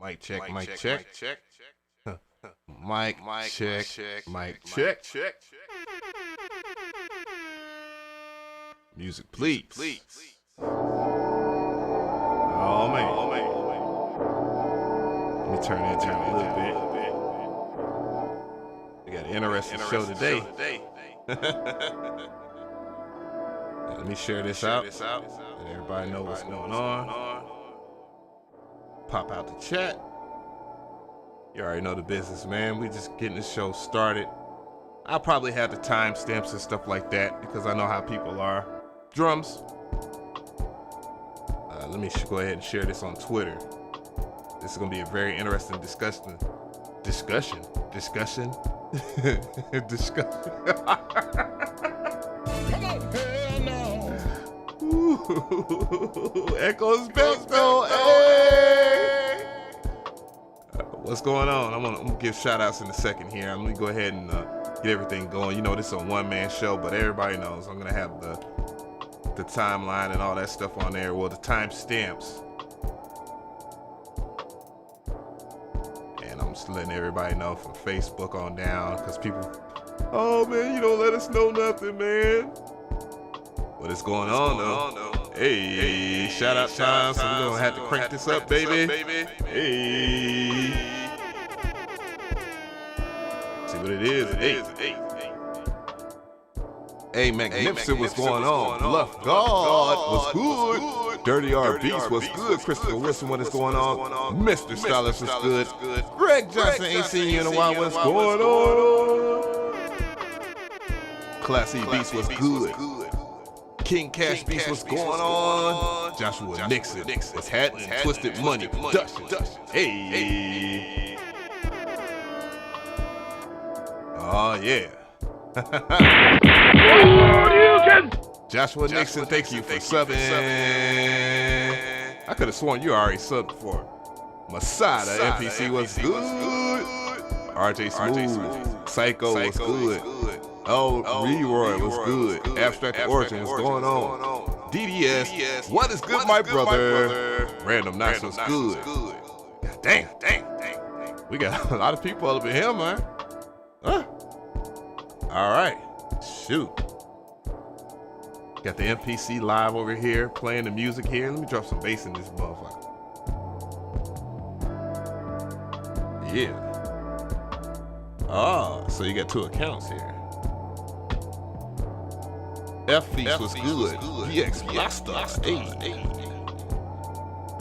Mic check, mic check. Mic check, mic check. Music, please. Oh, man. Let me turn that down a little bit. We got an interesting show today. Let me share this out. Let everybody know what's going on. Pop out the chat. You already know the business, man. We just getting the show started. I'll probably have the timestamps and stuff like that because I know how people are. Drums. Let me go ahead and share this on Twitter. This is gonna be a very interesting discussion. Ooh, Echo's best though. Hey. What's going on? I'm gonna give shout outs in a second here. I'm gonna go ahead and get everything going. You know, this is a one-man show, but everybody knows I'm gonna have the timeline and all that stuff on there. Well, the timestamps. And I'm just letting everybody know from Facebook on down, because people, oh man, you don't let us know nothing, man. What is going on though? Hey, shout out time. So we're gonna have to crank this up, baby. Hey. See what it is. Hey, Magnificent, what's going on? Bluff God was good. Dirty R Beats was good. Christopher Wilson, what is going on? Mr. Stylist was good. Greg Johnson, ain't seen you in a while. What's going on? Class E Beats was good. King Cash Beats, what's going on? Joshua Nixon was happening. Twisted Money production. Hey. Oh yeah. Joshua Nixon, thank you for subbing. I could have sworn you already subbed before. Masada MPC was good. RJ Smooth, Psycho was good. Oh, Leroy was good. Abstract Origin was going on. DDS, what is good, my brother? Random Nights was good. God dang. We got a lot of people up in here, man. Huh? All right, shoot. Got the MPC Live over here, playing the music here. Let me drop some bass in this motherfucker. Yeah. Oh, so you got two accounts here. F Feast was good. VX Blaster, hey.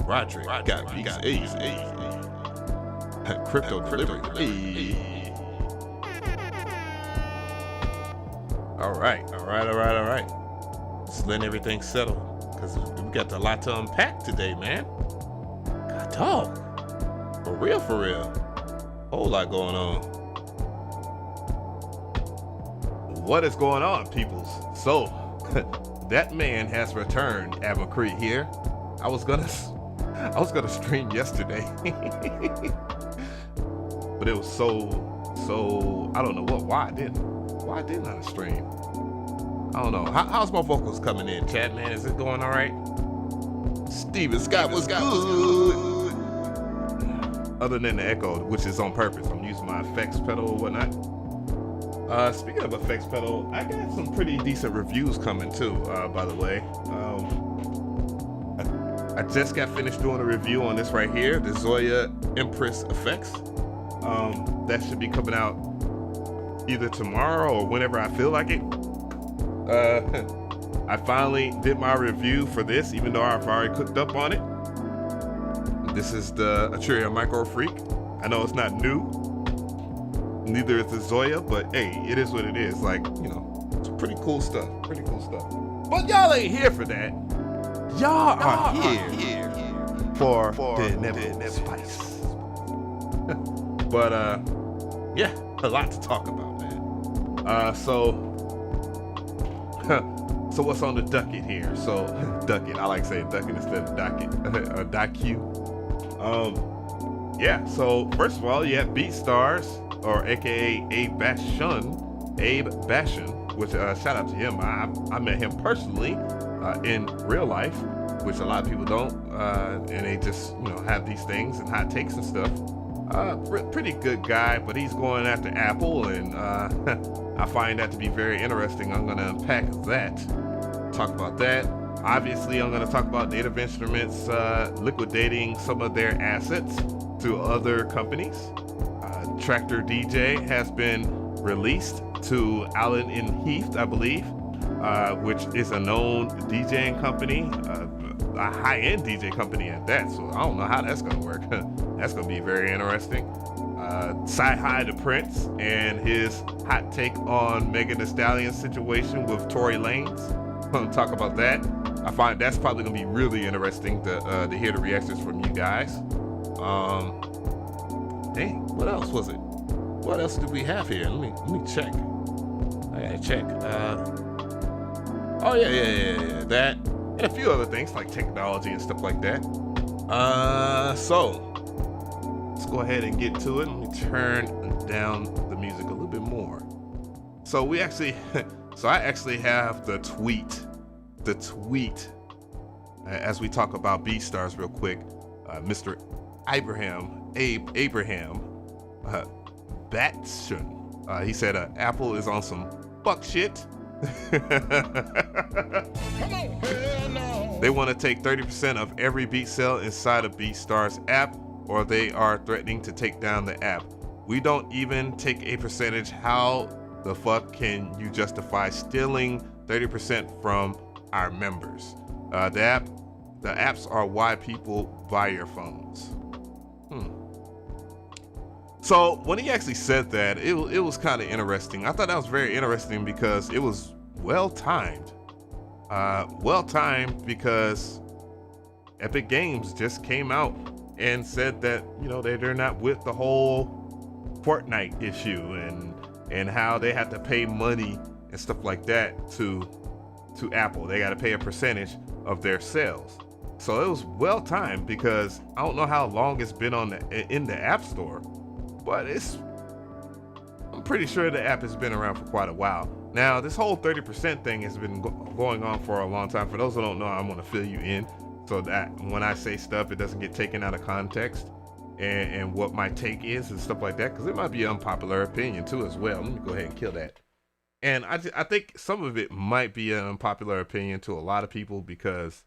Roderick got beats, hey. Crypto Delivery, hey. All right. Just letting everything settle, because we got a lot to unpack today, man. God dog. For real. Whole lot going on. What is going on, peoples? So, that man has returned, Abacree here. I was gonna stream yesterday. But it was so, I don't know why I didn't. Why didn't I stream? I don't know. How's my vocals coming in, chat, man? Is it going all right? Steven Scott was good. Other than the echo, which is on purpose. I'm using my effects pedal or whatnot. Speaking of effects pedal, I got some pretty decent reviews coming too, by the way. I just got finished doing a review on this right here, the Zoya Empress effects. That should be coming out either tomorrow or whenever I feel like it. I finally did my review for this, even though I've already cooked up on it. This is the Atria Micro Freak. I know it's not new, neither is the Zoya, but hey, it is what it is. Like, you know, it's pretty cool stuff. But y'all ain't here for that. Y'all are here for the inevitable spice. But yeah, a lot to talk about, man. So what's on the docket here? So ducket, I like saying ducket instead of docket. Docu. Yeah, so first of all, you have Beatstars, or aka Abe Bashan, which shout out to him. I met him personally in real life, which a lot of people don't, and they just have these things and hot takes and stuff. Pretty good guy, but he's going after Apple, and I find that to be very interesting. I'm going to unpack that, talk about that. Obviously, I'm going to talk about Native Instruments liquidating some of their assets to other companies. Tractor DJ has been released to Allen and Heath, I believe, which is a known DJing company, a high-end DJ company at that. So I don't know how that's going to work. That's going to be very interesting. Cyhi the Prince and his hot take on Megan Thee Stallion's situation with Tory Lanez. I'm going to talk about that. I find that's probably going to be really interesting to hear the reactions from you guys. Hey, what else was it? What else do we have here? Let me check. I gotta check. Oh yeah. That and a few other things like technology and stuff like that. So let's go ahead and get to it. Let me turn down the music a little bit more. So I actually have the tweet. As we talk about Beatstars real quick, Mr. Abraham Batson. He said Apple is on some fuck shit. They want to take 30% of every beat sale inside of Beatstars app, or they are threatening to take down the app. We don't even take a percentage. How the fuck can you justify stealing 30% from our members? The apps are why people buy your phones. So when he actually said that, it was kind of interesting. I thought that was very interesting because it was well-timed. Well-timed because Epic Games just came out and said that, they're not with the whole Fortnite issue and how they have to pay money and stuff like that to Apple. They got to pay a percentage of their sales. So it was well-timed because I don't know how long it's been in the App Store, but I'm pretty sure the app has been around for quite a while. Now, this whole 30% thing has been going on for a long time. For those who don't know, I'm going to fill you in so that when I say stuff, it doesn't get taken out of context and what my take is and stuff like that, because it might be an unpopular opinion too as well. Let me go ahead and kill that. And I think some of it might be an unpopular opinion to a lot of people because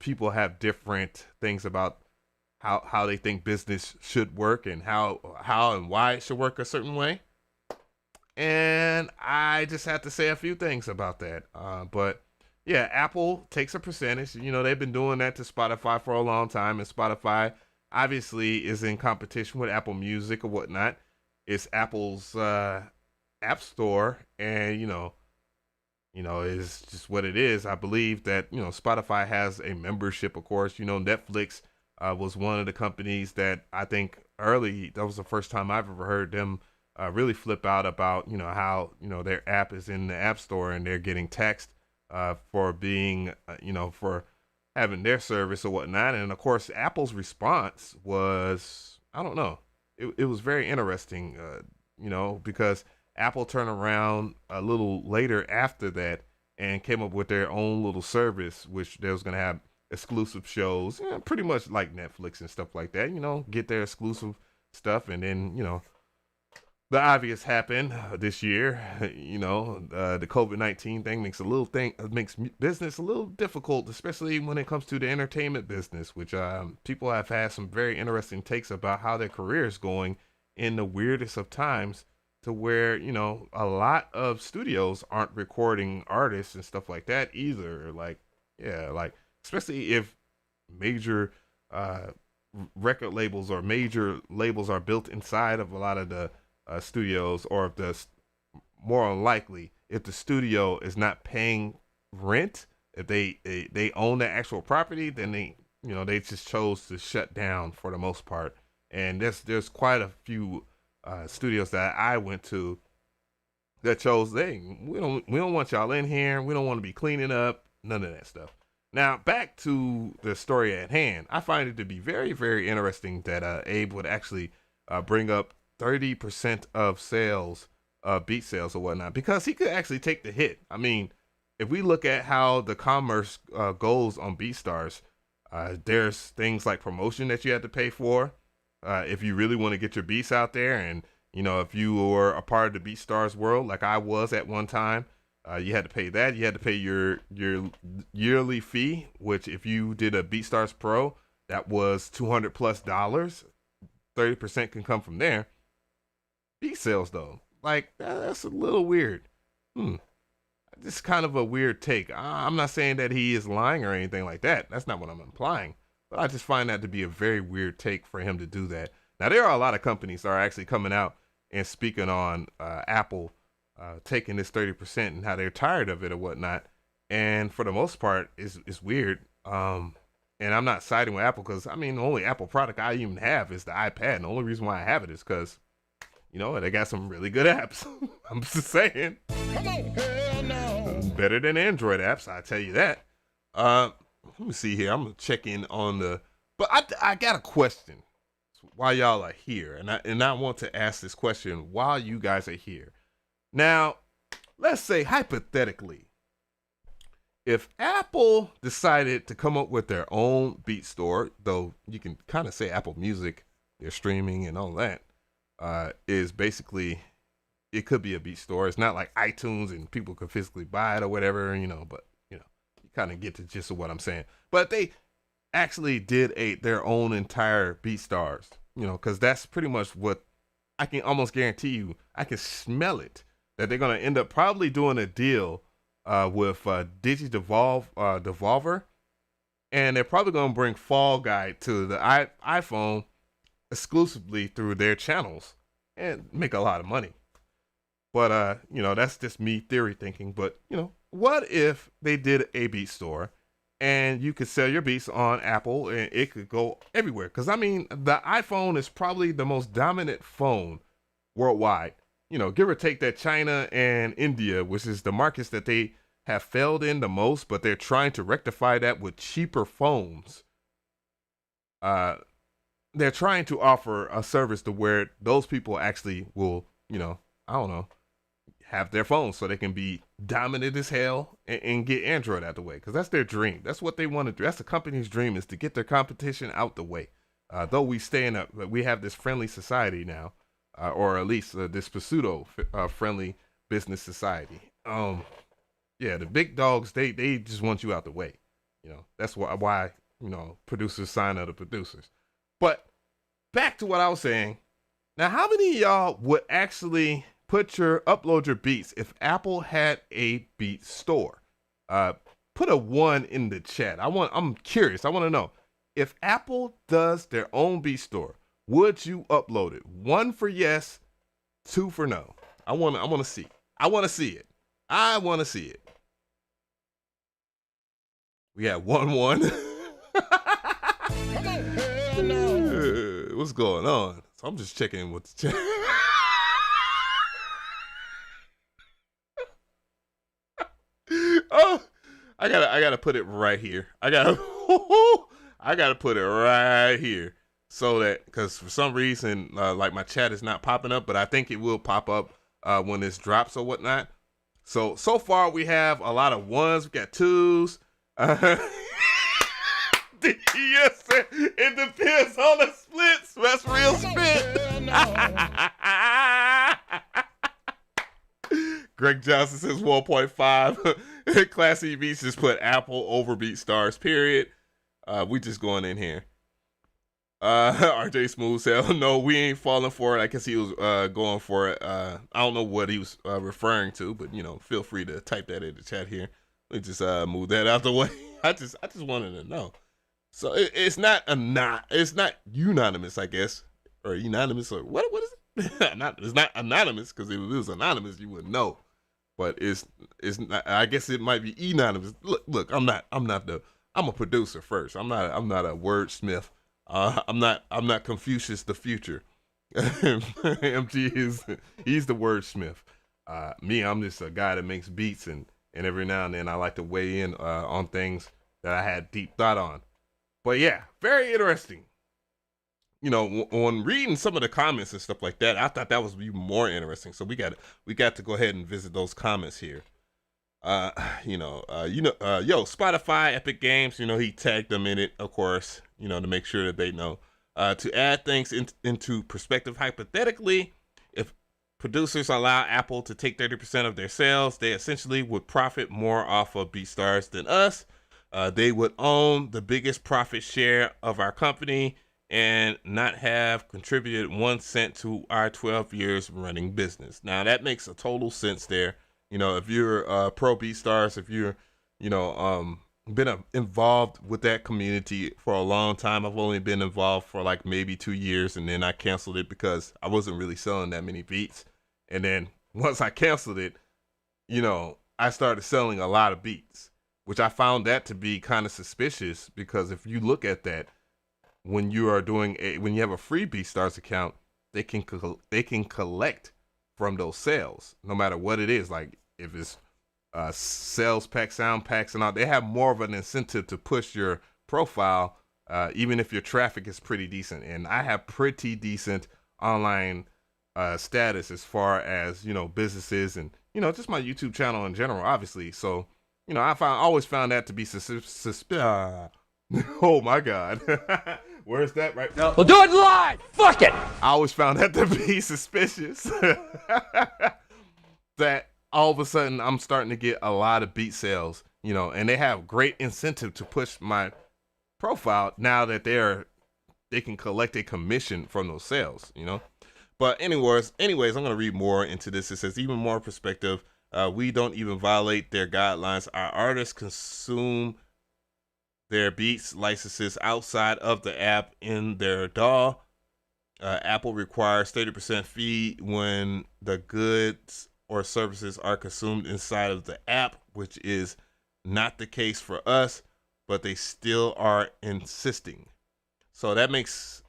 people have different things about how they think business should work and how and why it should work a certain way. And I just have to say a few things about that. But yeah, Apple takes a percentage. They've been doing that to Spotify for a long time, and Spotify obviously is in competition with Apple Music or whatnot. It's Apple's app store, and is just what it is. I believe that Spotify has a membership, of course. Netflix was one of the companies that I think that was the first time I've ever heard them really flip out about how their app is in the app store and they're getting taxed for being for having their service or whatnot. And of course, Apple's response was, I don't know, it was very interesting, because Apple turned around a little later after that and came up with their own little service, which they was going to have exclusive shows, pretty much like Netflix and stuff like that, get their exclusive stuff. And then, the obvious happened this year. The COVID-19 thing makes business a little difficult, especially when it comes to the entertainment business, which people have had some very interesting takes about how their career is going in the weirdest of times, to where a lot of studios aren't recording artists and stuff like that either. Especially if major record labels or major labels are built inside of a lot of the studios, or if more unlikely, if the studio is not paying rent, if they own the actual property, then they just chose to shut down for the most part. And there's quite a few studios that I went to that chose, we don't want y'all in here. We don't want to be cleaning up, none of that stuff. Now, back to the story at hand. I find it to be very, very interesting that Abe would actually bring up 30% of sales, beat sales or whatnot, because he could actually take the hit. I mean, if we look at how the commerce goes on BeatStars, there's things like promotion that you have to pay for. If you really want to get your beats out there, and if you were a part of the BeatStars world, like I was at one time, you had to pay that. You had to pay your yearly fee, which if you did a BeatStars Pro, that was $200+. 30% can come from there. Beat sales though, like that's a little weird. This is kind of a weird take. I'm not saying that he is lying or anything like that. That's not what I'm implying. But I just find that to be a very weird take for him to do that. Now, there are a lot of companies that are actually coming out and speaking on Apple taking this 30% and how they're tired of it or whatnot. And for the most part, it's weird. And I'm not siding with Apple because, the only Apple product I even have is the iPad. And the only reason why I have it is because, they got some really good apps. I'm just saying. Come on, hell no. Better than Android apps, I tell you that. Let me see here. I'm going to check in on the... But I got a question while y'all are here. And I want to ask this question while you guys are here. Now, let's say hypothetically, if Apple decided to come up with their own beat store, though you can kind of say Apple Music, their streaming and all that, is basically, it could be a beat store. It's not like iTunes and people could physically buy it or whatever, but you kind of get the gist of what I'm saying. But they actually did their own entire BeatStars, because that's pretty much what I can almost guarantee you. I can smell it, that they're going to end up probably doing a deal with Devolver, and they're probably going to bring Fall Guy to the iPhone exclusively through their channels and make a lot of money. But that's just me theory thinking. But what if they did a beat store and you could sell your beats on Apple and it could go everywhere? Because the iPhone is probably the most dominant phone worldwide. Give or take that China and India, which is the markets that they have failed in the most, but they're trying to rectify that with cheaper phones. They're trying to offer a service to where those people actually will, have their phones so they can be dominant as hell and get Android out the way. Because that's their dream. That's what they want to do. That's the company's dream, is to get their competition out the way. Though we have this friendly society now. Or at least this pseudo-friendly business society. The big dogs, they just want you out the way. That's why producers sign other producers. But back to what I was saying. Now, how many of y'all would actually upload your beats if Apple had a beat store? Put a 1 in the chat. I'm curious. I want to know, if Apple does their own beat store, would you upload it? 1 for yes, 2 for no. I want to see. I want to see it. I want to see it. We had 1-1. What's going on? So I'm just checking with the chat. Oh, I gotta put it right here. I gotta put it right here. So that, because for some reason, like my chat is not popping up, but I think it will pop up when this drops or whatnot. So far we have a lot of 1s. We got 2s. Yes, it depends on the splits. That's real spit. Greg Johnson says 1.5. Classy Beats just put Apple over BeatStars, period. We just going in here. RJ Smooth said, no, we ain't falling for it. I guess he was going for it. I don't know what he was referring to, but feel free to type that in the chat here. Let me just move that out the way. I just wanted to know. So it's not unanimous, I guess, or unanimous, or what is it? It's not anonymous, because if it was anonymous, you wouldn't know. But it's not, I guess it might be anonymous. Look, I'm a producer first. I'm not a wordsmith. I'm not Confucius the Future. MT he's the wordsmith. Me, I'm just a guy that makes beats, and every now and then I like to weigh in on things that I had deep thought on. But yeah, very interesting. On reading some of the comments and stuff like that, I thought that was even more interesting. So we got to go ahead and visit those comments here. Yo, Spotify, Epic Games, he tagged them in it, of course, to make sure that they know. To add things into perspective, hypothetically, if producers allow Apple to take 30% of their sales, they essentially would profit more off of Beatstars than us. They would own the biggest profit share of our company and not have contributed 1 cent to our 12 years running business. Now, that makes a total sense there. If you're pro Beatstars, if you're, been involved with that community for a long time. I've only been involved for like maybe 2 years, and then I canceled it because I wasn't really selling that many beats. And then once I canceled it, I started selling a lot of beats, which I found that to be kind of suspicious, because if you look at that, when you have a free Beatstars account, they can collect from those sales, no matter what it is. Like if it's sales pack, sound packs, and all, they have more of an incentive to push your profile, even if your traffic is pretty decent. And I have pretty decent online status as far as businesses and just my YouTube channel in general, obviously. So I always found that to be oh my God. Where's that right now? We'll do it live. Fuck it. I always found that to be suspicious. That all of a sudden I'm starting to get a lot of beat sales, and they have great incentive to push my profile now that they can collect a commission from those sales, But anyways, I'm going to read more into this. It says, even more perspective, we don't even violate their guidelines. Our artists consume their beats licenses outside of the app in their DAW. Apple requires 30% fee when the goods or services are consumed inside of the app, which is not the case for us, but they still are insisting. So that makes,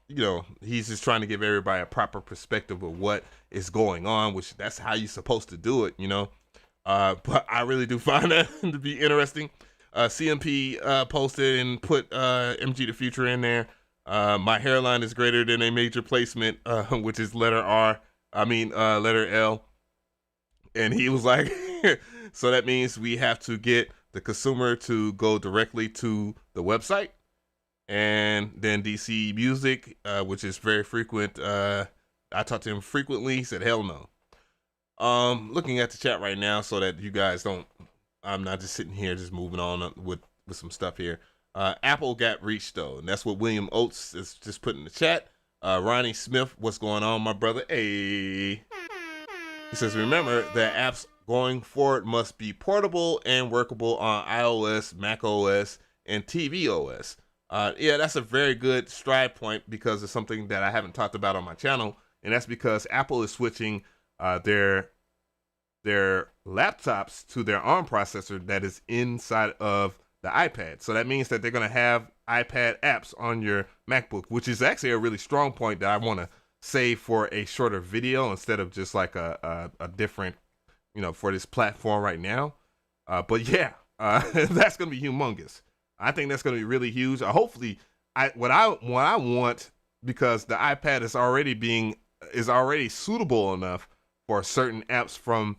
he's just trying to give everybody a proper perspective of what is going on, which that's how you're supposed to do it, But I really do find that to be interesting. CMP posted and put MG the Future in there. My hairline is greater than a major placement, which is letter L. And he was like, so that means we have to get the consumer to go directly to the website. And then DC Music, which is very frequent. I talk to him frequently. He said, hell no. Looking at the chat right now so that you guys don't, I'm not just sitting here just moving on with some stuff here. Apple got reached though, and that's what William Oates is just put in the chat. Ronnie Smith, what's going on, my brother? Hey. He says, remember that apps going forward must be portable and workable on iOS, Mac OS, and TV OS. Yeah, that's a very good stride point, because it's something that I haven't talked about on my channel, and that's because Apple is switching their laptops to their ARM processor that is inside of the iPad. So that means that they're going to have iPad apps on your MacBook, which is actually a really strong point that I want to save for a shorter video instead of just like a different, for this platform right now. But yeah, that's going to be humongous. I think that's going to be really huge. Hopefully, what I want, because the iPad is already suitable enough for certain apps from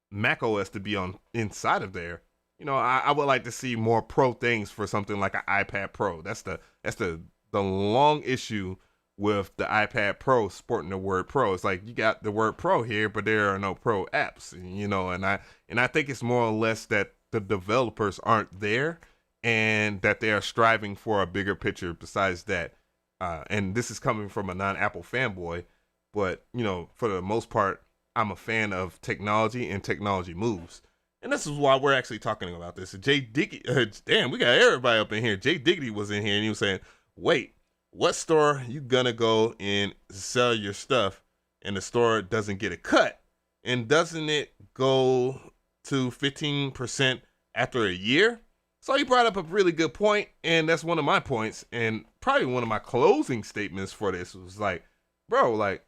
Mac OS to be on inside of there. I would like to see more pro things for something like an iPad Pro. That's the long issue with the iPad Pro sporting the word Pro. It's like you got the word Pro here, but there are no Pro apps. And I think it's more or less that the developers aren't there, and that they are striving for a bigger picture besides that. And this is coming from a non-Apple fanboy, but for the most part, I'm a fan of technology and technology moves. And this is why we're actually talking about this. Jay Diggity, damn, we got everybody up in here. Jay Diggity was in here, and he was saying, wait, what store you gonna go and sell your stuff and the store doesn't get a cut? And doesn't it go to 15% after a year? So he brought up a really good point, and that's one of my points, and probably one of my closing statements for this was like, bro, like,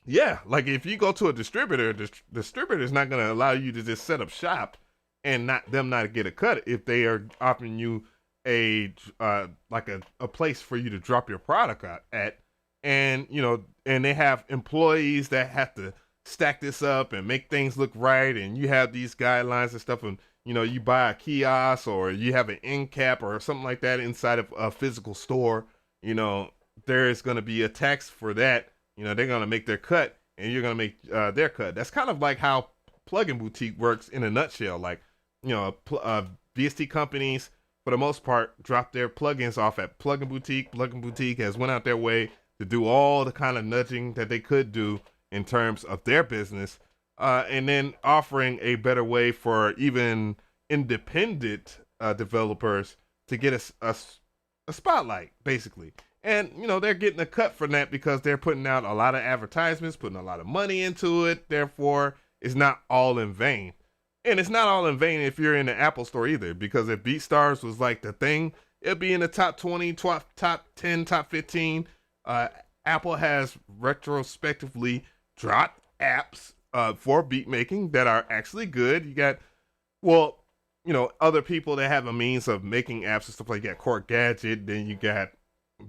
yeah, like if you go to a distributor, the distributor is not going to allow you to just set up shop and not get a cut if they are offering you a place for you to drop your product at, and and they have employees that have to stack this up and make things look right, and you have these guidelines and stuff, and you buy a kiosk or you have an end cap or something like that inside of a physical store, there's going to be a tax for that. They're going to make their cut, and you're going to make their cut. That's kind of like how plugin boutique works in a nutshell. Like, VST companies, for the most part, drop their plugins off at plugin boutique. Plugin boutique has went out their way to do all the kind of nudging that they could do in terms of their business, and then offering a better way for even independent developers to get a spotlight, basically. And, they're getting a cut from that because they're putting out a lot of advertisements, putting a lot of money into it. Therefore, it's not all in vain. And it's not all in vain if you're in the Apple store either, because if Beatstars was like the thing, it'd be in the top 20, top 10, top 15. Apple has retrospectively dropped apps for beat making that are actually good. You got, other people that have a means of making apps and stuff like that. Core Gadget, then you got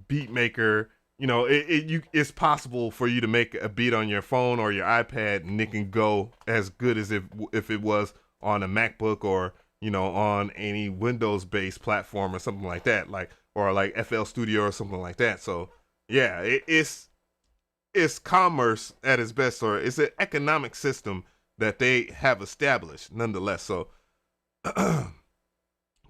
Beatmaker. It's possible for you to make a beat on your phone or your iPad, and it can go as good as if it was on a MacBook or on any Windows-based platform or something like that, or like FL Studio or something like that. So yeah, it's commerce at its best, or it's an economic system that they have established nonetheless. So,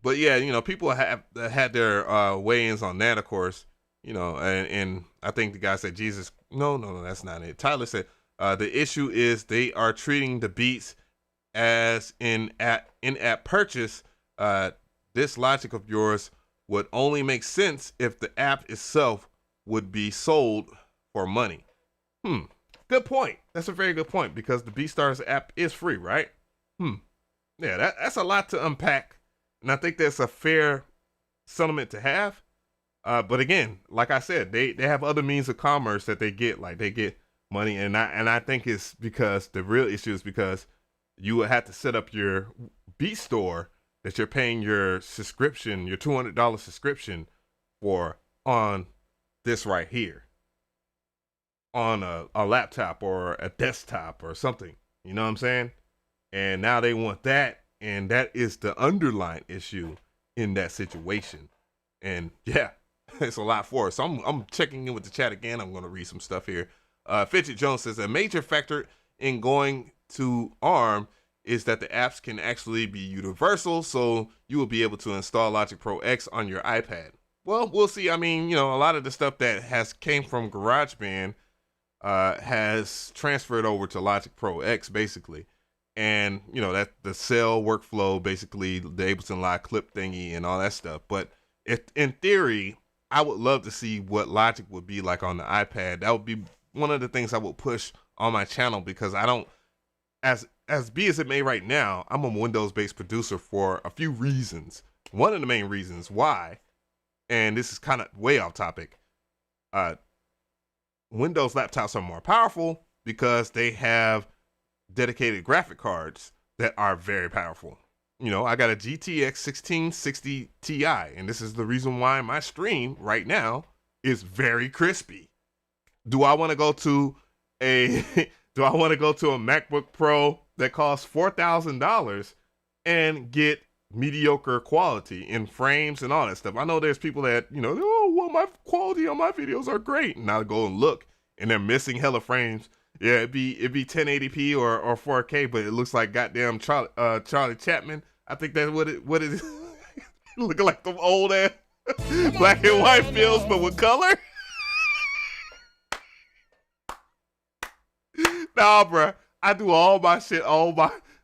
but yeah, people have had their weigh-ins on that, of course. And I think the guy said, Jesus, no, that's not it. Tyler said, the issue is they are treating the beats as in-app purchase. This logic of yours would only make sense if the app itself would be sold for money. Good point. That's a very good point, because the Beatstars app is free, right? Yeah, that's a lot to unpack, and I think that's a fair sentiment to have. But again, like I said, they have other means of commerce that they get, like they get money, and I think it's because the real issue is because you would have to set up your Beat store that you're paying your subscription, your $200 subscription for, on this right here, on a laptop or a desktop or something. You know what I'm saying? And now they want that, and that is the underlying issue in that situation. And yeah, it's a lot for us. So I'm checking in with the chat again. I'm going to read some stuff here. Fidget Jones says, a major factor in going to ARM is that the apps can actually be universal, so you will be able to install Logic Pro X on your iPad. Well, we'll see. I mean, a lot of the stuff that came from GarageBand has transferred over to Logic Pro X, basically. And, that the cell workflow, basically, the Ableton Live clip thingy and all that stuff. But in theory, I would love to see what Logic would be like on the iPad. That would be one of the things I would push on my channel, because I don't, as be as it may right now, I'm a Windows-based producer for a few reasons. One of the main reasons why, and this is kind of way off topic, Windows laptops are more powerful because they have dedicated graphic cards that are very powerful. I got a GTX 1660 Ti, and this is the reason why my stream right now is very crispy. Do I want to go to a MacBook Pro that costs $4,000 and get mediocre quality in frames and all that stuff? I know there's people that, my quality on my videos are great, and I'll go and look, and they're missing hella frames. Yeah, it'd be 1080p or 4K, but it looks like goddamn Charlie Chapman. I think that's what it is. Looking like them old ass black and white films, but with color. Nah, bruh. I do all my shit,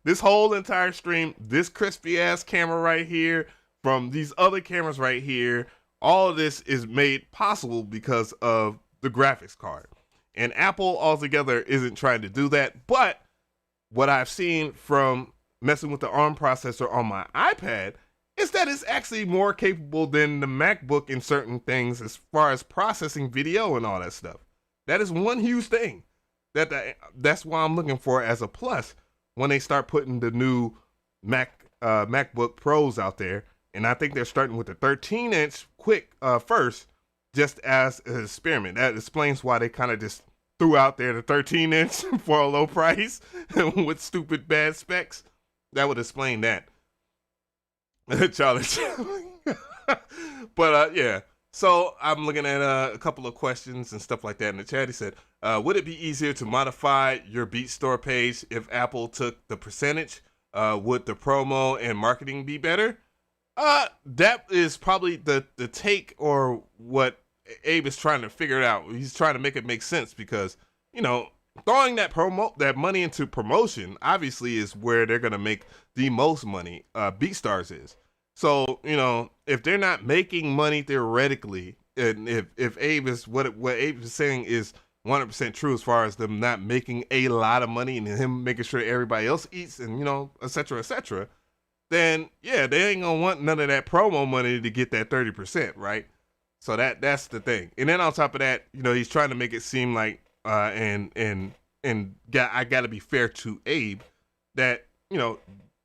this whole entire stream, this crispy ass camera right here, from these other cameras right here, all of this is made possible because of the graphics card. And Apple altogether isn't trying to do that. But what I've seen from messing with the ARM processor on my iPad is that it's actually more capable than the MacBook in certain things as far as processing video and all that stuff. That is one huge thing. That's why I'm looking for as a plus when they start putting the new MacBook Pros out there. And I think they're starting with the 13-inch quick first, just as an experiment. That explains why they kind of just threw out there the 13-inch for a low price with stupid bad specs. That would explain that. Charlie. But yeah. So I'm looking at a couple of questions and stuff like that in the chat. He said, would it be easier to modify your BeatStore page if Apple took the percentage? Would the promo and marketing be better? That is probably the take, or what Abe is trying to figure it out. He's trying to make it make sense, because, you know, throwing that money into promotion obviously is where they're going to make the most money. BeatStars is. So, you know, if they're not making money theoretically, and if Abe is what Abe is saying is 100% true as far as them not making a lot of money and him making sure everybody else eats and, you know, et cetera, then yeah, they ain't gonna want none of that promo money to get that 30%, right? So that's the thing. And then on top of that, you know, he's trying to make it seem like I gotta be fair to Abe, that, you know,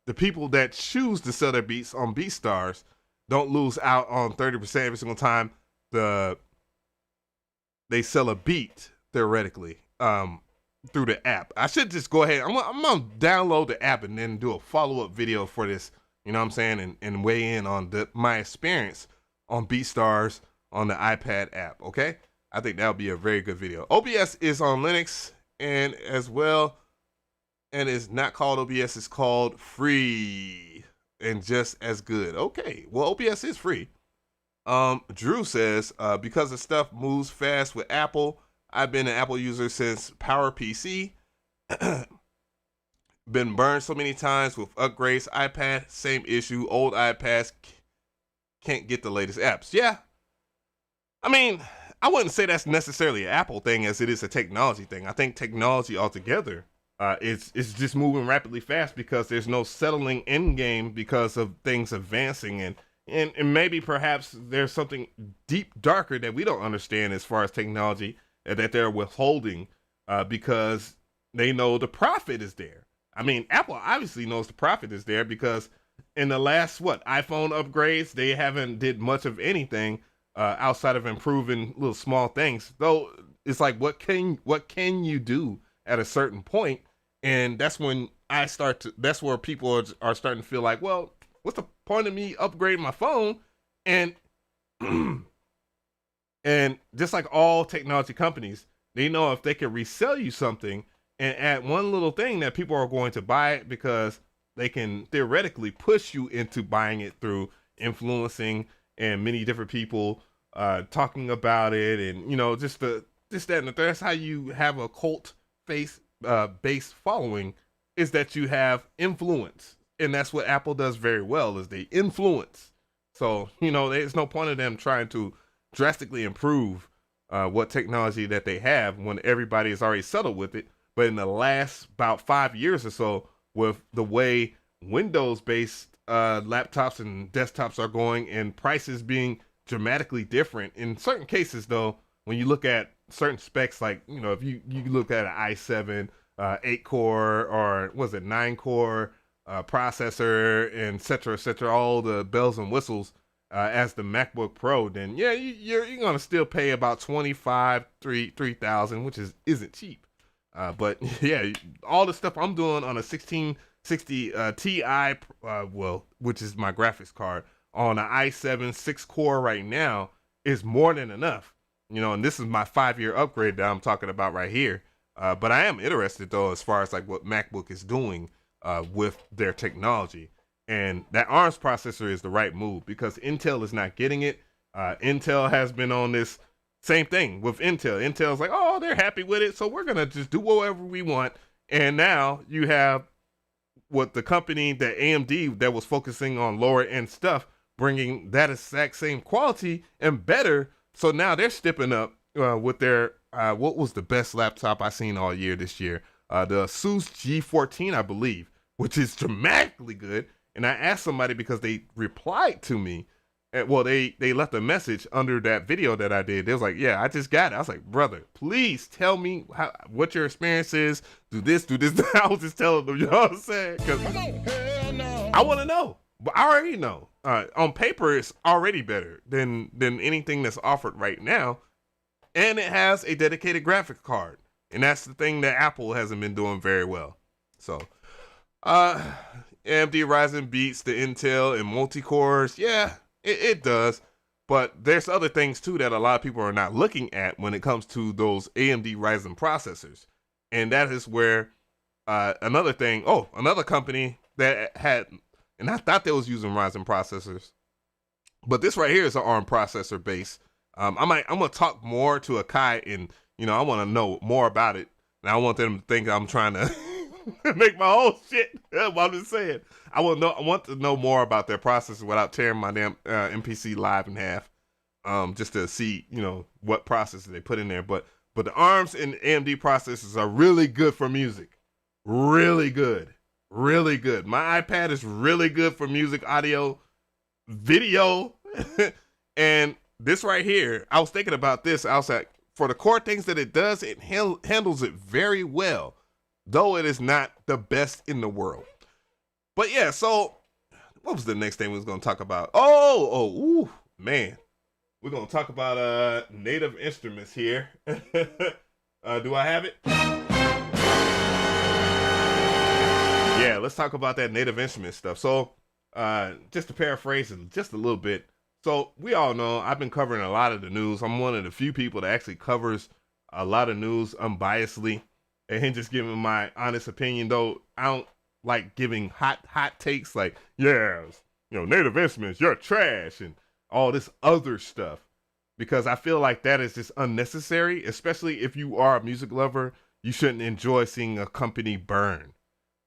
the people that choose to sell their beats on BeatStars don't lose out on 30% every single time they sell a beat, theoretically, through the app. I should just go ahead. I'm gonna download the app and then do a follow-up video for this, you know what I'm saying, and weigh in on my experience on BeatStars on the iPad app, okay? I think that would be a very good video. OBS is on Linux and as well, and it's not called OBS, it's called Free, and just as good. Okay, well, OBS is free. Drew says, because the stuff moves fast with Apple, I've been an Apple user since PowerPC. Been burned so many times with upgrades. iPad, same issue. Old iPads can't get the latest apps. Yeah. I mean, I wouldn't say that's necessarily an Apple thing as it is a technology thing. I think technology altogether is just moving rapidly fast because there's no settling end game because of things advancing, and maybe perhaps there's something deep darker that we don't understand as far as technology that they're withholding because they know the profit is there. I mean, Apple obviously knows the profit is there because in the last, iPhone upgrades, they haven't did much of anything outside of improving little small things. Though it's like, what can you do at a certain point? And that's when that's where people are starting to feel like, well, what's the point of me upgrading my phone? And and just like all technology companies, they know if they can resell you something and add one little thing that people are going to buy it, because they can theoretically push you into buying it through influencing and many different people talking about it, and, you know, just that and the third. That's how you have a cult based following, is that you have influence, and that's what Apple does very well, is they influence. So, you know, there's no point of them trying to drastically improve what technology that they have when everybody is already settled with it. But in the last about 5 years or so, with the way Windows-based laptops and desktops are going and prices being dramatically different, in certain cases, though, when you look at certain specs, like, you know, if you look at an i7, 8-core, or was it 9-core processor, and et cetera, all the bells and whistles as the MacBook Pro, then yeah, you're gonna still pay about $3,000, which isn't cheap. But yeah, all the stuff I'm doing on a 1660 Ti, which is my graphics card, on an i7 6-core right now, is more than enough. You know, and this is my 5-year upgrade that I'm talking about right here. But I am interested, though, as far as like what MacBook is doing with their technology. And that ARMS processor is the right move, because Intel is not getting it. Intel has been on this same thing with Intel. Intel's like, oh, they're happy with it, so we're going to just do whatever we want. And now you have what the company, the AMD, that was focusing on lower end stuff, bringing that exact same quality and better. So now they're stepping up with their, what was the best laptop I seen all year this year? The Asus G14, I believe, which is dramatically good. And I asked somebody, because they replied to me, they left a message under that video that I did. They was like, yeah, I just got it. I was like, brother, please tell me what your experience is. Do this. I was just telling them, you know what I'm saying? Because I want to know. But I already know. On paper, it's already better than anything that's offered right now. And it has a dedicated graphics card. And that's the thing that Apple hasn't been doing very well. So, AMD Ryzen beats the Intel in multi-cores. Yeah, it does. But there's other things too that a lot of people are not looking at when it comes to those AMD Ryzen processors. And that is where another company that had, and I thought they was using Ryzen processors, but this right here is an ARM processor base. I'm gonna talk more to Akai, and I want to know more about it. And I want them to think I'm trying to make my whole shit. That's what I'm just saying. I want to know more about their processor without tearing my damn MPC Live in half, just to see what processor they put in there. But the ARMs and AMD processors are really good for music. Really good. Really good. My iPad is really good for music, audio, video. And this right here, I was thinking about this. I was like, for the core things that it does, it handles it very well, though it is not the best in the world. But yeah, so what was the next thing we was going to talk about? Ooh, man. We're going to talk about Native Instruments here. Do I have it? Yeah, let's talk about that Native Instruments stuff. So just to paraphrase it just a little bit. So we all know I've been covering a lot of the news. I'm one of the few people that actually covers a lot of news unbiasedly and just giving my honest opinion, though I don't like giving hot takes like, yes, Native Instruments, you're trash and all this other stuff, because I feel like that is just unnecessary, especially if you are a music lover. You shouldn't enjoy seeing a company burn.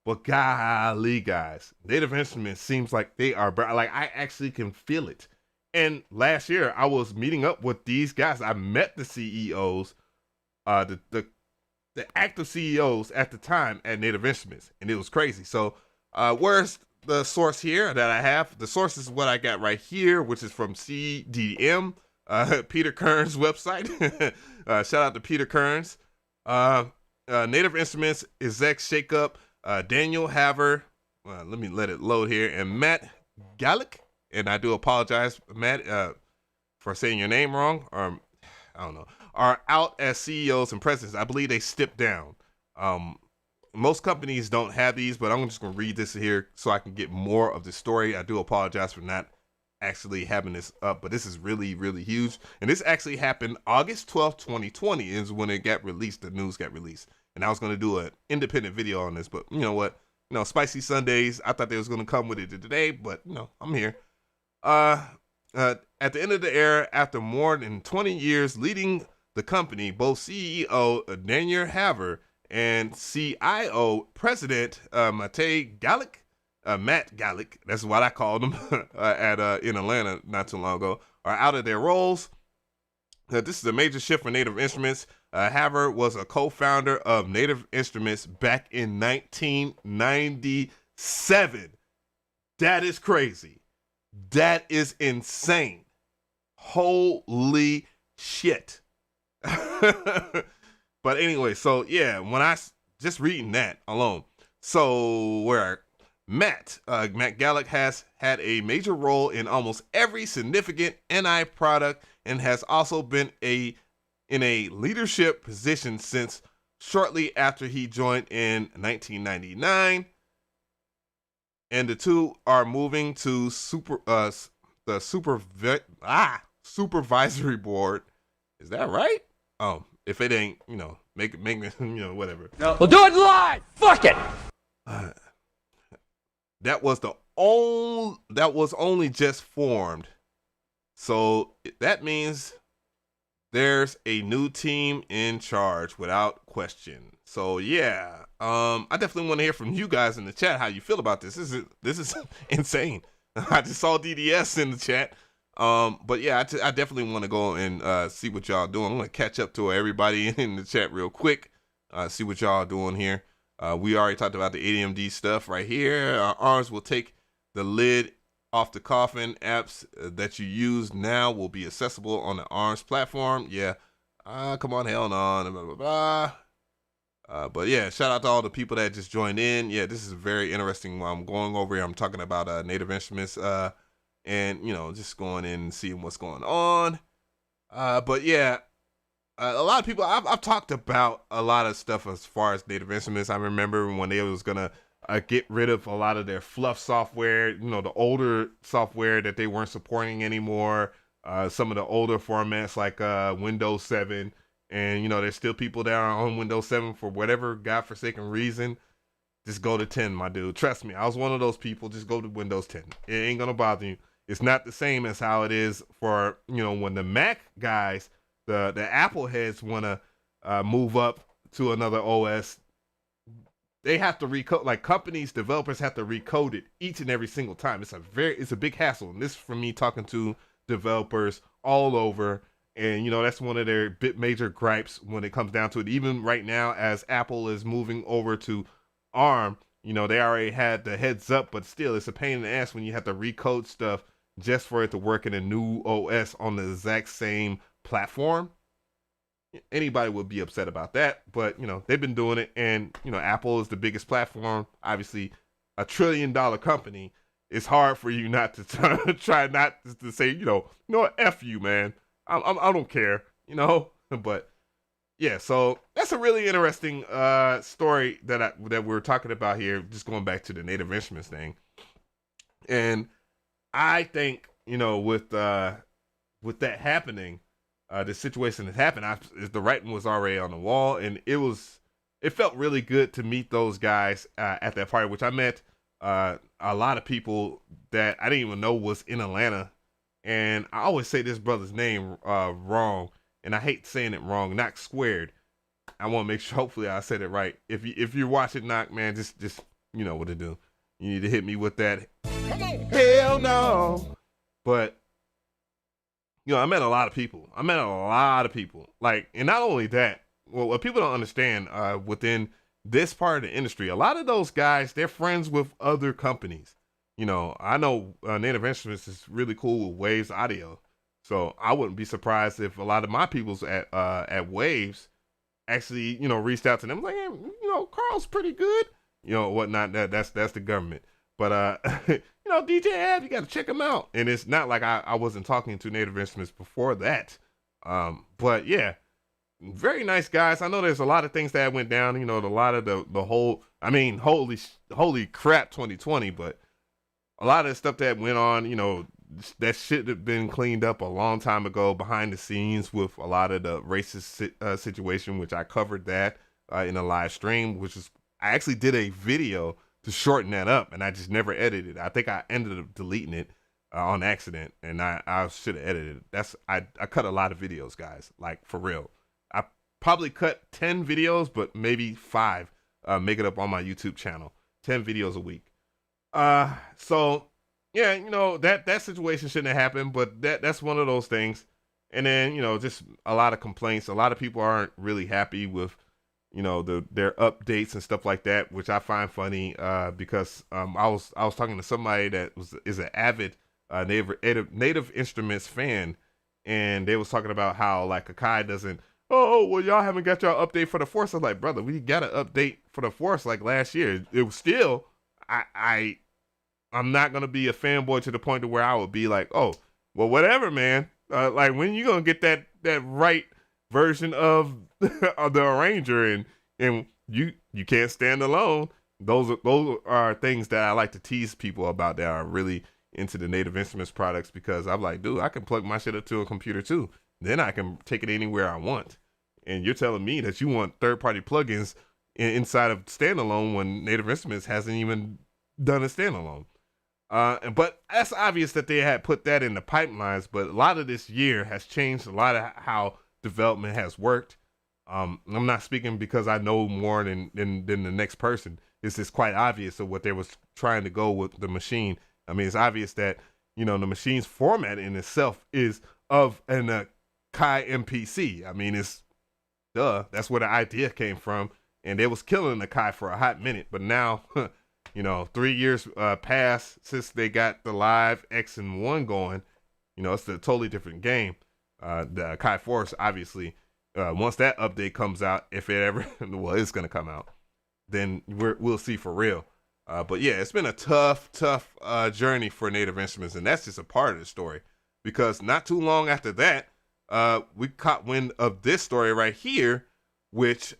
But golly, guys, Native Instruments seems like they are like, I actually can feel it. And last year, I was meeting up with these guys. I met the CEOs, the active CEOs at the time at Native Instruments, and it was crazy. So where's the source here that I have? The source is what I got right here, which is from CDM, Peter Kern's website. Shout out to Peter Kearns. Native Instruments exec shakeup, Daniel Haver, let me let it load here, and Matt Gallick. And I do apologize, Matt, for saying your name wrong, or I don't know, are out as CEOs and presidents. I believe they stepped down. Most companies don't have these, but I'm just going to read this here so I can get more of the story. I do apologize for not actually having this up, but this is really, really huge. And this actually happened August 12th, 2020 is when it got released. The news got released. And I was going to do an independent video on this, but you know what? Spicy Sundays, I thought they was going to come with it today, but I'm here. At the end of the era, after more than 20 years leading the company, both CEO Daniel Haver and CIO President Matt Gallick, that's what I called him in Atlanta not too long ago, are out of their roles. This is a major shift for Native Instruments. Haver was a co-founder of Native Instruments back in 1997. That is crazy. That is insane. Holy shit. But anyway, so yeah, when I just reading that alone, so where Matt Gallick has had a major role in almost every significant NI product and has also been in a leadership position since shortly after he joined in 1999. And the two are moving to the supervisory board. Is that right? If it ain't, make it, whatever. No. We'll do it live. Fuck it. That was only just formed. So that means there's a new team in charge without question. So yeah, I definitely want to hear from you guys in the chat how you feel about this. This is insane. I just saw DDS in the chat. But yeah, I definitely want to go and see what y'all doing. I'm gonna catch up to everybody in the chat real quick. See what y'all doing here. We already talked about the AMD stuff right here. ARMS will take the lid off the coffin. Apps that you use now will be accessible on the ARMS platform. Yeah. Come on, hell no. Blah, blah, blah. But yeah, shout out to all the people that just joined in. Yeah, this is very interesting. While I'm going over here, I'm talking about Native Instruments, and just going in and seeing what's going on. But yeah, a lot of people, I've talked about a lot of stuff as far as Native Instruments. I remember when they was gonna get rid of a lot of their fluff software, the older software that they weren't supporting anymore. Some of the older formats like Windows 7, and there's still people that are on Windows 7 for whatever godforsaken reason. Just go to 10, my dude. Trust me, I was one of those people. Just go to Windows 10. It ain't gonna bother you. It's not the same as how it is for when the Mac guys, the Apple heads want to move up to another OS. They have to recode, like companies, developers have to recode it each and every single time. It's a big hassle. And this is from me talking to developers all over. And that's one of their major gripes when it comes down to it. Even right now, as Apple is moving over to ARM, they already had the heads up, but still it's a pain in the ass when you have to recode stuff just for it to work in a new OS on the exact same platform. Anybody would be upset about that, but they've been doing it, and Apple is the biggest platform, obviously $1 trillion company. It's hard for you not to try not to say F you, man. I don't care, but yeah. So that's a really interesting story that we're talking about here. Just going back to the Native Instruments thing, and I think with that happening. The situation that happened, the writing was already on the wall, and it felt really good to meet those guys at that party, which I met a lot of people that I didn't even know was in Atlanta. And I always say this brother's name wrong, and I hate saying it wrong. Knock Squared. I want to make sure, hopefully, I said it right. If you're watching Knock, man, just you know what to do. You need to hit me with that. Hell no. But I met a lot of people. Like, and not only that, what people don't understand within this part of the industry, a lot of those guys, they're friends with other companies. I know Native Instruments is really cool with Waves Audio. So I wouldn't be surprised if a lot of my peoples at Waves actually, reached out to them like, hey, Carl's pretty good, whatnot. That's the government. But, DJ Ab, you got to check him out. And it's not like I wasn't talking to Native Instruments before that. But yeah, very nice guys. I know there's a lot of things that went down, a lot of the whole, holy crap 2020, but a lot of the stuff that went on, that should have been cleaned up a long time ago behind the scenes with a lot of the racist situation, which I covered that in a live stream, I actually did a video to shorten that up, and I just never edited it. I think I ended up deleting it on accident, and I should have edited it. I cut a lot of videos, guys, like for real. I probably cut 10 videos, but maybe 5 make it up on my YouTube channel. 10 videos a week. So yeah, that situation shouldn't have happened, but that's one of those things. And then, just a lot of complaints. A lot of people aren't really happy with their updates and stuff like that, which I find funny because I was talking to somebody that is an avid Native Instruments fan, and they was talking about how like Akai doesn't. Oh well, y'all haven't got y'all update for the Force. I was like, brother, we got an update for the Force like last year. It was still I'm not gonna be a fanboy to the point to where I would be like, oh well, whatever, man. Like when you gonna get that right version of the arranger, and you can't stand alone. Those are things that I like to tease people about that are really into the Native Instruments products, because I'm like, dude, I can plug my shit up to a computer too. Then I can take it anywhere I want. And you're telling me that you want third-party plugins inside of standalone when Native Instruments hasn't even done a standalone. But that's obvious that they had put that in the pipelines, but a lot of this year has changed a lot of how development has worked. I'm not speaking because I know more than the next person. It's just quite obvious of what they was trying to go with the machine. It's obvious that, the machine's format in itself is of an Akai MPC. It's duh. That's where the idea came from. And they was killing Akai for a hot minute. But now, 3 years passed since they got the Live X and One going. It's a totally different game. The Akai Force, obviously, once that update comes out, if it ever, well, it's going to come out, then we'll see for real. But yeah, it's been a tough journey for Native Instruments, and that's just a part of the story, because not too long after that, we caught wind of this story right here, which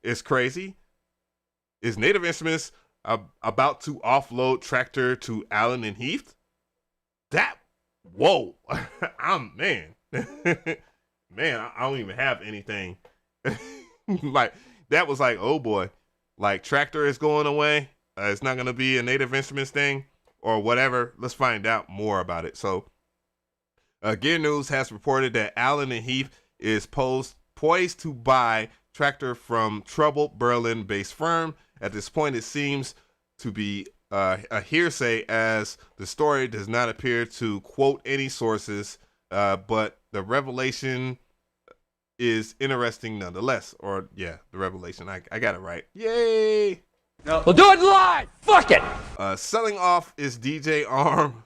is crazy. Is Native Instruments about to offload Tractor to Allen and Heath? Whoa, man, man, I don't even have anything. Like, that was like, oh boy, like Tractor is going away. It's not going to be a Native Instruments thing or whatever. Let's find out more about it. So, Gear News has reported that Allen and Heath is poised to buy Tractor from troubled Berlin-based firm. At this point, it seems to be a hearsay, as the story does not appear to quote any sources, but the revelation is interesting nonetheless. Or, yeah, the revelation. I got it right. Yay! No. We'll do it live! Fuck it! Selling off its DJ arm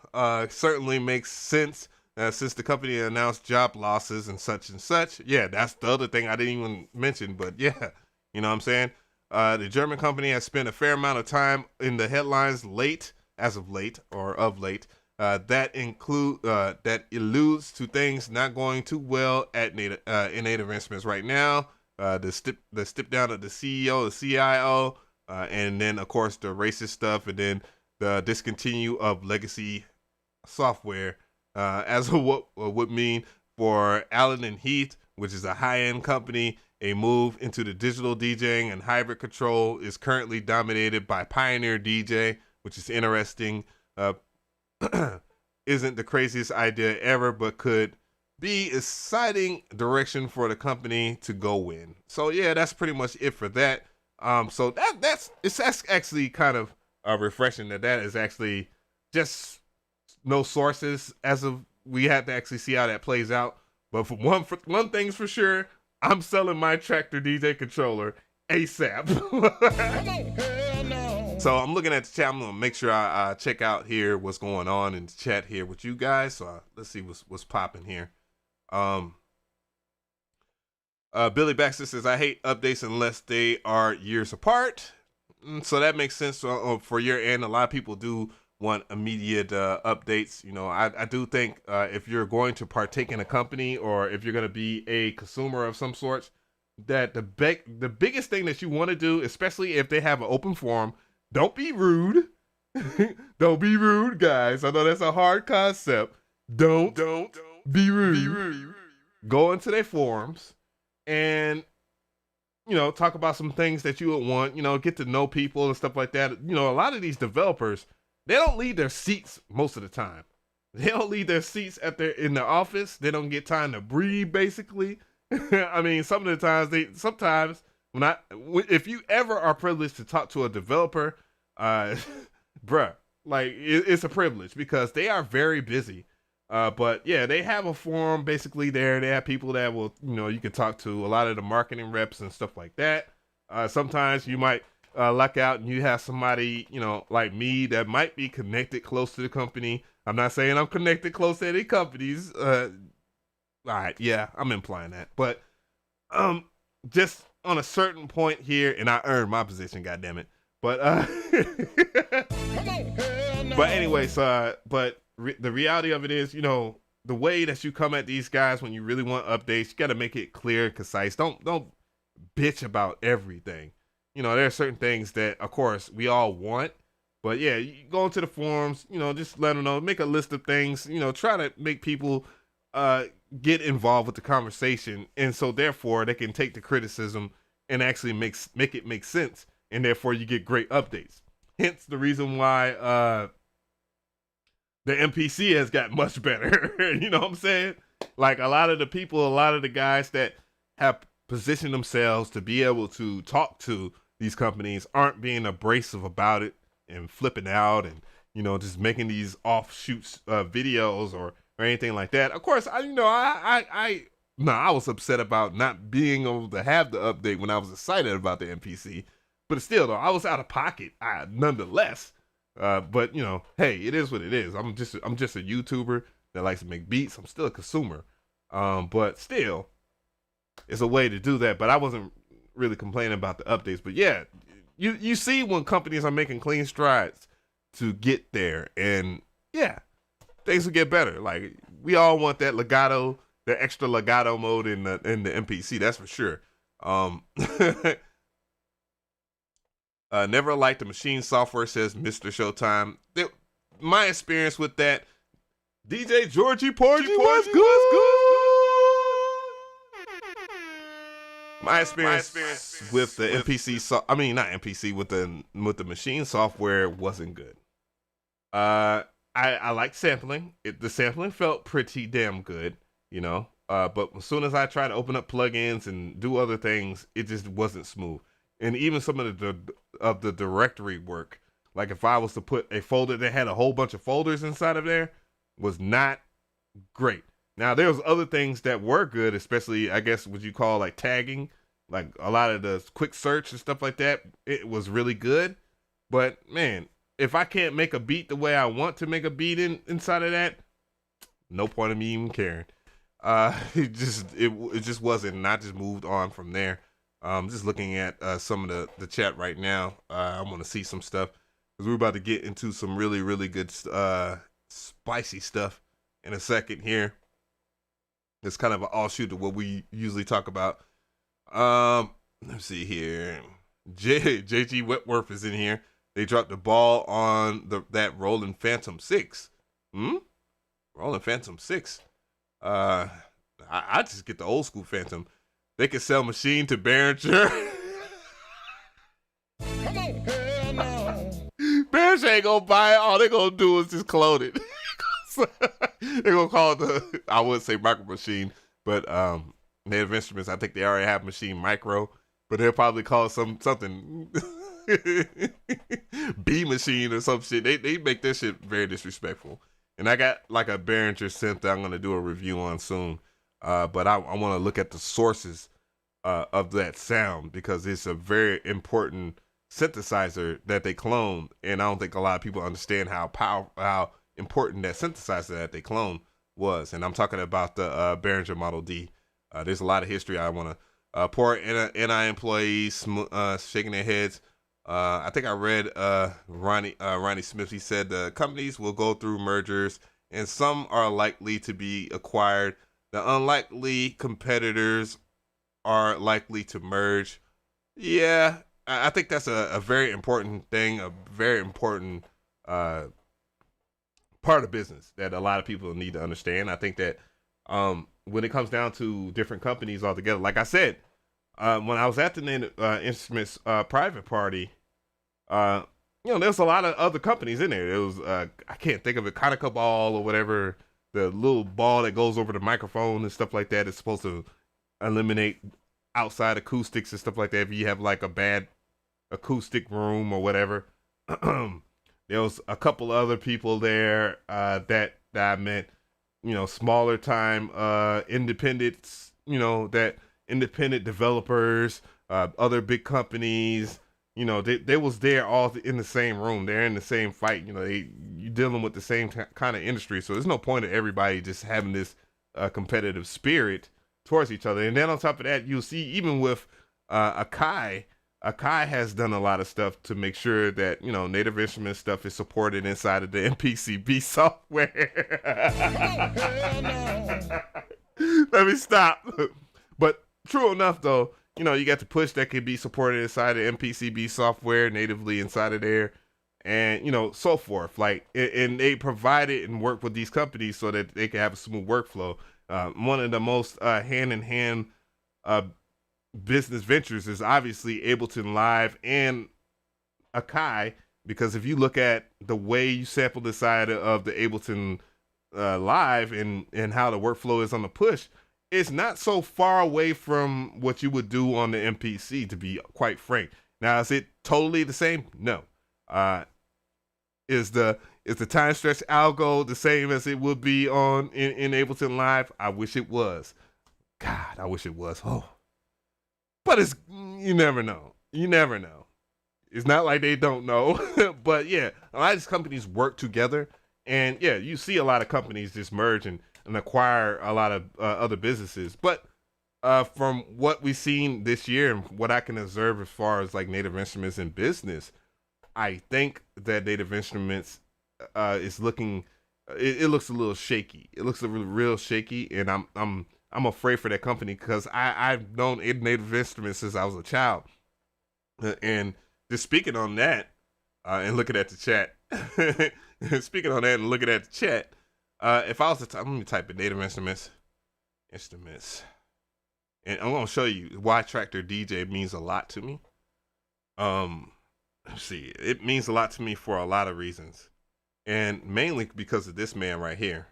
certainly makes sense, since the company announced job losses and such. Yeah, that's the other thing I didn't even mention, but yeah, you know what I'm saying? The German company has spent a fair amount of time in the headlines of late, that alludes to things not going too well at in Native Instruments right now. The step down of the CEO, the CIO, and then of course the racist stuff, and then the discontinue of legacy software, as what would mean for Allen and Heath, which is a high-end company. A move into the digital DJing and hybrid control is currently dominated by Pioneer DJ, which is interesting. Isn't the craziest idea ever, but could be a exciting direction for the company to go in. So yeah, that's pretty much it for that. So that's actually kind of refreshing that is actually just no sources as of. We have to actually see how that plays out. But for one thing's for sure, I'm selling my Tractor DJ controller ASAP. So I'm looking at the chat. I'm gonna make sure I check out here what's going on in the chat here with you guys. So let's see what's popping here. Billy Baxter says, I hate updates unless they are years apart. So that makes sense for your end. A lot of people do want immediate updates. You know, I do think if you're going to partake in a company, or if you're going to be a consumer of some sort, that the biggest thing that you want to do, especially if they have an open forum, don't be rude. Don't be rude, guys. I know that's a hard concept. Don't be rude. Go into their forums and, you know, talk about some things that you would want, you know, get to know people and stuff like that. You know, a lot of these developers, they don't leave their seats most of the time. They don't leave their seats in their office. They don't get time to breathe, basically. I mean, some of the times if you ever are privileged to talk to a developer, bruh, like it's a privilege because they are very busy. But yeah, they have a forum basically there. They have people that will, you know, you can talk to, a lot of the marketing reps and stuff like that. Sometimes you might luck out and you have somebody, you know, like me that might be connected close to the company. I'm not saying I'm connected close to any companies. All right, yeah, I'm implying that. But just on a certain point here, and I earned my position, goddammit. But but anyways, the reality of it is, you know, the way that you come at these guys when you really want updates, you got to make it clear and concise. Don't bitch about everything. You know, there are certain things that, of course, we all want. But yeah, you go into the forums, you know, just let them know, make a list of things, you know, try to make people get involved with the conversation, and so therefore they can take the criticism and actually make it make sense, and therefore you get great updates. Hence the reason why the MPC has got much better. You know what I'm saying? Like a lot of the guys that have positioned themselves to be able to talk to these companies aren't being abrasive about it and flipping out and, you know, just making these offshoots videos or anything like that. Of course, I was upset about not being able to have the update when I was excited about the MPC, but still though, I was out of pocket nonetheless. But you know, hey, it is what it is. I'm just a YouTuber that likes to make beats. I'm still a consumer, but still, it's a way to do that. But I wasn't really complaining about the updates. But yeah, you see when companies are making clean strides to get there, and yeah, things will get better. Like we all want that legato, the extra legato mode in the MPC. That's for sure. Never liked the machine software, says Mr. Showtime. My experience with that, DJ Georgie Porgy was good. My experience with the MPC, not MPC, with the machine software wasn't good. I like sampling. The sampling felt pretty damn good, you know. But as soon as I tried to open up plugins and do other things, it just wasn't smooth. And even some of the directory work, like if I was to put a folder that had a whole bunch of folders inside of there, was not great. Now there was other things that were good, especially I guess what you call like tagging, like a lot of the quick search and stuff like that. It was really good, but man, if I can't make a beat the way I want to make a beat inside of that, no point in me even caring. It just wasn't, and I just moved on from there. Just looking at some of the chat right now. I want to see some stuff because we're about to get into some really, really good spicy stuff in a second here. It's kind of an offshoot of what we usually talk about. Let's see here. JG Wentworth is in here. They dropped the ball on that Roland Phantom 6. Roland Phantom 6. I just get the old school Phantom. They could sell machine to Behringer. Come on, hell no. Behringer ain't gonna buy it. All they gonna do is just clone it. They're gonna call it I would say micro machine, but Native Instruments, I think they already have machine micro, but they'll probably call it something B machine or some shit. They make this shit very disrespectful. And I got like a Behringer synth that I'm gonna do a review on soon. But I want to look at the sources of that sound because it's a very important synthesizer that they cloned, and I don't think a lot of people understand how important that synthesizer that they cloned was. And I'm talking about the Behringer Model D. There's a lot of history. I want to poor NI employees shaking their heads. I think I read Ronnie Smith. He said the companies will go through mergers, and some are likely to be acquired. The unlikely competitors are likely to merge. Yeah, I think that's a very important thing, a very important part of business that a lot of people need to understand. I think that when it comes down to different companies altogether, like I said, when I was at the Native Instruments private party, there's a lot of other companies in there. There was, I can't think of it, Konica Ball or whatever. The little ball that goes over the microphone and stuff like that is supposed to eliminate outside acoustics and stuff like that if you have like a bad acoustic room or whatever. There was a couple other people there that I met, smaller time independents, that independent developers, other big companies. They was there all in the same room. They're in the same fight. You're dealing with the same kind of industry. So there's no point of everybody just having this competitive spirit towards each other. And then on top of that, you'll see even with Akai has done a lot of stuff to make sure that, Native Instruments stuff is supported inside of the MPCB software. Let me stop. But true enough, though, you got the push that can be supported inside of MPCB software natively inside of there, and so forth. Like, and they provide it and work with these companies so that they can have a smooth workflow. One of the most hand-in-hand business ventures is obviously Ableton Live and Akai, because if you look at the way you sample the side of the Ableton Live and how the workflow is on the push, it's not so far away from what you would do on the MPC, to be quite frank. Now, is it totally the same? No. Is the time stretch algo the same as it would be in Ableton Live? I wish it was. God, I wish it was. Oh. But you never know. You never know. It's not like they don't know. But yeah, a lot of these companies work together. And yeah, you see a lot of companies just merge and acquire a lot of other businesses. But from what we've seen this year and what I can observe as far as like Native Instruments in business, I think that Native Instruments is looking, it looks a little shaky. It looks real shaky, and I'm I'm afraid for that company because I've known Native Instruments since I was a child. And just speaking on that, and looking at the chat, speaking on that and looking at the chat, if I was to let me type in Native Instruments, and I'm gonna show you why Tractor DJ means a lot to me. Let's see, it means a lot to me for a lot of reasons, and mainly because of this man right here.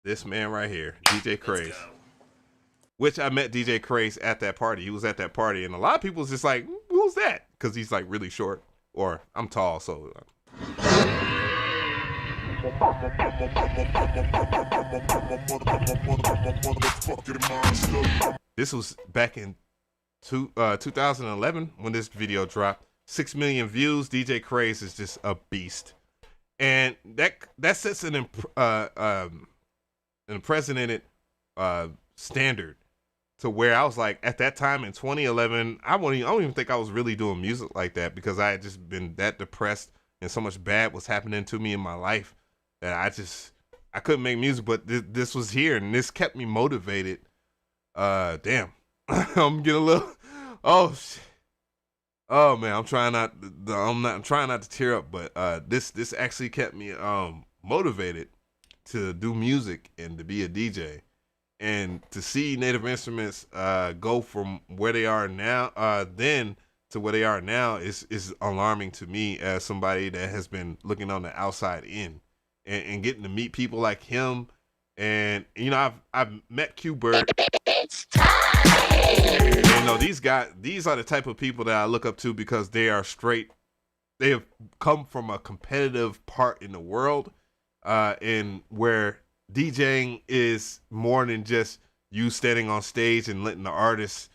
This man right here, DJ Craze. Which I met DJ Craze at that party. He was at that party, and a lot of people was just like, "Who's that?" Because he's like really short, or I'm tall, so. This was back in 2011 when this video dropped. 6 million views. DJ Craze is just a beast, and that sets an unprecedented standard to where I was like, at that time in 2011, I don't even think I was really doing music like that, because I had just been that depressed and so much bad was happening to me in my life that I couldn't make music. But this was here, and this kept me motivated. Damn, I'm getting a little, oh shit. Oh man, I'm trying not to tear up, but this actually kept me motivated to do music and to be a DJ, and to see Native Instruments go from where they are now then to where they are now is alarming to me as somebody that has been looking on the outside in, and getting to meet people like him. And you know, I've met Q-Bird. And, you know, these are the type of people that I look up to, because they have come from a competitive part in the world, and where DJing is more than just you standing on stage and letting the artist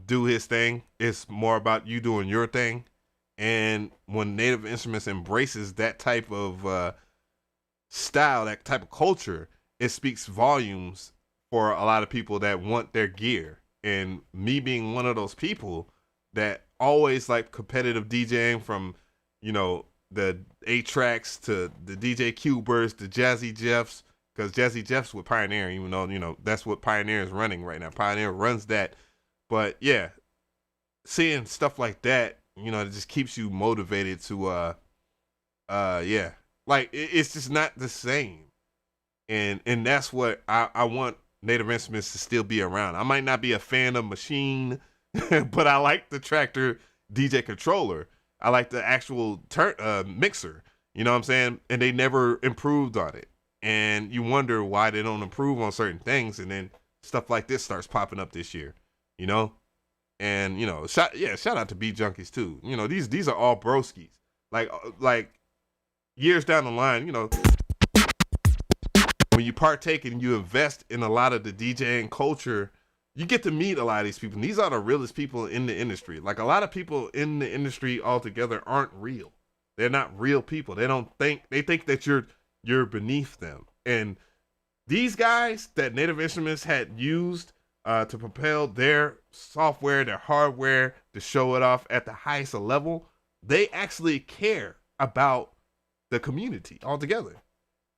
do his thing. It's more about you doing your thing. And when Native Instruments embraces that type of style, that type of culture, it speaks volumes for a lot of people that want their gear. And me being one of those people that always like competitive DJing, from, you know, the 8-tracks to the DJ Q-Birds, the Jazzy Jeffs, because Jazzy Jeff's with Pioneer, even though, you know, that's what Pioneer is running right now. Pioneer runs that. But yeah, seeing stuff like that, you know, it just keeps you motivated to, yeah, like it's just not the same. And that's what I want Native Instruments to still be around. I might not be a fan of Machine, but I like the Tractor DJ controller. I like the actual mixer, you know what I'm saying? And they never improved on it. And you wonder why they don't improve on certain things, and then stuff like this starts popping up this year, you know? And, you know, shout out to Beat Junkies too. You know, these are all broskies. Like years down the line, you know, when you partake and you invest in a lot of the DJing culture, you get to meet a lot of these people. And these are the realest people in the industry. Like, a lot of people in the industry altogether aren't real. They're not real people. They think that you're beneath them. And these guys that Native Instruments had used to propel their software, their hardware, to show it off at the highest level, they actually care about the community altogether.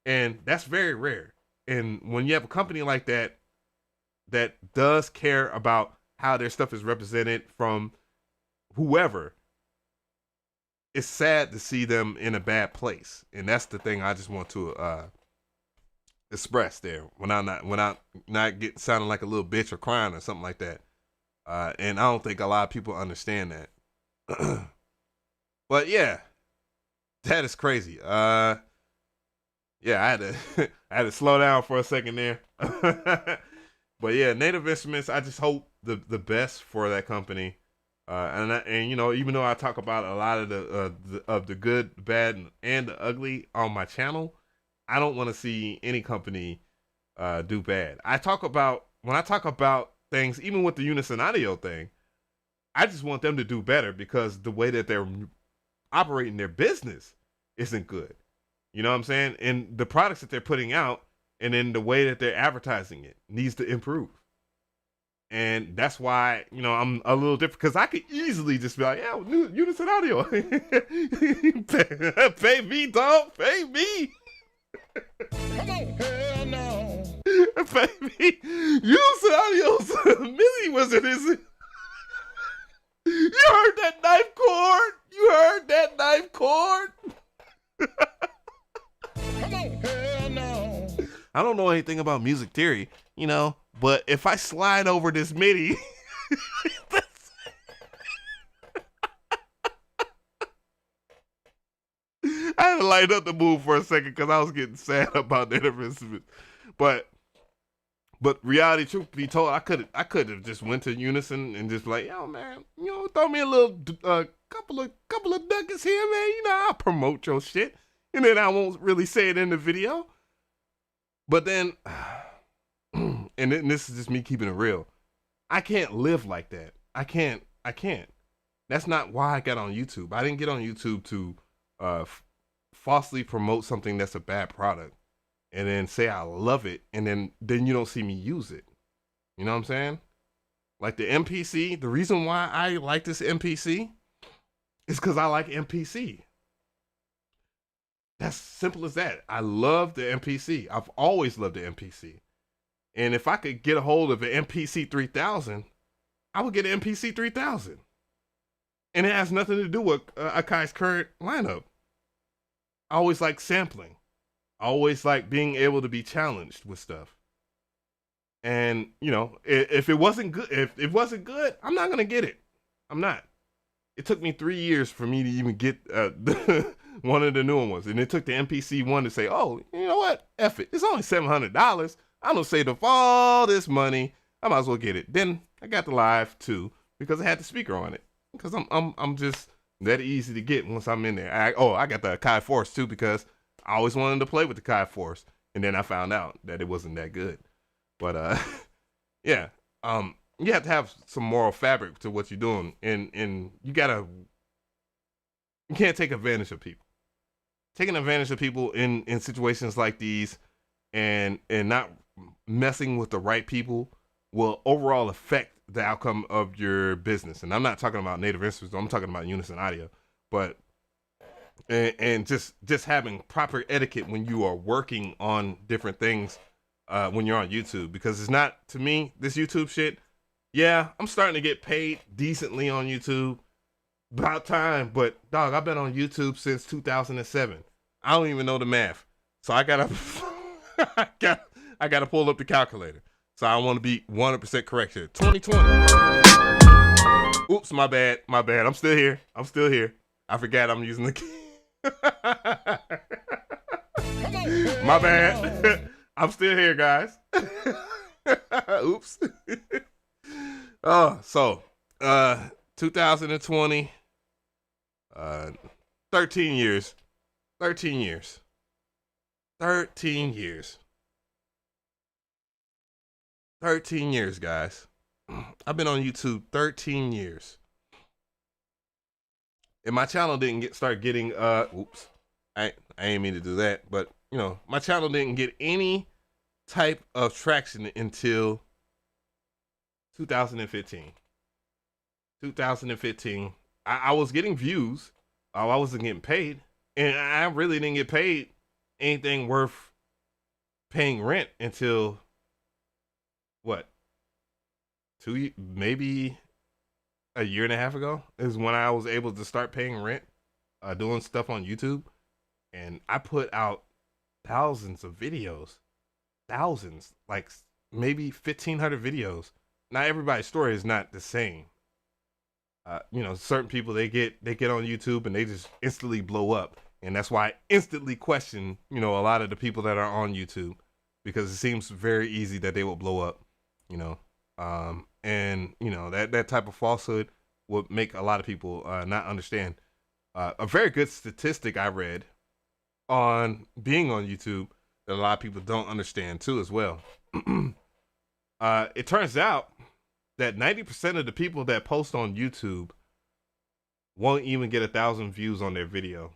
And that's very rare. And when you have a company like that does care about how their stuff is represented from whoever, it's sad to see them in a bad place. And that's the thing I just want to express there, when I'm not getting sounding like a little bitch or crying or something like that. And I don't think a lot of people understand that. But yeah, that is crazy. Yeah, I had to slow down for a second there. But yeah, Native Instruments, I just hope the best for that company. And you know, even though I talk about a lot of the good, bad, and the ugly on my channel, I don't want to see any company do bad. When I talk about things, even with the Unison Audio thing, I just want them to do better, because the way that they're operating their business isn't good. You know what I'm saying? And the products that they're putting out, and then the way that they're advertising it, needs to improve. And that's why, you know, I'm a little different, because I could easily just be like, yeah, Unison Audio. Pay me, dog. Pay me. Come on. Hell no. Baby, use the audio. Millie was in his. You heard that knife chord? You heard that knife chord? Come on, hell no. I don't know anything about music theory, you know, but if I slide over this MIDI, I had to light up the mood for a second because I was getting sad about that instrument. But reality, truth be told, I could have just went to Unison and just like, yo, man, you know, throw me a little couple of ducats here, man. You know, I'll promote your shit, and then I won't really say it in the video. But then, and then this is just me keeping it real. I can't live like that. I can't. That's not why I got on YouTube. I didn't get on YouTube to falsely promote something that's a bad product. And then say I love it, and then you don't see me use it. You know what I'm saying? Like the MPC, the reason why I like this MPC is because I like MPC. That's simple as that. I love the MPC. I've always loved the MPC. And if I could get a hold of an MPC 3000, I would get an MPC 3000. And it has nothing to do with Akai's current lineup. I always like sampling. I always like being able to be challenged with stuff. And, you know, if it wasn't good, I'm not going to get it. I'm not. It took me 3 years for me to even get one of the newer ones. And it took the MPC ONE to say, oh, you know what? F it. It's only $700. I'm going to save up all this money. I might as well get it. Then I got the Live II because I had the speaker on it. Because I'm just that easy to get once I'm in there. I got the Akai Force too because I always wanted to play with the Akai Force, and then I found out that it wasn't that good. But yeah, you have to have some moral fabric to what you're doing, and you can't take advantage of people. Taking advantage of people in situations like these, and not messing with the right people will overall affect the outcome of your business. And I'm not talking about Native Instruments. I'm talking about Unison Audio, but. And just having proper etiquette when you are working on different things when you're on YouTube, because it's not, to me, this YouTube shit, yeah, I'm starting to get paid decently on YouTube, about time, but dog, I've been on YouTube since 2007. I don't even know the math, so I gotta I gotta pull up the calculator, so I want to be 100% correct here. 2020. Oops, my bad. I'm still here. I forgot I'm using the key. My bad. I'm still here, guys. Oops. So 2020, 13 years. 13 years, guys. I've been on YouTube 13 years. And my channel didn't start getting oops. I ain't mean to do that, but you know, my channel didn't get any type of traction until 2015. 2015. I was getting views. I wasn't getting paid. And I really didn't get paid anything worth paying rent until what? Maybe a year and a half ago is when I was able to start paying rent, doing stuff on YouTube. And I put out thousands of videos, like maybe 1,500 videos. Now everybody's story is not the same. You know, certain people, they get on YouTube and they just instantly blow up. And that's why I instantly question, you know, a lot of the people that are on YouTube, because it seems very easy that they will blow up, you know. And you know, that type of falsehood would make a lot of people not understand. A very good statistic I read on being on YouTube that a lot of people don't understand too as well. It turns out that 90% of the people that post on YouTube won't even get 1,000 views on their video.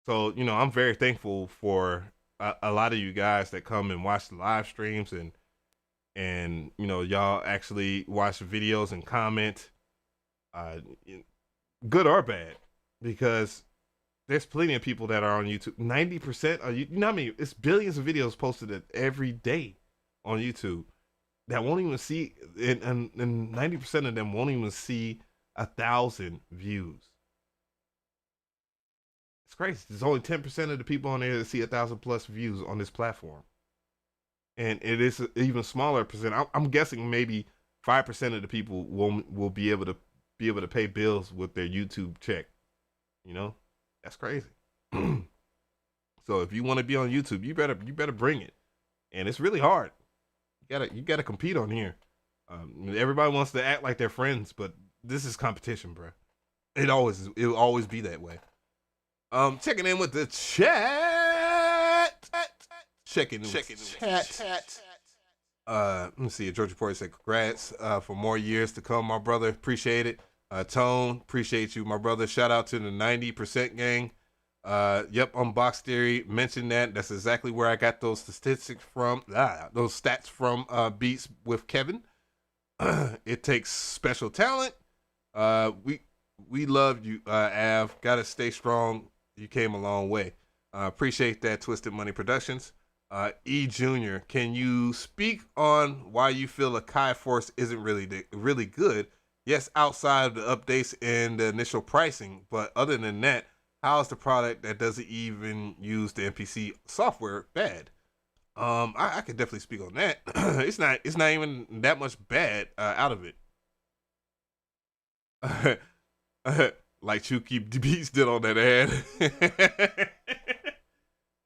So, you know, I'm very thankful for a lot of you guys that come and watch the live streams, and you know, y'all actually watch the videos and comment, good or bad, because there's plenty of people that are on YouTube. 90% are you know what I mean? It's billions of videos posted every day on YouTube that won't even see, and 90% of them won't even see 1,000 views. It's crazy. There's only 10% of the people on there that see 1,000 plus views on this platform, and it is an even smaller percent. I'm guessing maybe 5% of the people will be able to pay bills with their YouTube check. You know, that's crazy. So if you want to be on YouTube, you better bring it, and it's really hard. You gotta compete on here. Everybody wants to act like they're friends, but this is competition, bro. It'll always be that way. Checking in with the chat. Checking in with the chat. Let me see. Georgia Porter said, "Congrats for more years to come, my brother. Appreciate it." Tone, appreciate you, my brother. Shout out to the 90% gang. Yep, Unbox Theory mentioned that. That's exactly where I got those statistics from. Those stats from Beats with Kevin. It takes special talent. We love you, Av. Gotta stay strong. You came a long way. Appreciate that, Twisted Money Productions. E Junior, can you speak on why you feel a Kai Force isn't really good? Yes, outside of the updates and the initial pricing, but other than that, how is the product that doesn't even use the MPC software bad? I could definitely speak on that. It's not even that much bad out of it. Like Chucky Beats did on that ad.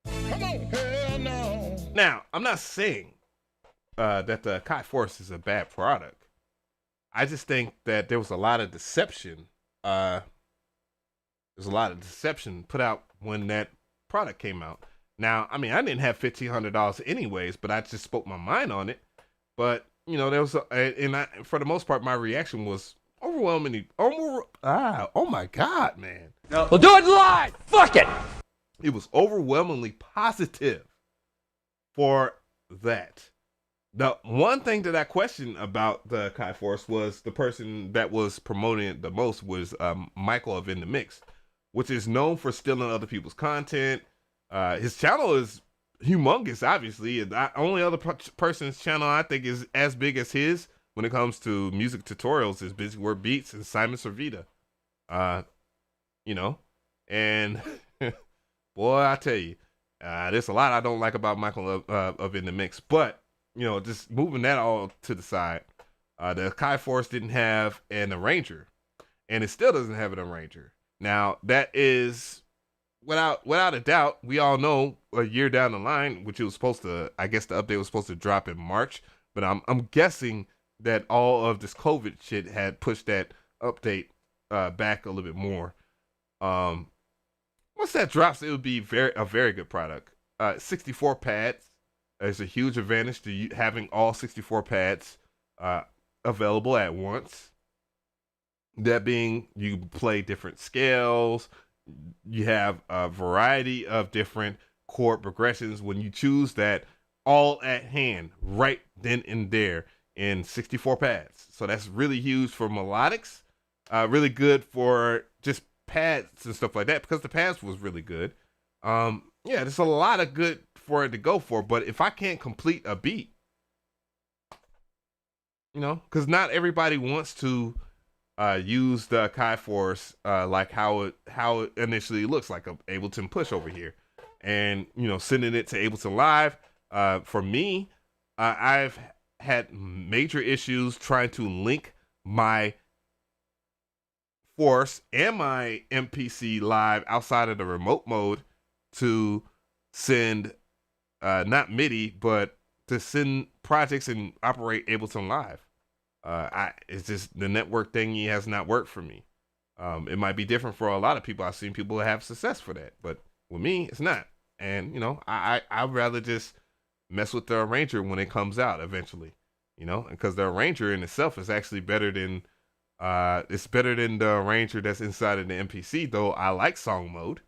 Come on, hell no. Now, I'm not saying that the Kai Force is a bad product. I just think that there was a lot of deception. There's a lot of deception put out when that product came out. Now, I mean, I didn't have $1,500 anyways, but I just spoke my mind on it. But you know, there was, for the most part, my reaction was overwhelmingly. Oh my God, man! We'll do it live. Fuck it. It was overwhelmingly positive for that. The one thing that I questioned about the Kai Force was the person that was promoting it the most was Michael of In the Mix, which is known for stealing other people's content. His channel is humongous, obviously. The only other person's channel I think is as big as his when it comes to music tutorials is Busy Word Beats and Simon Servita. You know, and boy, I tell you, there's a lot I don't like about Michael of In the Mix, but you know, just moving that all to the side, the Kai Force didn't have an arranger, and it still doesn't have an arranger. Now, that is, without a doubt, we all know a year down the line, which it was supposed to, I guess the update was supposed to drop in March, but I'm guessing that all of this COVID shit had pushed that update back a little bit more. Once that drops, it would be a very good product. 64 pads. There's a huge advantage to having all 64 pads available at once. That being, you play different scales. You have a variety of different chord progressions when you choose that, all at hand, right then and there in 64 pads. So that's really huge for melodics. Really good for just pads and stuff like that, because the pads was really good. Yeah, there's a lot of good for it to go for, but if I can't complete a beat, you know, because not everybody wants to use the Kai Force like how it initially looks, like a Ableton Push over here, and you know, sending it to Ableton Live. For me, I've had major issues trying to link my Force and my MPC Live outside of the remote mode to send not MIDI, but to send projects and operate Ableton Live. It's just the network thingy has not worked for me. It might be different for a lot of people. I've seen people have success for that, but with me, it's not. And you know, I'd rather just mess with the arranger when it comes out eventually. You know, because the arranger in itself is actually better than it's better than the arranger that's inside of the MPC. Though I like song mode,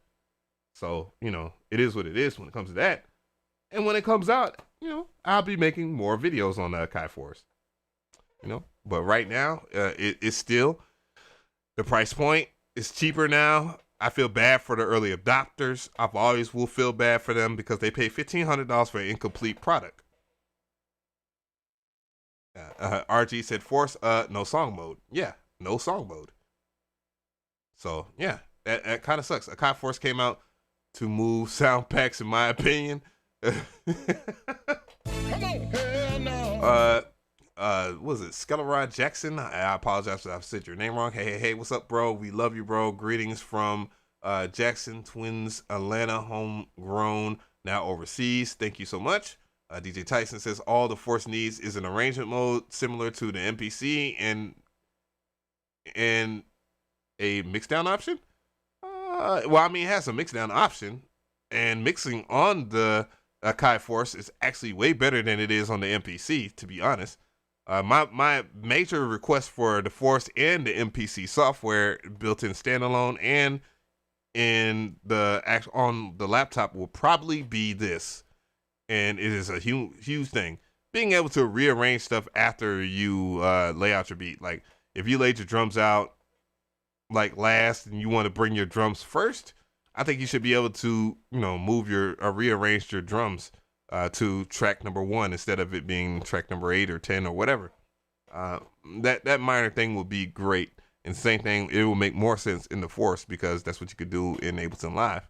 so you know, it is what it is when it comes to that. And when it comes out, you know, I'll be making more videos on the Kai Force. You know, but right now, it's still, the price point is cheaper now. I feel bad for the early adopters. I've always will feel bad for them because they pay $1,500 for an incomplete product. RG said, Force, no song mode. Yeah, no song mode. So, yeah, that kind of sucks. Akai Force came out to move sound packs, in my opinion. Come on, hell no. Was it Skelerod Jackson? I apologize if I've said your name wrong. Hey, what's up, bro? We love you, bro. Greetings from Jackson Twins, Atlanta, homegrown, now overseas. Thank you so much. DJ Tyson says all the Force needs is an arrangement mode similar to the MPC and a mixdown option. Well, I mean, it has a mixdown option, and mixing on the Akai Force is actually way better than it is on the MPC, to be honest. My major request for the Force and the MPC software built in standalone and in on the laptop will probably be this, and it is a huge thing. Being able to rearrange stuff after you lay out your beat. Like if you laid your drums out like last and you want to bring your drums first, I think you should be able to move rearrange your drums to track number 1 instead of it being track number 8 or 10 or whatever. That minor thing will be great. And same thing, it will make more sense in the Force because that's what you could do in Ableton Live.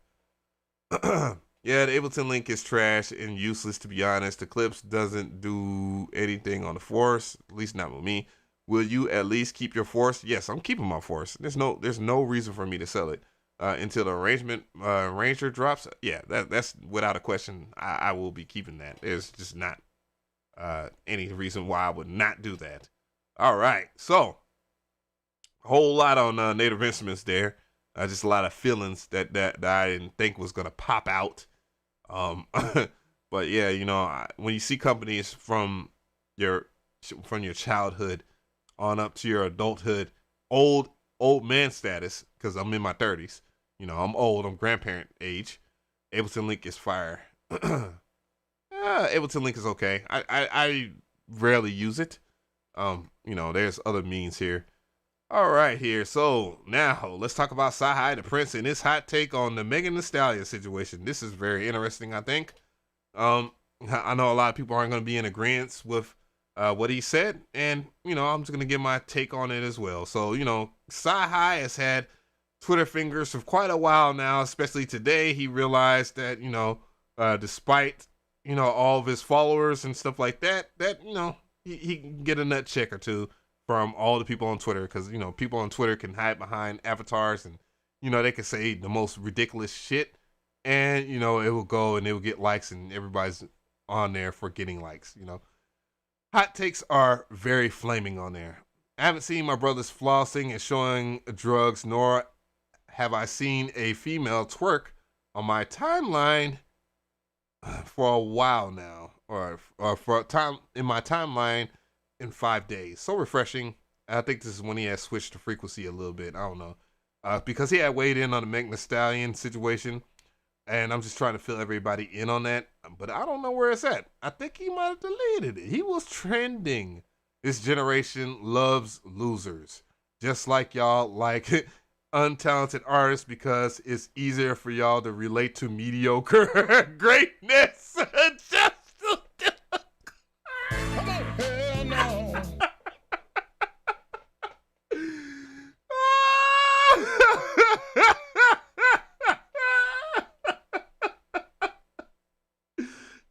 Yeah, the Ableton link is trash and useless, to be honest. The Clips doesn't do anything on the Force, at least not with me. Will you at least keep your Force? Yes, I'm keeping my Force. There's no reason for me to sell it until the arranger drops. Yeah, that's without a question. I will be keeping that. There's just not any reason why I would not do that. All right, so a whole lot on Native Instruments there. Just a lot of feelings that I didn't think was gonna pop out. But yeah, when you see companies from your childhood on up to your adulthood, old man status, because I'm in my 30s. I'm old. I'm grandparent age. Ableton Link is fire. Ableton Link is okay. I rarely use it. There's other means here. All right, here. So now let's talk about Cyhi the Prince and his hot take on the Megan Thee Stallion situation. This is very interesting, I think. I know a lot of people aren't going to be in agreement with what he said, and I'm just going to give my take on it as well. So Cyhi has had Twitter fingers for quite a while now, especially today. He realized that despite all of his followers and stuff like that he can get a nut check or two from all the people on Twitter, because people on Twitter can hide behind avatars and they can say the most ridiculous shit, and it will go and it will get likes, and everybody's on there for getting likes. Hot takes are very flaming on there. I haven't seen my brothers flossing and showing drugs, nor have I seen a female twerk on my timeline for a while now, or for a time in my timeline in 5 days. So refreshing. I think this is when he has switched the frequency a little bit. I don't know. Because he had weighed in on the Megan Thee Stallion situation, and I'm just trying to fill everybody in on that. But I don't know where it's at. I think he might have deleted it. He was trending. This generation loves losers. Just like y'all like untalented artists because it's easier for y'all to relate to mediocre greatness. Come on, hell no.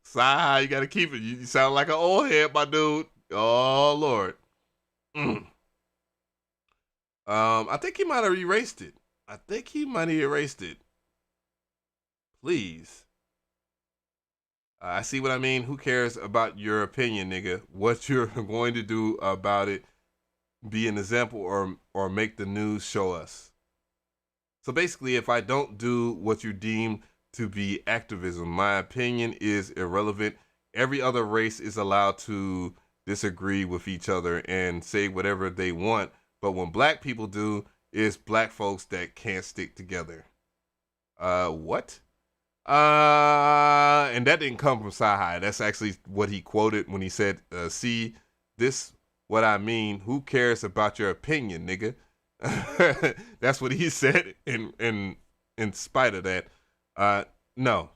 Cyhi, you gotta keep it. You sound like an old head, my dude. Oh Lord. I think he might have erased it. Please. I see what I mean. Who cares about your opinion, nigga? What you're going to do about it, be an example or make the news show us. So basically, if I don't do what you deem to be activism, my opinion is irrelevant. Every other race is allowed to disagree with each other and say whatever they want. But when black people do, it's black folks that can't stick together. What? And that didn't come from Cyhi. That's actually what he quoted when he said, see, this what I mean. Who cares about your opinion, nigga? That's what he said in in spite of that, no.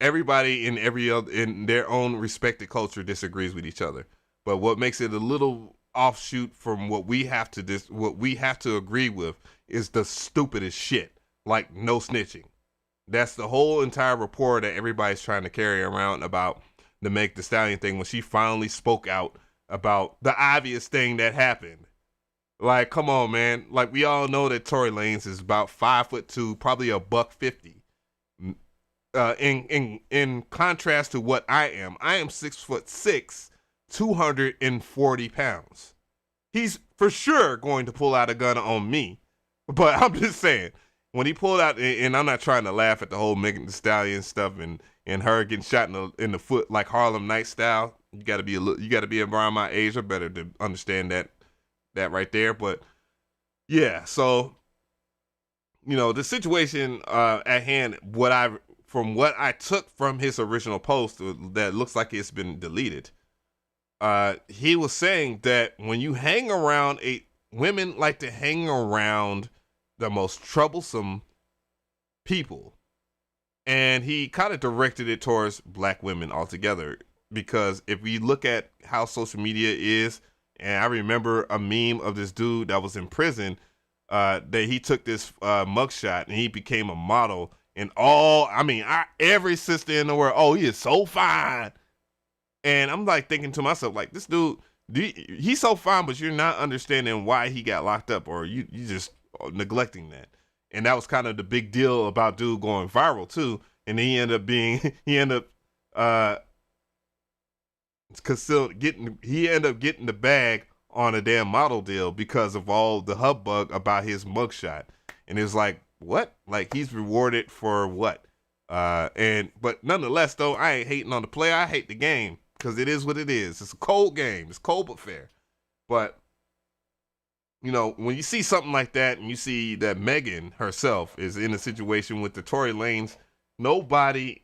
Everybody in their own respected culture disagrees with each other. But what makes it a little offshoot from what we have to agree with is the stupidest shit, like no snitching. That's the whole entire rapport that everybody's trying to carry around about the Meg Thee Stallion thing when she finally spoke out about the obvious thing that happened. Like, come on, man. Like, we all know that Tory Lanez is about 5'2", probably $150. In contrast to what I am 6'6", 240 pounds. He's for sure going to pull out a gun on me. But I'm just saying, when he pulled out, and I'm not trying to laugh at the whole Megan Thee Stallion stuff and her getting shot in the foot like Harlem Night style. You got to be around my age or better to understand that right there. But yeah, so the situation at hand, from what I took from his original post that looks like it's been deleted, he was saying that when you hang around women like to hang around the most troublesome people. And he kind of directed it towards black women altogether. Because if we look at how social media is, and I remember a meme of this dude that was in prison, that he took this mugshot and he became a model. And every sister in the world, oh, he is so fine. And I'm like thinking to myself, like, this dude, he's so fine, but you're not understanding why he got locked up, or you just neglecting that. And that was kind of the big deal about dude going viral too. And then he ended up getting the bag on a damn model deal because of all the hubbub about his mugshot. And it was like, what? Like, he's rewarded for what? But nonetheless, though, I ain't hating on the player. I hate the game because it is what it is. It's a cold game. It's cold but fair. But when you see something like that and you see that Megan herself is in a situation with the Tory Lanez, nobody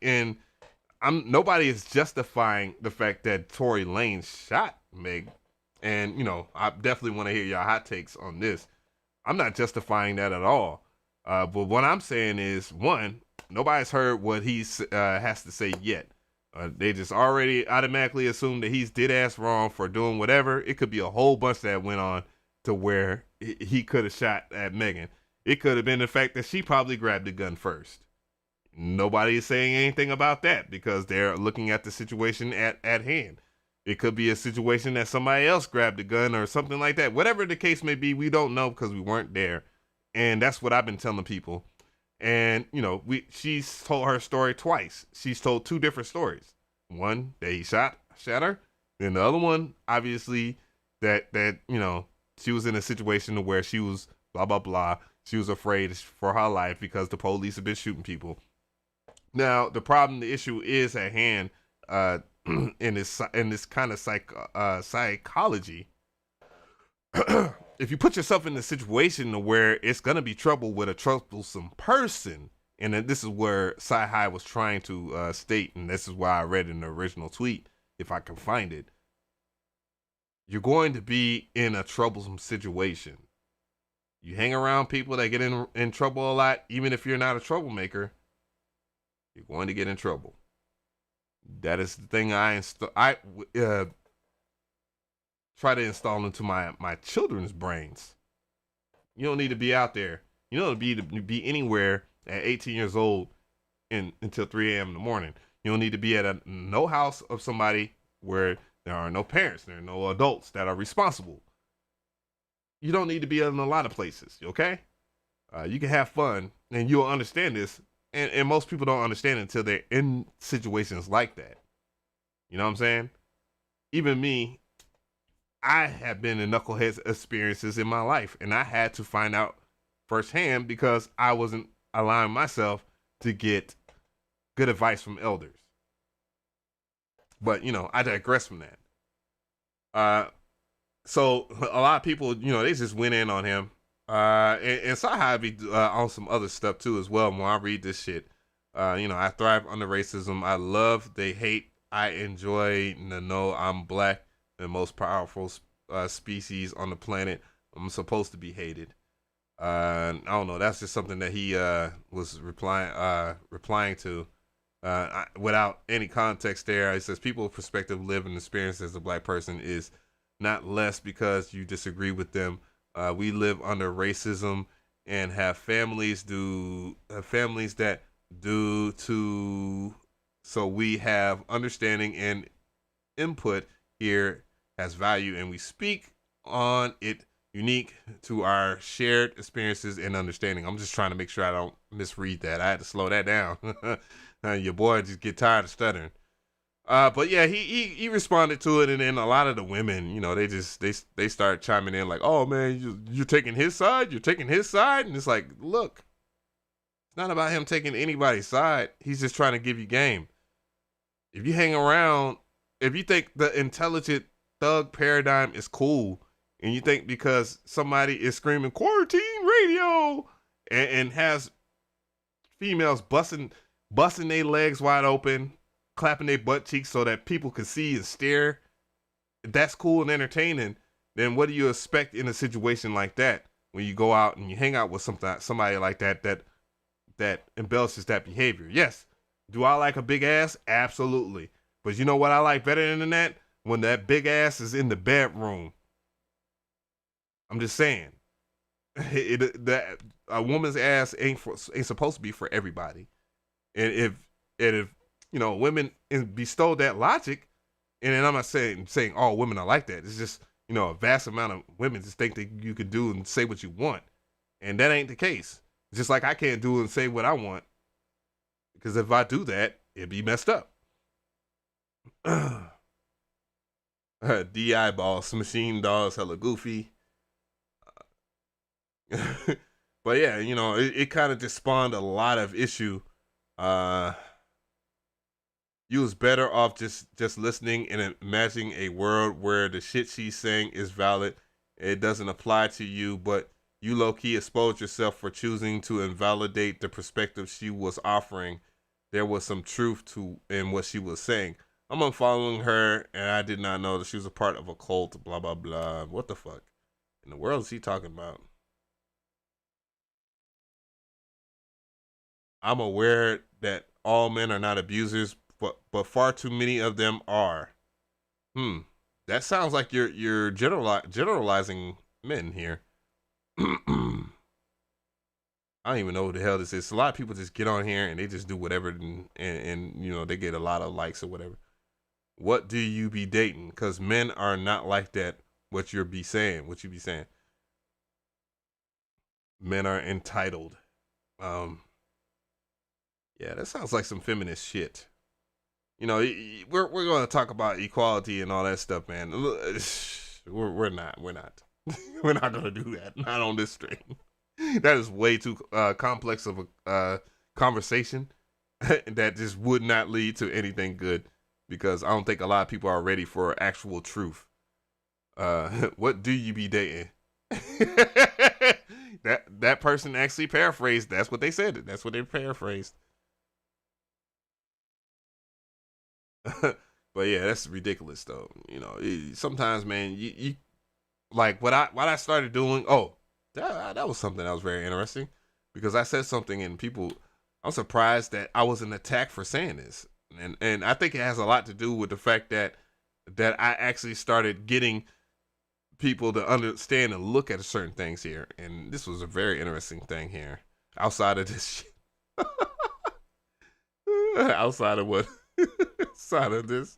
is justifying the fact that Tory Lanez shot Meg. And, I definitely want to hear your hot takes on this. I'm not justifying that at all. But what I'm saying is, one, nobody's heard what he has to say yet. They just already automatically assume that he's dead-ass wrong for doing whatever. It could be a whole bunch that went on to where he could have shot at Megan. It could have been the fact that she probably grabbed the gun first. Nobody is saying anything about that because they're looking at the situation at hand. It could be a situation that somebody else grabbed the gun or something like that. Whatever the case may be, we don't know because we weren't there. And that's what I've been telling people. And, she's told her story twice. She's told two different stories. One, that he shot her. Then the other one, obviously, that she was in a situation where she was blah, blah, blah. She was afraid for her life because the police have been shooting people. Now, the issue is at hand in this kind of psychology. If you put yourself in a situation where it's going to be trouble with a troublesome person, and this is where Cyhi was trying to state, and this is why I read in the original tweet, if I can find it, you're going to be in a troublesome situation. You hang around people that get in trouble a lot, even if you're not a troublemaker, you're going to get in trouble. That is the thing I try to install into my children's brains. You don't need to be out there. You don't need to be anywhere at 18 years old until 3 a.m. in the morning. You don't need to be at no house of somebody where there are no parents, there are no adults that are responsible. You don't need to be in a lot of places, okay? You can have fun, and you'll understand this. And most people don't understand it until they're in situations like that. You know what I'm saying? Even me, I have been in knucklehead experiences in my life, and I had to find out firsthand because I wasn't allowing myself to get good advice from elders. But, I digress from that. So a lot of people, they just went in on him. And Cyhi be on some other stuff too as well. When I read this shit, I thrive under racism. I love they hate. I enjoy to know I'm black, the most powerful species on the planet. I'm supposed to be hated. I don't know. That's just something that he was replying to without any context there. It says people's perspective, live, and experience as a black person is not less because you disagree with them. We live under racism and have families that do too. So we have understanding and input here has value, and we speak on it unique to our shared experiences and understanding. I'm just trying to make sure I don't misread that. I had to slow that down. Your boy just get tired of stuttering. But yeah, he responded to it, and then a lot of the women, you know, they start chiming in like, "Oh man, you're taking his side. You're taking his side," and it's like, look, it's not about him taking anybody's side. He's just trying to give you game. If you hang around, if you think the intelligent thug paradigm is cool, and you think because somebody is screaming quarantine radio and has females busting their legs wide open, clapping their butt cheeks so that people can see and stare, if that's cool and entertaining, then what do you expect in a situation like that when you go out and you hang out with somebody like that embellishes that behavior? Yes. Do I like a big ass? Absolutely. But you know what I like better than that? When that big ass is in the bedroom. I'm just saying. A woman's ass ain't supposed to be for everybody. And if you know, women bestow that logic, and then I'm not saying all women are like that. It's just, you know, a vast amount of women just think that you could do and say what you want. And that ain't the case. Just like I can't do and say what I want. Because if I do that, it'd be messed up. DI boss, machine dolls, hella goofy. But yeah, you know, it kind of just spawned a lot of issue. You was better off just listening and imagining a world where the shit she's saying is valid. It doesn't apply to you, but you low-key exposed yourself for choosing to invalidate the perspective she was offering. There was some truth in what she was saying. I'm unfollowing her, and I did not know that she was a part of a cult, blah, blah, blah. What the fuck in the world is he talking about? I'm aware that all men are not abusers, but far too many of them are. That sounds like you're generalizing men here. I don't even know what the hell this is. A lot of people just get on here and they just do whatever, and you know, they get a lot of likes or whatever. What do you be dating? Because men are not like that. What you be saying? Men are entitled. Yeah, that sounds like some feminist shit. You know, we're going to talk about equality and all that stuff, man. We're not we're not going to do that. Not on this stream. That is way too complex of a conversation that just would not lead to anything good, because I don't think a lot of people are ready for actual truth. What do you be dating? That person actually paraphrased. That's what they said. That's what they paraphrased. But yeah, that's ridiculous though. You know, sometimes, man, you like what I started doing. Oh, that was something that was very interesting, because I said something and I'm surprised that I wasn't attacked for saying this, and I think it has a lot to do with the fact that I actually started getting people to understand and look at certain things here, and this was a very interesting thing here. Outside of this shit. Outside of what? Outside of this.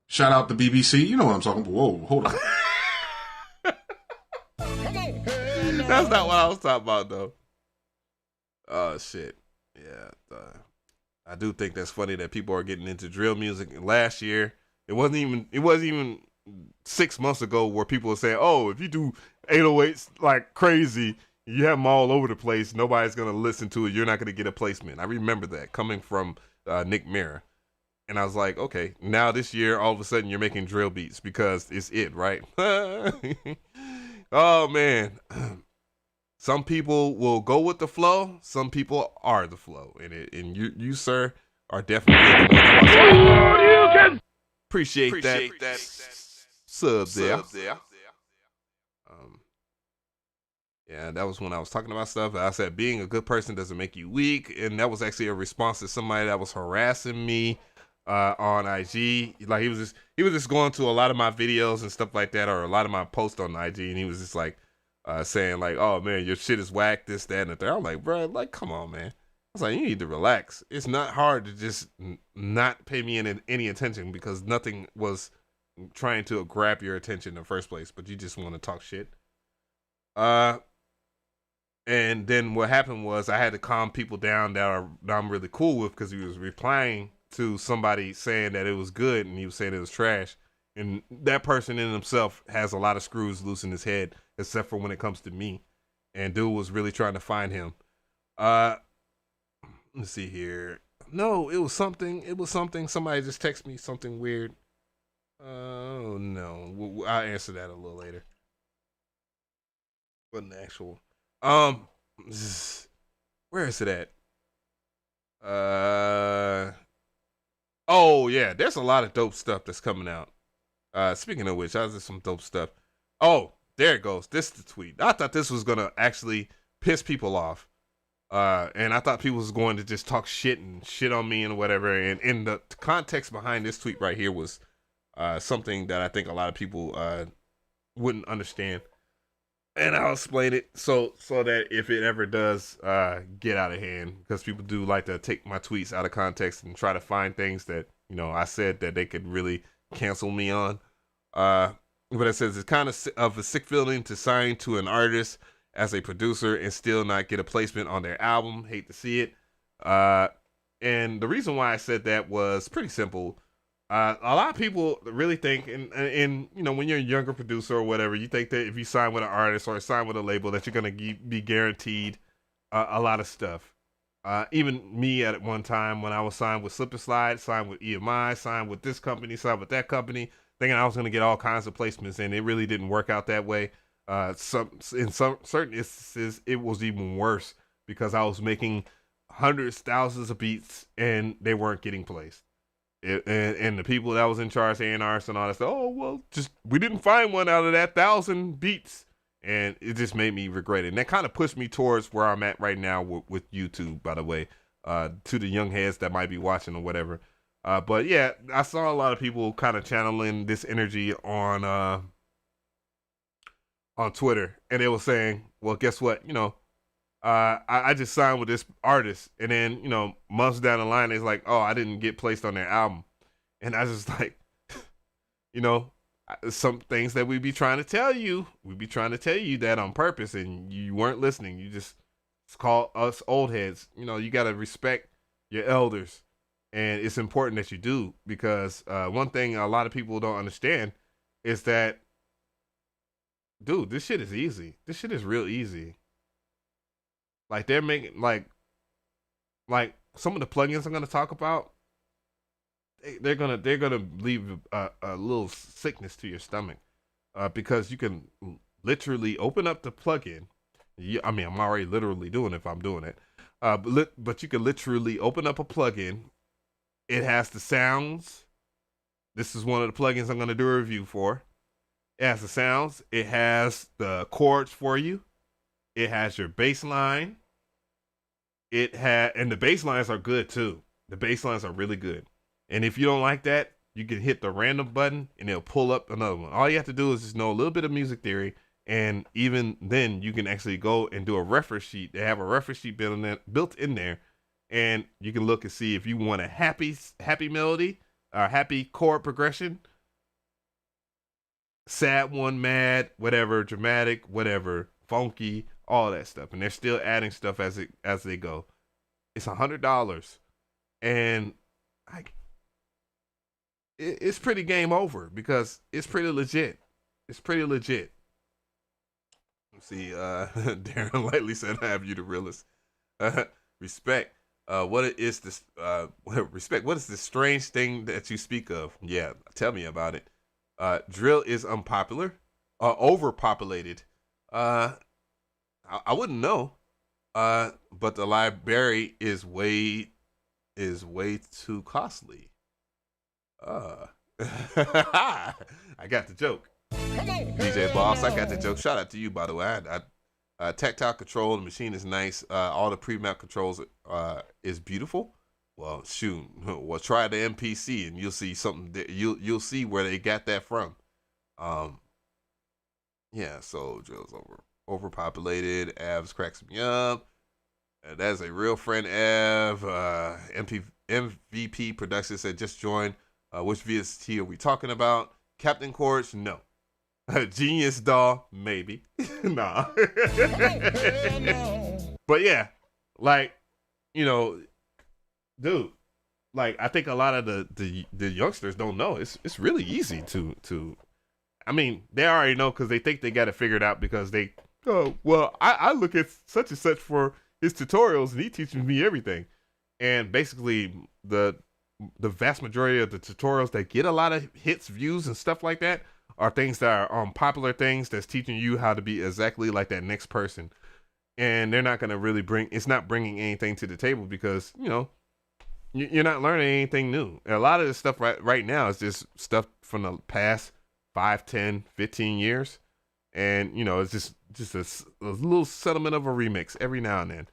Shout out to BBC. You know what I'm talking about. Whoa, hold on. That's not what I was talking about, though. Oh, shit. Yeah. I do think that's funny that people are getting into drill music. Last year, it wasn't even 6 months ago where people were saying, oh, if you do 808s like crazy, you have them all over the place, nobody's going to listen to it, you're not going to get a placement. I remember that coming from Nick Mira. And I was like, okay, now this year, all of a sudden, you're making drill beats because it's it, right? Oh, man. Some people will go with the flow. Some people are the flow. And you, sir, are definitely the one. Appreciate that sub there. Yeah, that was when I was talking about stuff. I said being a good person doesn't make you weak, and that was actually a response to somebody that was harassing me on IG. Like he was just going to a lot of my videos and stuff like that, or a lot of my posts on IG, and he was just like saying like, "Oh man, your shit is whack, this, that, and the third." I'm like, bro, like come on, man. I was like, you need to relax. It's not hard to just not pay me any attention because nothing was trying to grab your attention in the first place, but you just want to talk shit. And then what happened was I had to calm people down that I'm really cool with because he was replying to somebody saying that it was good and he was saying it was trash. And that person in himself has a lot of screws loose in his head, except for when it comes to me. And dude was really trying to find him. Let's see here. No, it was something. Somebody just texted me something weird. Oh, no. I'll answer that a little later. What an actual... where is it at? Oh yeah, there's a lot of dope stuff that's coming out. Speaking of which, there's some dope stuff. Oh, there it goes. This is the tweet. I thought this was gonna actually piss people off. And I thought people was going to just talk shit and shit on me and whatever. And in the context behind this tweet right here was something that I think a lot of people wouldn't understand. And I'll explain it so that if it ever does get out of hand, because people do like to take my tweets out of context and try to find things that, you know, I said that they could really cancel me on. But it says it's kind of a sick feeling to sign to an artist as a producer and still not get a placement on their album. Hate to see it. And the reason why I said that was pretty simple. A lot of people really think, and you know, when you're a younger producer or whatever, you think that if you sign with an artist or sign with a label, that you're gonna be guaranteed a lot of stuff. Even me at one time when I was signed with Slip and Slide, signed with EMI, signed with this company, signed with that company, thinking I was gonna get all kinds of placements, and it really didn't work out that way. In some certain instances, it was even worse because I was making hundreds, thousands of beats, and they weren't getting placed. And the people that was in charge, A&Rs and all that stuff, oh, well, just, we didn't find one out of that 1,000 beats. And it just made me regret it. And that kind of pushed me towards where I'm at right now with YouTube, by the way, to the young heads that might be watching or whatever. But yeah, I saw a lot of people kind of channeling this energy on Twitter. And they were saying, well, guess what? You know, I just signed with this artist, and then, you know, months down the line, it's like, oh, I didn't get placed on their album. And I just like, you know, some things that we be trying to tell you. We be trying to tell you that on purpose, and you weren't listening. You just call us old heads. You know, you got to respect your elders, and it's important that you do, because one thing a lot of people don't understand is that, dude, this shit is easy. This shit is real easy. Like, they're making, like some of the plugins I'm gonna talk about, they're gonna leave a little sickness to your stomach, because you can literally open up the plugin. I mean, I'm already literally doing it if I'm doing it, but you can literally open up a plugin. It has the sounds. This is one of the plugins I'm gonna do a review for. It has the sounds. It has the chords for you. It has your bass line. And the bass lines are good too. The bass lines are really good. And if you don't like that, you can hit the random button and it'll pull up another one. All you have to do is just know a little bit of music theory, and even then you can actually go and do a reference sheet. They have a reference sheet built in there, and you can look and see if you want a happy melody, or happy chord progression, sad one, mad, whatever, dramatic, whatever, funky, all that stuff. And they're still adding stuff as they go. It's $100, and it's pretty game over, because it's pretty legit. It's pretty legit. Let's see, Darren Lightly said, I have you the realest. Respect. What is this? Respect. What is this strange thing that you speak of? Yeah, tell me about it. Drill is unpopular, overpopulated. I wouldn't know, but the library is way too costly. I got the joke. DJ Boss, I got the joke. Shout out to you, by the way. Tactile control. The machine is nice. All the pre-map controls is beautiful. Well, shoot. Well, try the MPC and you'll see something. You'll see where they got that from. Yeah. So drill's overpopulated. Avs cracks me up. That's a real friend, Av. MVP Production said just joined. Which VST are we talking about? Captain Cords? No. Genius Doll? Maybe. Nah. But yeah, like, you know, dude, like I think a lot of the youngsters don't know. It's really easy to I mean, they already know because they think they got it figured out because they, oh, well, I look at such and such for his tutorials and he teaches me everything. And basically the vast majority of the tutorials that get a lot of hits, views, and stuff like that are things that are popular things that's teaching you how to be exactly like that next person. And they're not going to really it's not bringing anything to the table because, you know, you're not learning anything new. A lot of this stuff right now is just stuff from the past 5, 10, 15 years. And, you know, it's just a little settlement of a remix every now and then.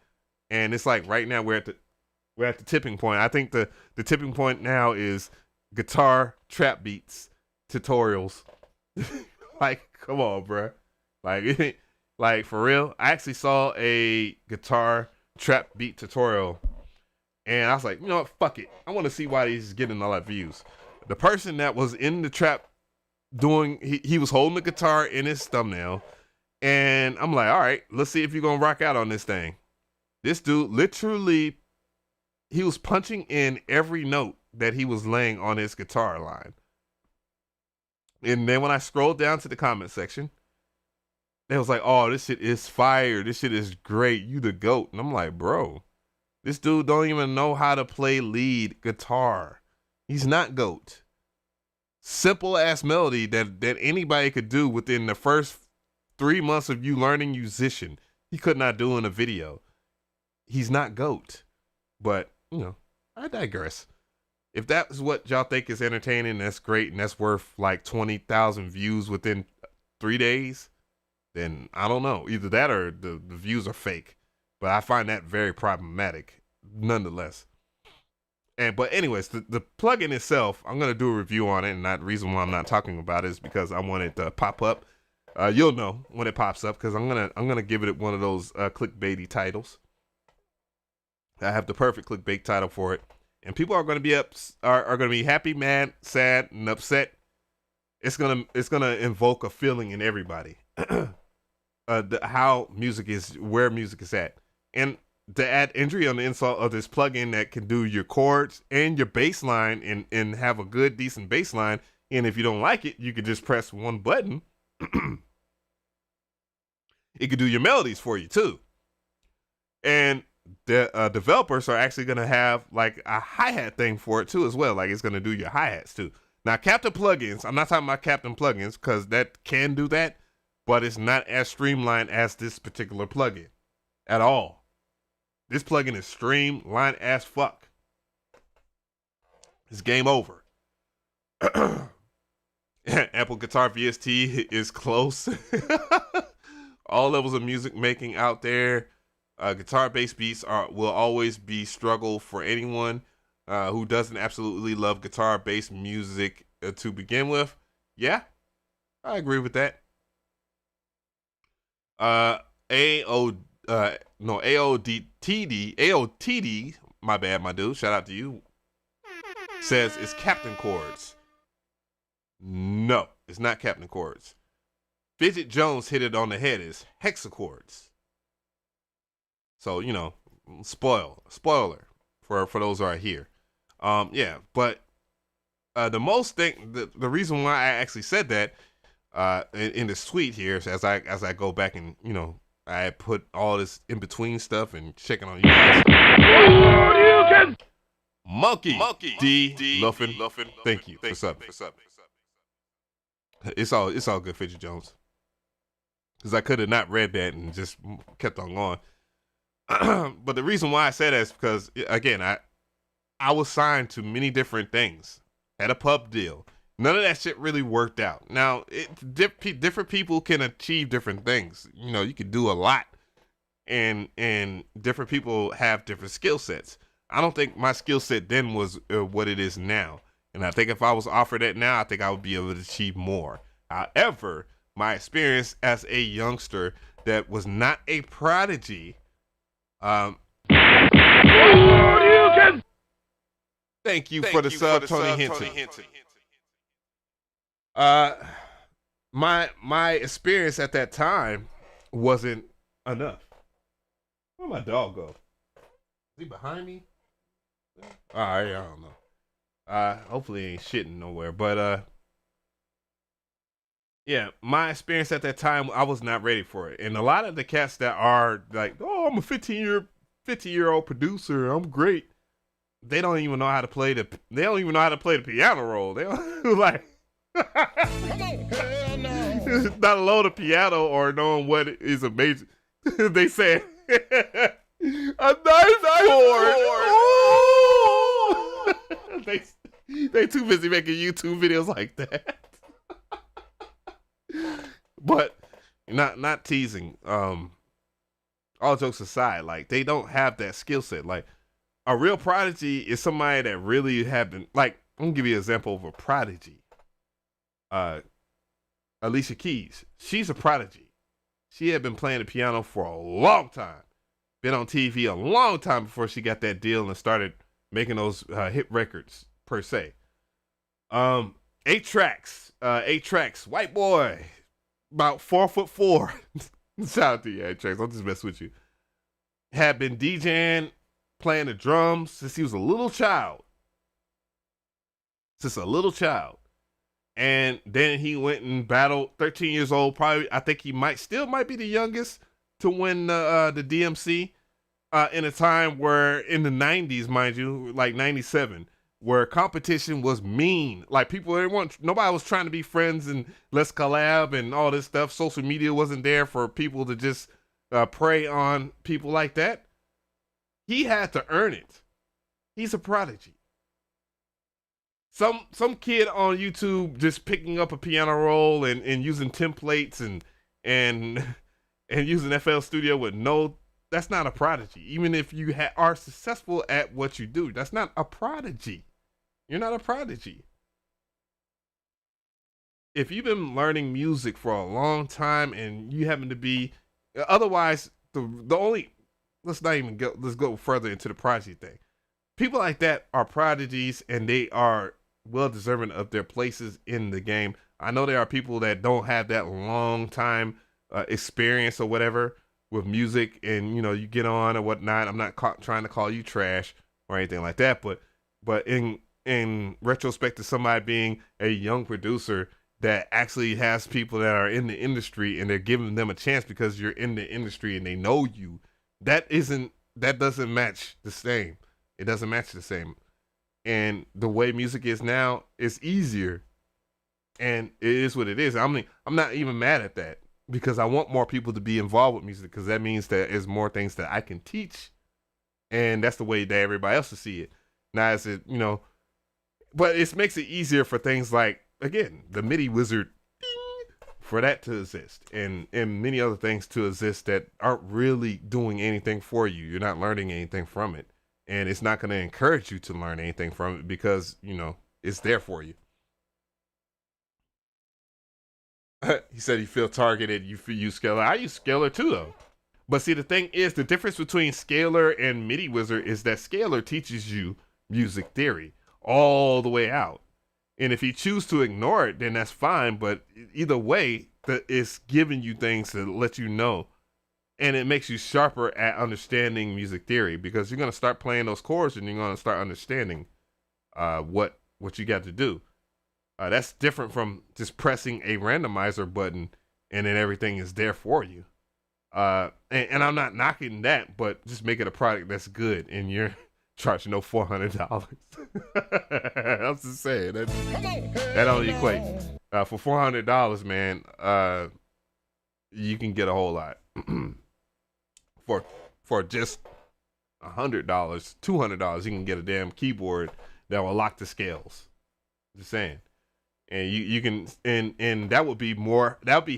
And it's like right now we're at the tipping point. I think the tipping point now is guitar trap beats tutorials. Like, come on, bro. Like for real. I actually saw a guitar trap beat tutorial, and I was like, you know what? Fuck it. I want to see why he's getting all that views. The person that was in the trap he was holding the guitar in his thumbnail, and I'm like, all right, let's see if you're gonna rock out on this thing. This dude literally, he was punching in every note that he was laying on his guitar line. And then when I scrolled down to the comment section, they was like, oh, this shit is fire. This shit is great. You the GOAT. And I'm like, bro, this dude don't even know how to play lead guitar. He's not GOAT. Simple ass melody that anybody could do within the first 3 months of you learning musician. He could not do in a video. He's not GOAT. But, you know, I digress. If that's what y'all think is entertaining, that's great, and that's worth like 20,000 views within 3 days, then I don't know. Either that or the views are fake. But I find that very problematic, nonetheless. But anyways, the plugin itself, I'm gonna do a review on it, and the reason why I'm not talking about it is because I want it to pop up. You'll know when it pops up because I'm gonna give it one of those clickbaity titles. I have the perfect clickbait title for it. And people are going to be are going to be happy, mad, sad, and upset. It's gonna invoke a feeling in everybody. How music is, where music is at, and to add injury on the insult of this plugin that can do your chords and your bass line and have a good, decent bass line. And if you don't like it, you can just press one button. It could do your melodies for you too. And the developers are actually going to have like a hi-hat thing for it too as well. Like it's going to do your hi-hats too. Now, Captain Plugins, I'm not talking about Captain Plugins because that can do that, but it's not as streamlined as this particular plugin at all. This plugin is streamlined as fuck. It's game over. Apple Guitar VST is close. All levels of music making out there. Guitar-based beats will always be struggle for anyone who doesn't absolutely love guitar-based music to begin with. Yeah, I agree with that. AOTD, my bad, my dude, shout out to you, says it's Captain Chords. No, it's not Captain Chords. Fidget Jones hit it on the head. Is hexachords. So, you know, spoiler for those who are here. Yeah, but the reason why I actually said that in the tweet here, as I go back and, you know, I put all this in between stuff and checking on you guys. Monkey D Luffin. Thank you for subbing. It's all good, Fidget Jones. Because I could have not read that and just kept on going. But the reason why I said that is because, again, I was signed to many different things. Had a pub deal. None of that shit really worked out. Now, different people can achieve different things. You know, you can do a lot and different people have different skill sets. I don't think my skill set then was what it is now. And I think if I was offered that now, I think I would be able to achieve more. However, my experience as a youngster that was not a prodigy, thank you for the sub, Tony Hinton. My experience at that time wasn't enough. Where'd my dog go? Is he behind me? All right, I don't know. Hopefully he ain't shitting nowhere. But yeah, my experience at that time, I was not ready for it. And a lot of the cats that are like, oh, I'm a 50-year-old producer, I'm great. They don't even know how to play the piano roll. They don't like not alone the piano or knowing what is a major. They say a nice chord. They too busy making YouTube videos like that. But not teasing. All jokes aside, like they don't have that skill set. Like a real prodigy is somebody that really have been, like, I'm gonna give you an example of a prodigy. Alicia Keys, she's a prodigy. She had been playing the piano for a long time. Been on TV a long time before she got that deal and started making those hit records per se. 8 tracks, white boy, about 4'4". Shout out to you, 8 tracks. I'll just mess with you. Had been DJing, playing the drums since he was a little child. And then he went and battled, 13 years old, probably. I think he might be the youngest to win the DMC in a time where, in the 90s, mind you, like 97, where competition was mean. Like nobody was trying to be friends and let's collab and all this stuff. Social media wasn't there for people to just prey on people like that. He had to earn it. He's a prodigy. Some kid on YouTube just picking up a piano roll and using templates and using FL Studio with that's not a prodigy. Even if you are successful at what you do, that's not a prodigy. You're not a prodigy. If you've been learning music for a long time and you happen to be, otherwise let's go further into the prodigy thing. People like that are prodigies and they are well deserving of their places in the game. I know there are people that don't have that long time experience or whatever with music, and you get on or whatnot. I'm not trying to call you trash or anything like that, but in retrospect to somebody being a young producer that actually has people that are in the industry and they're giving them a chance because you're in the industry and they know you, that doesn't match the same. It doesn't match the same. And the way music is now, it's easier, and it is what it is. I'm not even mad at that because I want more people to be involved with music because that means that there's more things that I can teach, and that's the way that everybody else will see it. Now, but it makes it easier for things like, again, the MIDI wizard, for that to exist, and many other things to exist that aren't really doing anything for you. You're not learning anything from it. And it's not going to encourage you to learn anything from it because, it's there for you. He said you feel targeted. You use Scalar. I use Scalar too, though. But see, the thing is, the difference between Scalar and MIDI Wizard is that Scalar teaches you music theory all the way out. And if you choose to ignore it, then that's fine. But either way, it's giving you things to let you know. And it makes you sharper at understanding music theory because you're going to start playing those chords and you're going to start understanding what you got to do. That's different from just pressing a randomizer button and then everything is there for you. And I'm not knocking that, but just make it a product that's good and you're charging no $400. I'm just saying that don't equate. For $400, man, you can get a whole lot. For just $100, $200, you can get a damn keyboard that will lock the scales. Just saying, and you can, and that would be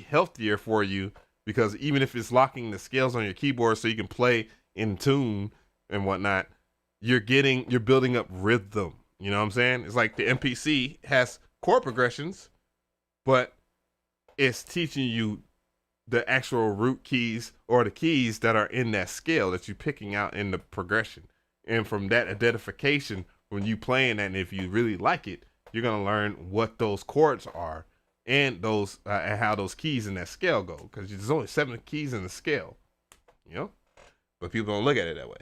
healthier for you because even if it's locking the scales on your keyboard so you can play in tune and whatnot, you're building up rhythm. You know what I'm saying? It's like the MPC has chord progressions, but it's teaching you the actual root keys or the keys that are in that scale that you're picking out in the progression. And from that identification, when you playing that, and if you really like it, you're gonna learn what those chords are and those and how those keys in that scale go. Because there's only 7 keys in the scale, you know. But people don't look at it that way.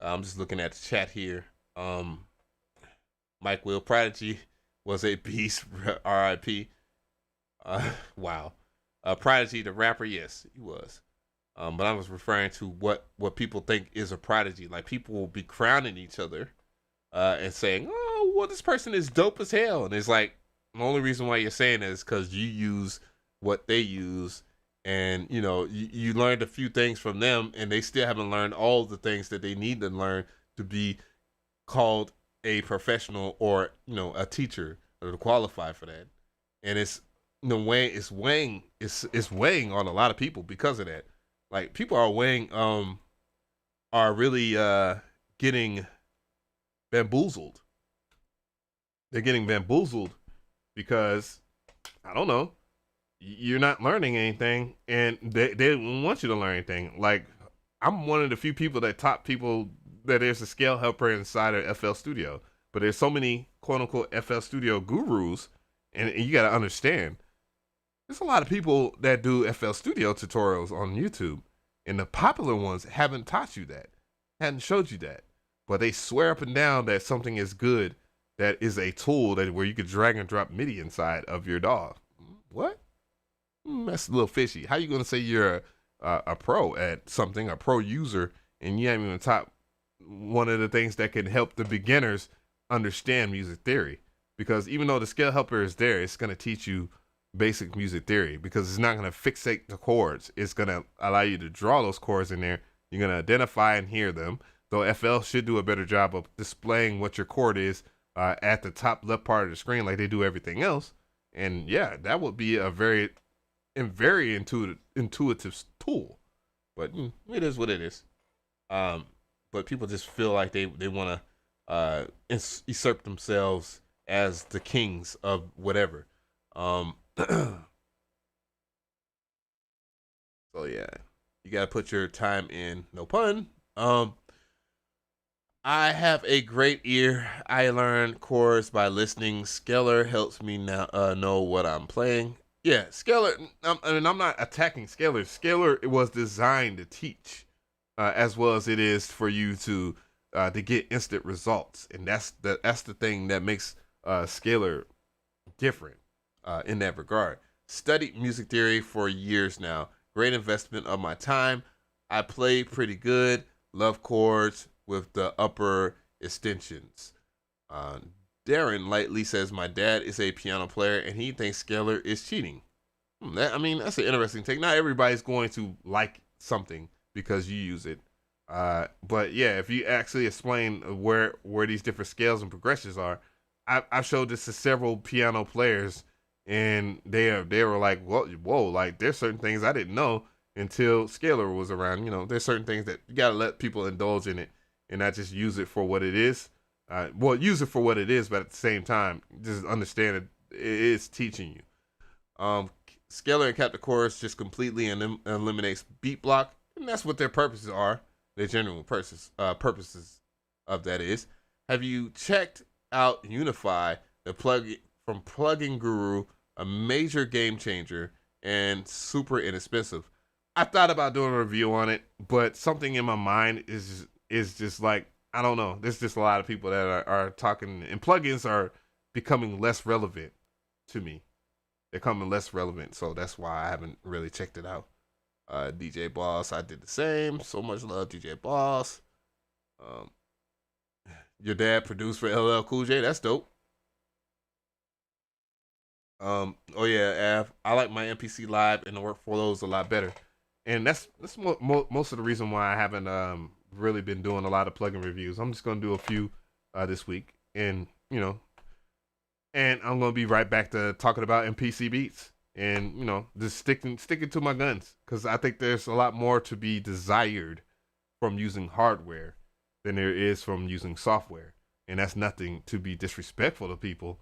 I'm just looking at the chat here. Mike Will, Prodigy was a beast. R.I.P. Wow. Prodigy, the rapper, yes, he was. But I was referring to what people think is a prodigy. Like, people will be crowning each other and saying, oh, well, this person is dope as hell. And it's like, the only reason why you're saying that is because you use what they use. And, you know, you learned a few things from them, and they still haven't learned all the things that they need to learn to be called a professional or, you know, a teacher or to qualify for that. And it's weighing on a lot of people because of that. Like, people are really getting bamboozled. They're getting bamboozled because, I don't know, you're not learning anything, and they don't want you to learn anything. Like, I'm one of the few people that taught people that there's a scale helper inside of FL Studio, but there's so many quote unquote FL Studio gurus, and you got to understand, there's a lot of people that do FL Studio tutorials on YouTube, and the popular ones haven't taught you that, hadn't showed you that, but they swear up and down that something is good, that is a tool that where you could drag and drop MIDI inside of your DAW. What? That's a little fishy. How you gonna say you're a pro at something, a pro user, and you haven't even taught one of the things that can help the beginners understand music theory? Because even though the scale helper is there, it's gonna teach you basic music theory, because it's not gonna fixate the chords. It's gonna allow you to draw those chords in there. You're gonna identify and hear them. Though FL should do a better job of displaying what your chord is at the top left part of the screen, like they do everything else. And yeah, that would be a very intuitive tool, but it is what it is. But people just feel like they want to usurp themselves as the kings of whatever. So yeah, you gotta put your time in. No pun. I have a great ear. I learn chords by listening. Scalar helps me now know what I'm playing. Yeah, Scalar, I'm not attacking Scalar. Scalar was designed to teach, as well as it is for you to get instant results, and that's the thing that makes Scalar different in that regard. Studied music theory for years now. Great investment of my time. I play pretty good. Love chords with the upper extensions. Darren lightly says, my dad is a piano player and he thinks Scalar is cheating. That's an interesting take. Not everybody's going to like something because you use it. But yeah, if you actually explain where these different scales and progressions are, I've showed this to several piano players, and they were like, whoa, like there's certain things I didn't know until Scalar was around. You know, there's certain things that you gotta let people indulge in it and not just use it for what it is. Use it for what it is, but at the same time, just understand it is teaching you. Scalar and Captain Chorus just completely eliminates beat block, and that's what their purposes are. Their general purposes of that is. Have you checked out Unify, the plugin from Plugin Guru, a major game changer and super inexpensive? I thought about doing a review on it, but something in my mind is just like, I don't know. There's just a lot of people that are talking, and plugins are becoming less relevant to me. They're becoming less relevant, so that's why I haven't really checked it out. DJ Boss, I did the same. So much love, DJ Boss. Your dad produced for LL Cool J. That's dope. Oh yeah, Av, I like my MPC Live and the workflows a lot better, and that's most of the reason why I haven't really been doing a lot of plugin reviews. I'm just gonna do a few this week, and you know, And I'm gonna be right back to talking about MPC beats, and just sticking to my guns, because I think there's a lot more to be desired from using hardware than there is from using software, and that's nothing to be disrespectful to people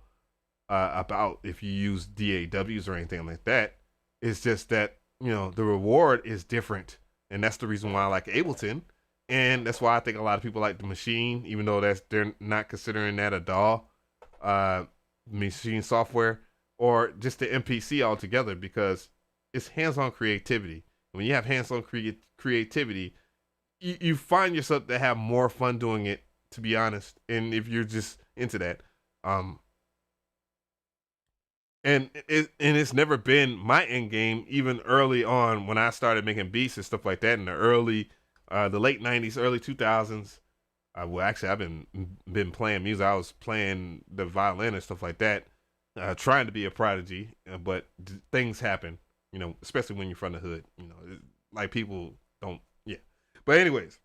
about if you use DAWs or anything like that. It's just that the reward is different, and that's the reason why I like Ableton, and that's why I think a lot of people like the Machine, even though they're not considering that a DAW. Machine software, or just the MPC altogether, because it's hands-on creativity. When you have hands-on creativity, you find yourself to have more fun doing it, to be honest. And if you're just into that, and it's never been my end game, even early on when I started making beats and stuff like that in the late '90s, early 2000s. Well, actually, I've been playing music. I was playing the violin and stuff like that, trying to be a prodigy, but things happen, especially when you're from the hood. Like people don't, yeah. But anyways,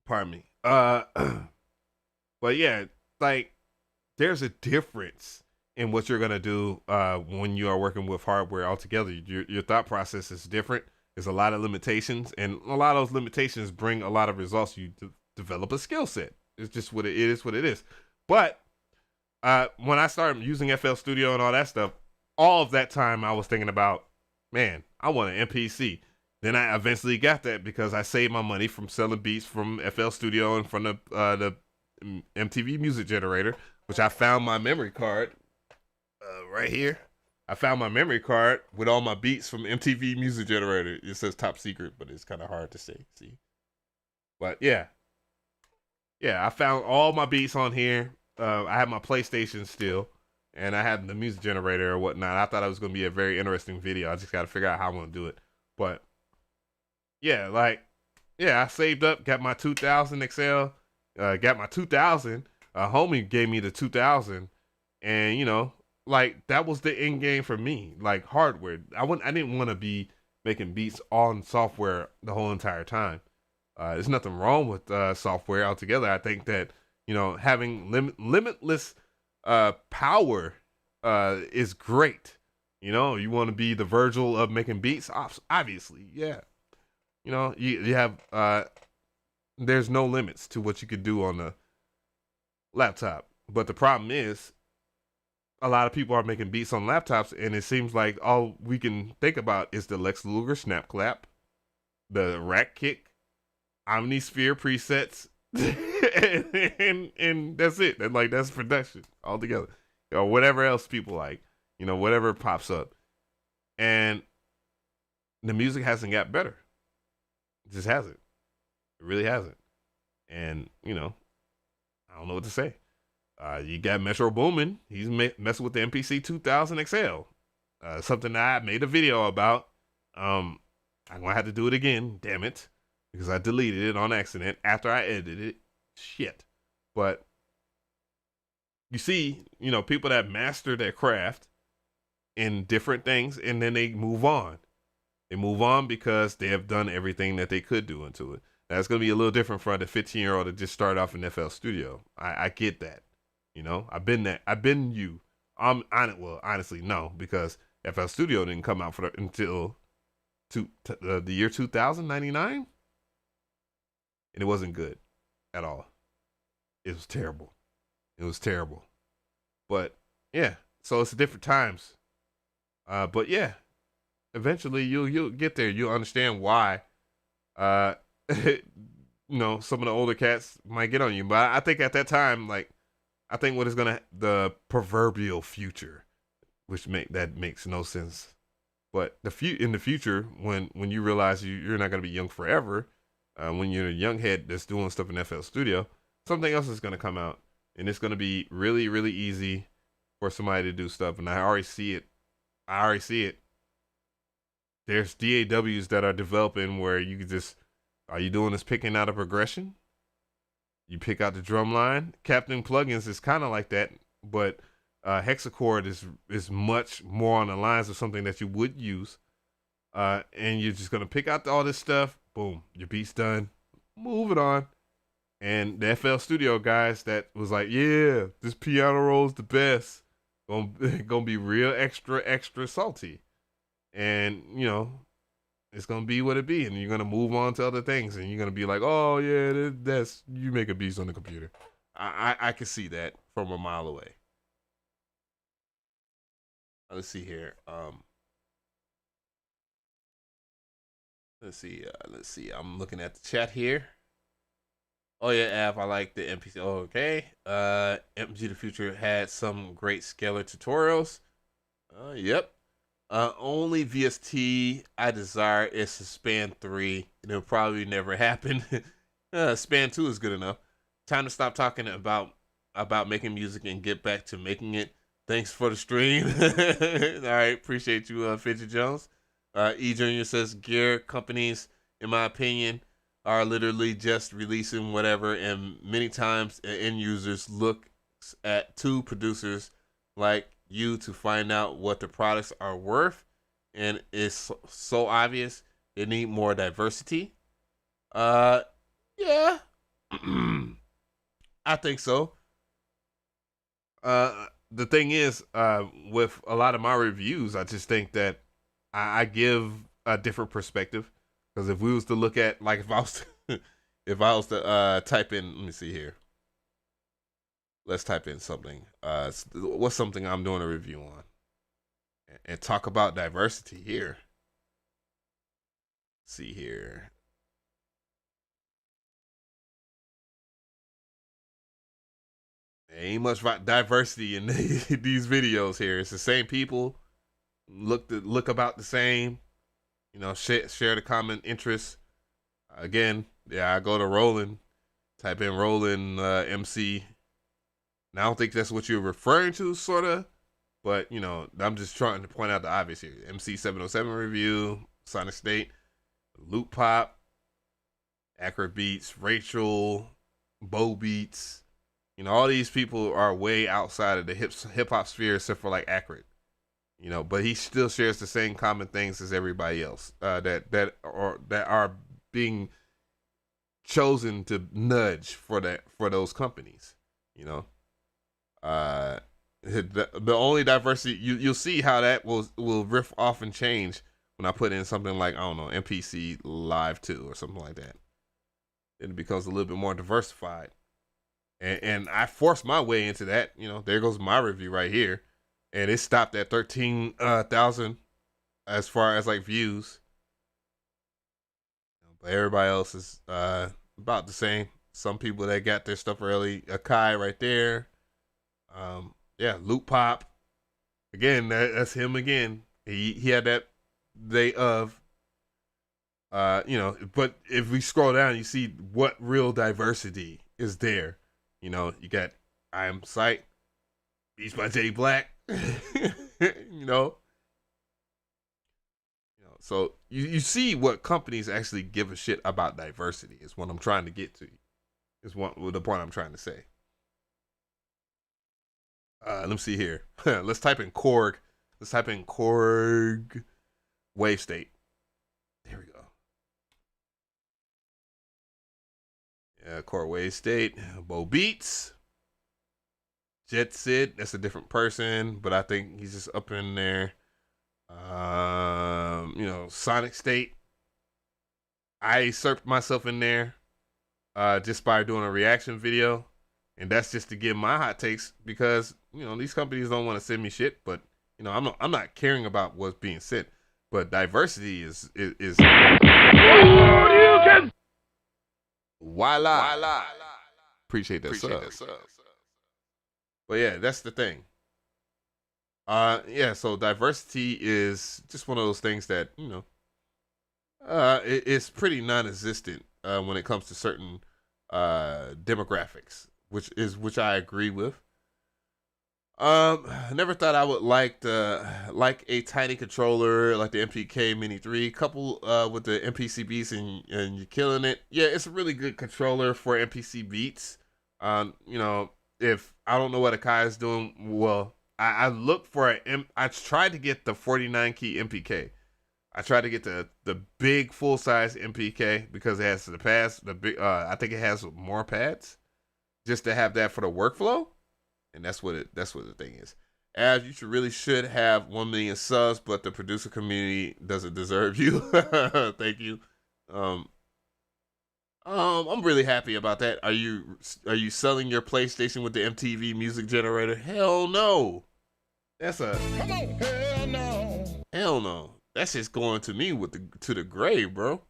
pardon me. But yeah, like there's a difference in what you're gonna do when you are working with hardware altogether. Your thought process is different. There's a lot of limitations, and a lot of those limitations bring a lot of results. You develop a skill set. It's just what it is. What it is. But when I started using FL Studio and all that stuff, all of that time I was thinking about, man, I want an MPC. Then I eventually got that because I saved my money from selling beats from FL Studio and from the MTV Music Generator, which I found my memory card right here. I found my memory card with all my beats from MTV Music Generator. It says top secret, but it's kind of hard to say. See, but yeah, I found all my beats on here. I had my PlayStation still, and I had the music generator or whatnot. I thought it was going to be a very interesting video. I just got to figure out how I'm going to do it. But yeah, I saved up, got my 2000 XL, got my 2000. A homie gave me the 2000, and like that was the end game for me, like hardware. I didn't want to be making beats on software the whole entire time. There's nothing wrong with software altogether. I think that having limitless power is great. You want to be the Virgil of making beats, obviously, yeah. You have there's no limits to what you could do on the laptop, but the problem is, a lot of people are making beats on laptops, and it seems like all we can think about is the Lex Luger snap clap, the rack kick, Omnisphere presets, and that's it. And that's production altogether, or whatever else people like, whatever pops up. And the music hasn't got better. It just hasn't. It really hasn't. And I don't know what to say. You got Metro Boomin. He's messing with the MPC 2000 XL. Something that I made a video about. I'm going to have to do it again, damn it. Because I deleted it on accident after I edited it. Shit. But you see, people that master their craft in different things, and then they move on. They move on because they have done everything that they could do into it. That's going to be a little different for the 15-year-old that just started off in FL Studio. I get that. I've been that. I've been you. Well, honestly, no, because FL Studio didn't come out until the year 2099, and it wasn't good at all. It was terrible. It was terrible. But yeah, so it's different times. But yeah, eventually you'll get there. You'll understand why. Some of the older cats might get on you, but I think at that time, I think what is the proverbial future, which makes no sense. But in the future, when you realize you're not gonna be young forever, when you're a young head that's doing stuff in FL Studio, something else is gonna come out, and it's gonna be really, really easy for somebody to do stuff. And I already see it. There's DAWs that are developing where you can just, all you doing is picking out a progression. You pick out the drum line. Captain Plugins is kind of like that, but Hexachord is much more on the lines of something that you would use. And you're just gonna pick out all this stuff. Boom, your beat's done. Move it on. And the FL Studio guys that was like, yeah, this piano roll is the best. Gonna be real extra salty. And, it's gonna be what it be, and you're gonna move on to other things, and you're gonna be like, oh yeah, that's you make a beast on the computer. I can see that from a mile away. Let's see here. Let's see. I'm looking at the chat here. Oh yeah, Av, I like the MPC. Oh, okay. MG the Future had some great scalar tutorials. Yep. Only VST I desire is to span 3, and it'll probably never happen. Span 2 is good enough. Time to stop talking about making music and get back to making it. Thanks for the stream. All right, appreciate you, Fidget Jones. E Junior says gear companies, in my opinion, are literally just releasing whatever, and many times end users look at two producers like you to find out what the products are worth, and it's so obvious they need more diversity. Yeah. I think so. The thing is, with a lot of my reviews, I just think that I give a different perspective. Because if we was to look at, like, if I was to type in, let me see here. Let's type in something. What's something I'm doing a review on? And talk about diversity here. Let's see here. There ain't much diversity in these videos here. It's the same people. Look about the same. Share the common interests. Again, yeah, I go to Roland, type in Roland MC. And I don't think that's what you're referring to, sort of. But, I'm just trying to point out the obvious here. MC 707 review, Sonic State, Loop Pop, Accurate Beats, Rachel, Bo Beats. All these people are way outside of the hip hop sphere, except for like Accurate. But he still shares the same common things as everybody else that are being chosen to nudge for those companies. The only diversity you'll see how that will riff off and change when I put in something like, I don't know, MPC Live II or something like that. It becomes a little bit more diversified, and I forced my way into that. There goes my review right here. And it stopped at 13,000 as far as like views. But everybody else is about the same. Some people that got their stuff early. Akai right there. Yeah, Loop Pop. Again, that's him again. He had that day of. But if we scroll down, you see what real diversity is there. You got I Am Sight, Beats by J Black. So you see what companies actually give a shit about diversity is what I'm trying to get to. Is the point I'm trying to say. Let me see here. Let's type in Korg. Let's type in Korg Wave State. There we go. Yeah, Korg Wave State. Bo Beats. Jet Sid, that's a different person, but I think he's just up in there. Sonic State. I usurped myself in there just by doing a reaction video, and that's just to give my hot takes because these companies don't want to send me shit, but I'm not caring about what's being sent. But diversity is voila. Appreciate that sub. But yeah, that's the thing. So diversity is just one of those things that, it's pretty non-existent when it comes to certain demographics, which I agree with. I never thought I would like a tiny controller like the MPK Mini 3 coupled with the MPC Beats and you're killing it. Yeah, it's a really good controller for MPC Beats. If I don't know what Akai is doing, well, I look for I tried to get the 49 key MPK. I tried to get the big full size MPK because it has the pads. The big, I think it has more pads, just to have that for the workflow, and that's what the thing is. As you should have 1 million subs, but the producer community doesn't deserve you. Thank you. I'm really happy about that. Are you selling your PlayStation with the MTV music generator? Hell no. That's a Come on, hell no. hell no. That's just going to me to the grave, bro.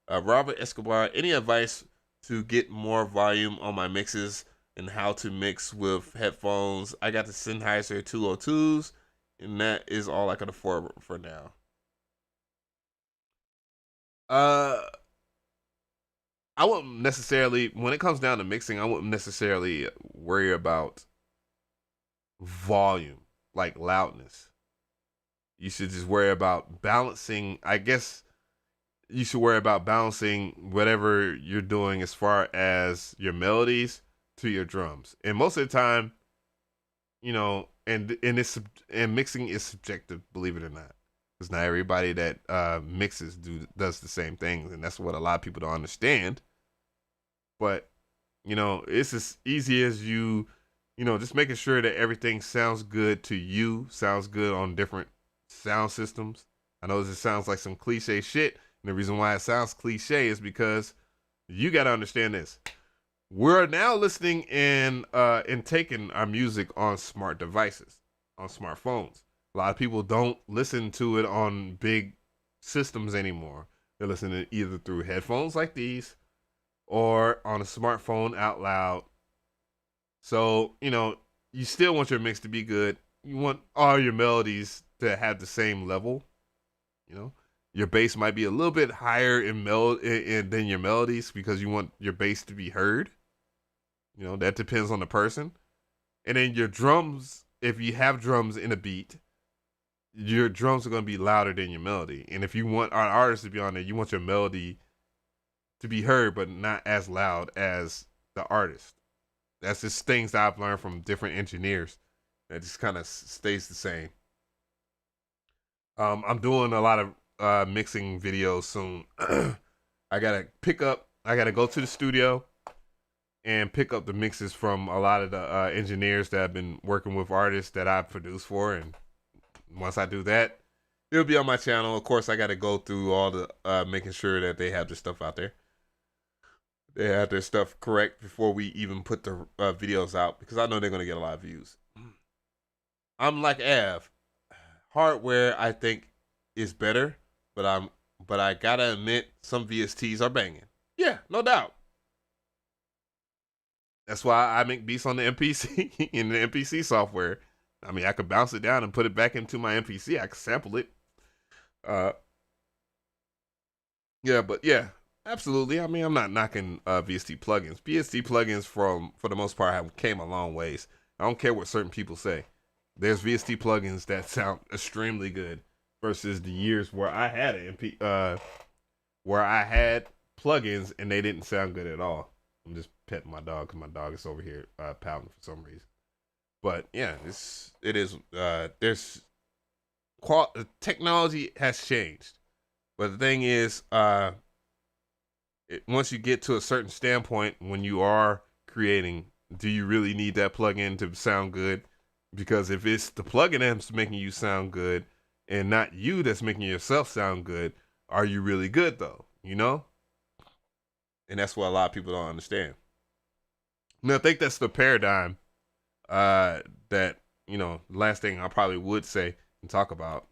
Robert Escobar, any advice to get more volume on my mixes and how to mix with headphones? I got the Sennheiser 202s, and that is all I can afford for now. I wouldn't necessarily, when it comes down to mixing, I wouldn't necessarily worry about volume, like loudness. You should just worry about balancing. I guess you should worry about balancing whatever you're doing as far as your melodies to your drums. And most of the time, you know, and mixing is subjective, believe it or not. Because not everybody that mixes does the same things, and that's what a lot of people don't understand. But, you know, it's as easy as you know, just making sure that everything sounds good to you, sounds good on different sound systems. I know this sounds like some cliche shit, and the reason why it sounds cliche is because you got to understand this. We're now listening and taking our music on smart devices, on smartphones. A lot of people don't listen to it on big systems anymore. They're listening either through headphones like these or on a smartphone out loud. So, you know, you still want your mix to be good. You want all your melodies to have the same level. You know, your bass might be a little bit higher than your melodies because you want your bass to be heard. You know, that depends on the person. And then your drums, if you have drums in a beat, your drums are going to be louder than your melody. And if you want our artist to be on there, you want your melody to be heard, but not as loud as the artist. That's just things that I've learned from different engineers. That just kind of stays the same. I'm doing a lot of mixing videos soon. I gotta go to the studio and pick up the mixes from a lot of the engineers that I've been working with, artists that I produce for. And once I do that, it'll be on my channel. Of course, I got to go through all the making sure that they have their stuff out there. They have their stuff correct before we even put the videos out, because I know they're going to get a lot of views. I'm like Av. Hardware, I think, is better, but I gotta admit, some VSTs are banging. Yeah, no doubt. That's why I make beats on the MPC in the MPC software. I mean, I could bounce it down and put it back into my MPC. I could sample it. Yeah, but yeah, absolutely. I mean, I'm not knocking VST plugins. VST plugins, for the most part, have came a long ways. I don't care what certain people say. There's VST plugins that sound extremely good versus the years where I had where I had plugins and they didn't sound good at all. I'm just petting my dog because my dog is over here pouting for some reason. But yeah, there's technology has changed, but the thing is, once you get to a certain standpoint when you are creating, do you really need that plugin to sound good? Because if it's the plugin that's making you sound good and not you that's making yourself sound good, are you really good though? You know? And that's what a lot of people don't understand. And I think that's the paradigm that, you know, last thing I probably would say and talk about.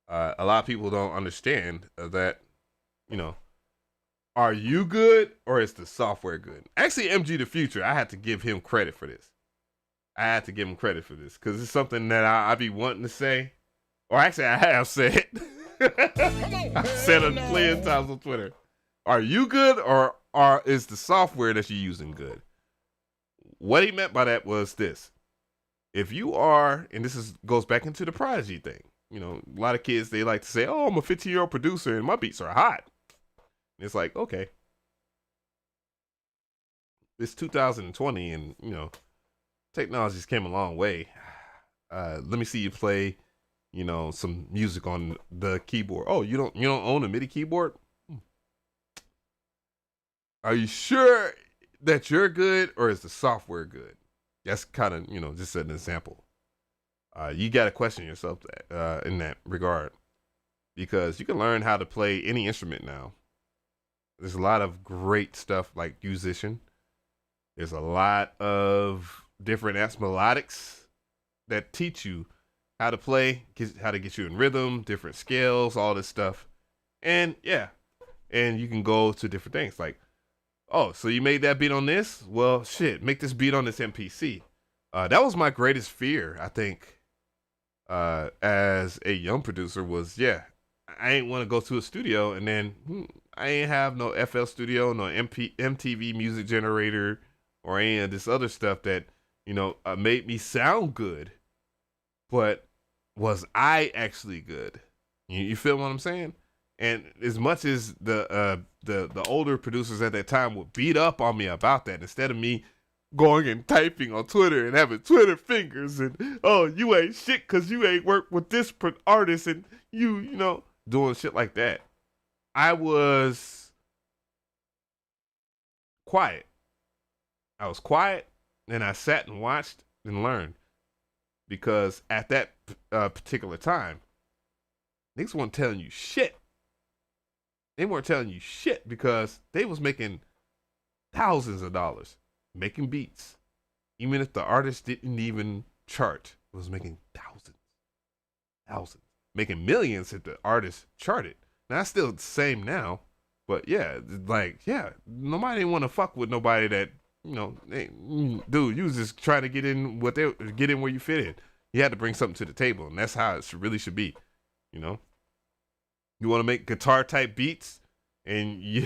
A lot of people don't understand that, you know, are you good or is the software good? Actually, MG the Future, I had to give him credit for this. Because it's something that I be wanting to say. Or actually, I have said. I've said it plenty of times on Twitter. Are you good or is the software that you're using good? What he meant by that was this. If you are, and goes back into the prodigy thing. You know, a lot of kids, they like to say, oh, I'm a 15-year-old producer and my beats are hot. And it's like, okay. It's 2020 and, you know, technology's came a long way. Let me see you play some music on the keyboard. Oh, you don't own a MIDI keyboard? Are you sure that you're good, or is the software good? That's kind of, just an example. You got to question yourself in that regard, because you can learn how to play any instrument now. There's a lot of great stuff like musician. There's a lot of different melodics that teach you how to play, how to get you in rhythm, different scales, all this stuff. And yeah, and you can go to different things like, oh, so you made that beat on this? Well, shit, make this beat on this MPC. That was my greatest fear, I think, as a young producer was, I ain't want to go to a studio and then I ain't have no FL Studio, no MTV Music Generator, or any of this other stuff that, made me sound good. But was I actually good? You feel what I'm saying? And as much as the older producers at that time would beat up on me about that, instead of me going and typing on Twitter and having Twitter fingers and, oh, you ain't shit because you ain't worked with this artist and you doing shit like that, I was quiet. I was quiet and I sat and watched and learned, because at that particular time, niggas weren't telling you shit. They weren't telling you shit because they was making thousands of dollars making beats. Even if the artist didn't even chart, it was making thousands. Making millions if the artist charted. Now, that's still the same now, but nobody want to fuck with nobody that, dude, you was just trying to get in where you fit in. You had to bring something to the table, and that's how it really should be, You want to make guitar type beats, and you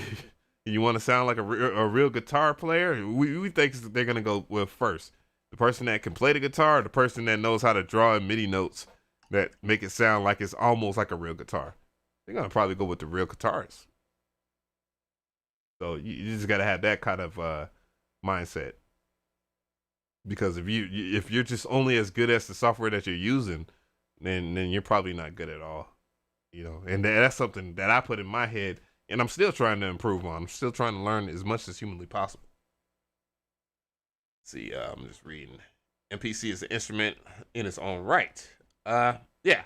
want to sound like a real guitar player. We think they're gonna go with first the person that can play the guitar, or the person that knows how to draw in MIDI notes that make it sound like it's almost like a real guitar. They're gonna probably go with the real guitarist. So you just gotta have that kind of mindset, because if you're just only as good as the software that you're using, then you're probably not good at all. And that's something that I put in my head, and I'm still trying to improve on. I'm still trying to learn as much as humanly possible. See, I'm just reading. MPC is an instrument in its own right. Yeah.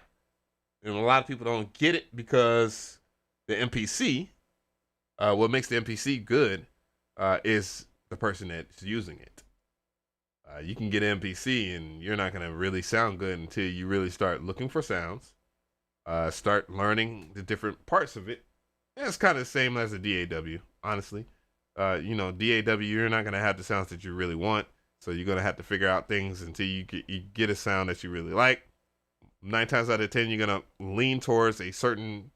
And a lot of people don't get it because the MPC, what makes the MPC good is the person that's using it. You can get an MPC and you're not going to really sound good until you really start looking for sounds, start learning the different parts of it. And it's kind of the same as a DAW, honestly. DAW, you're not going to have the sounds that you really want. So you're going to have to figure out things until you get a sound that you really like. 9 times out of 10, you're going to lean towards a certain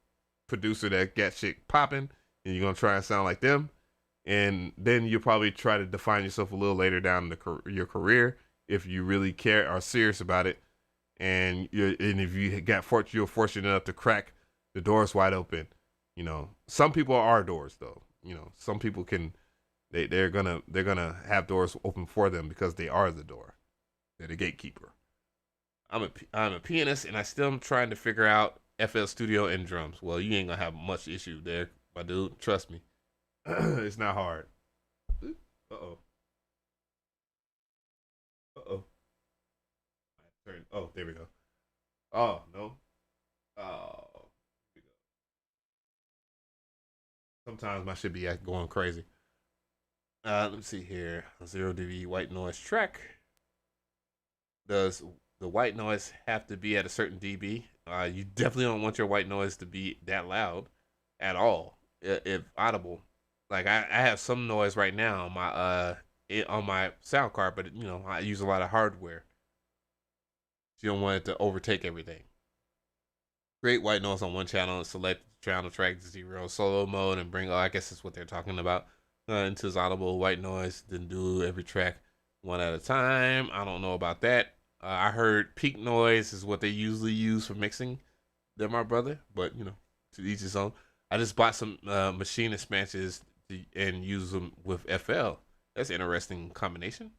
producer that got shit popping, and you're going to try and sound like them. And then you'll probably try to define yourself a little later down your career if you really care, are serious about it. And if you're fortunate enough to crack the doors wide open. Some people are doors though. Some people can, they're gonna have doors open for them because they are the door. They're the gatekeeper. I'm a pianist, and I still am trying to figure out FL Studio and drums. Well, you ain't gonna have much issue there, my dude. Trust me. It's not hard. Uh-oh. Oh, there we go. Oh, no. Oh. Here we go. Sometimes my shit be going crazy. Let me see here. 0 dB white noise track. Does the white noise have to be at a certain dB? You definitely don't want your white noise to be that loud at all, if audible. Like I have some noise right now on my sound card, but I use a lot of hardware. So you don't want it to overtake everything. Create white noise on one channel and select channel track 0 solo mode and bring, I guess that's what they're talking about, into his audible white noise. Then do every track one at a time. I don't know about that. I heard peak noise is what they usually use for mixing. They're my brother, but to each his own. I just bought some machine expansions and use them with FL. That's an interesting combination.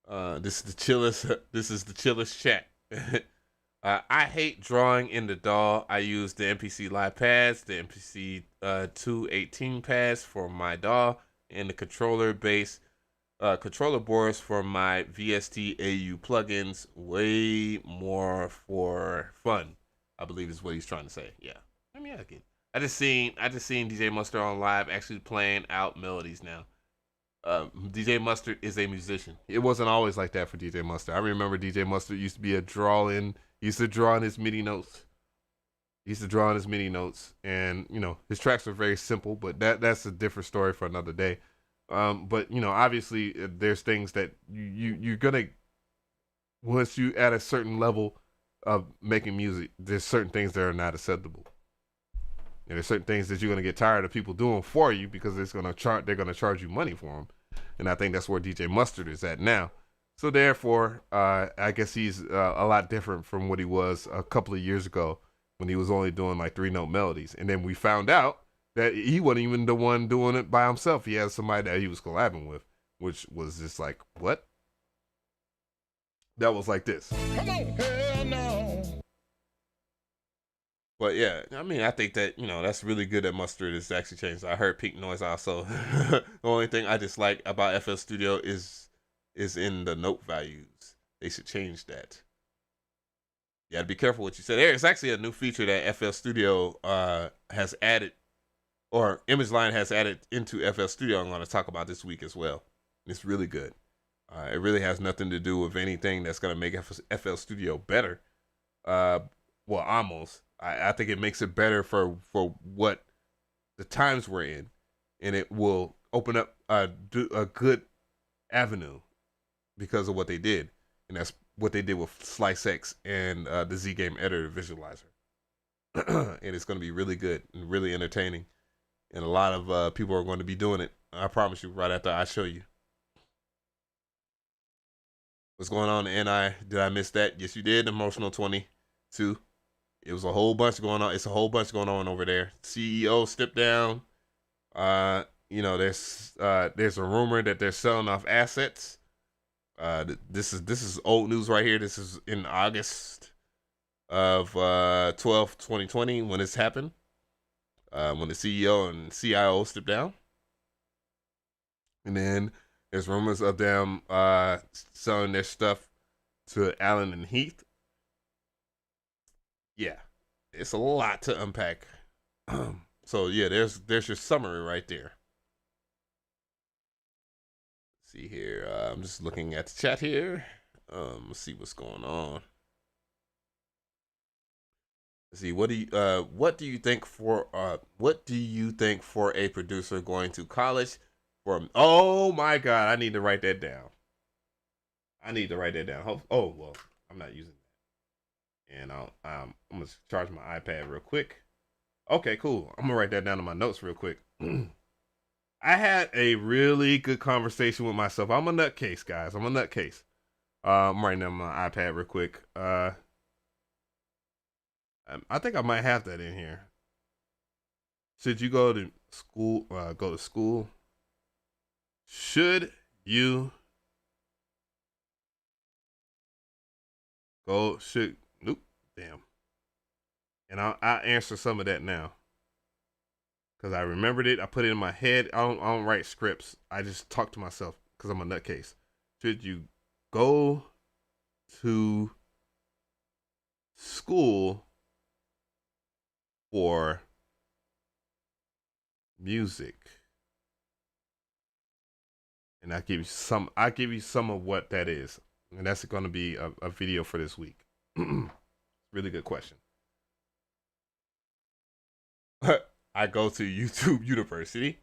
This is the chillest chat. I hate drawing in the DAW. I use the MPC Live pads, the MPC 218 pads for my DAW, and the controller boards for my VST AU plugins. Way more for fun, I believe is what he's trying to say. Yeah, I mean, I get it. I just seen DJ Mustard on live actually playing out melodies now. DJ Mustard is a musician. It wasn't always like that for DJ Mustard. I remember DJ Mustard used to be a draw-in. He used to draw in his MIDI notes. And his tracks are very simple, but that's a different story for another day. But obviously, there's things that you're gonna, once you at a certain level of making music, there's certain things that are not acceptable. And there's certain things that you're gonna get tired of people doing for you because they're gonna charge you money for them. And I think that's where DJ Mustard is at now. So therefore, I guess he's a lot different from what he was a couple of years ago when he was only doing like 3-note melodies. And then we found out that he wasn't even the one doing it by himself. He had somebody that he was collabing with, which was just like, what? That was like this. Come on, hell no. But yeah, I mean, I think that, that's really good that Mustard is actually changed. I heard Peak Noise also. The only thing I dislike about FL Studio is in the note values. They should change that. You gotta be careful what you say. There's actually a new feature that FL Studio has added, or Image Line has added into FL Studio. I'm going to talk about this week as well. It's really good. It really has nothing to do with anything that's going to make FL Studio better. Well, almost. I think it makes it better for what the times we're in, and it will open up a good avenue because of what they did, and that's what they did with Slice X and the Z Game Editor Visualizer. And it's going to be really good and really entertaining, and a lot of people are going to be doing it. I promise you. Right after I show you what's going on, NI, did I miss that? Yes, you did. Emotional 22. It was a whole bunch going on. It's a whole bunch going on over there. CEO stepped down. There's a rumor that they're selling off assets. This is old news right here. This is in August of 12th, 2020 when this happened. When the CEO and CIO stepped down. And then there's rumors of them selling their stuff to Allen and Heath. Yeah, it's a lot to unpack. So yeah, there's your summary right there. Let's see here, I'm just looking at the chat here. Let's see what's going on. Let's see, what do you think for a producer going to college? Oh my God, I need to write that down. Oh well, I'm not using. And I'm gonna charge my iPad real quick. Okay, cool. I'm gonna write that down in my notes real quick. I had a really good conversation with myself. I'm a nutcase, guys. I'm writing down my iPad real quick. I think I might have that in here. Should you go to school? Should you go? Nope. Damn. And I'll answer some of that now. Because I remembered it. I put it in my head. I don't write scripts. I just talk to myself because I'm a nutcase. Should you go to school for music? And I'll give you some of what that is. And that's going to be a video for this week. Really good question. I go to YouTube University.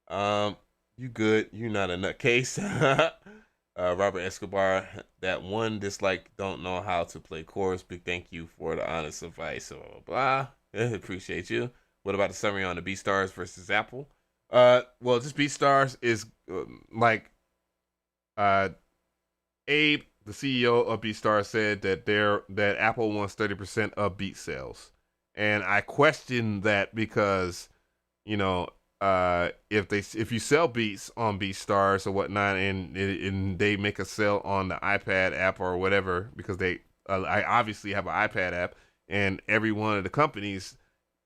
You good? You're not a nutcase. Robert Escobar, that one dislike, don't know how to play chorus. Big thank you for the honest advice. So blah. Appreciate you. What about the summary on the Beatstars versus Apple? Well, this Beatstars is Abe, the CEO of BeatStars, said that Apple wants 30% of Beat sales, and I question that because, if you sell beats on BeatStars or whatnot, and they make a sale on the iPad app or whatever, because they I obviously have an iPad app, and every one of the companies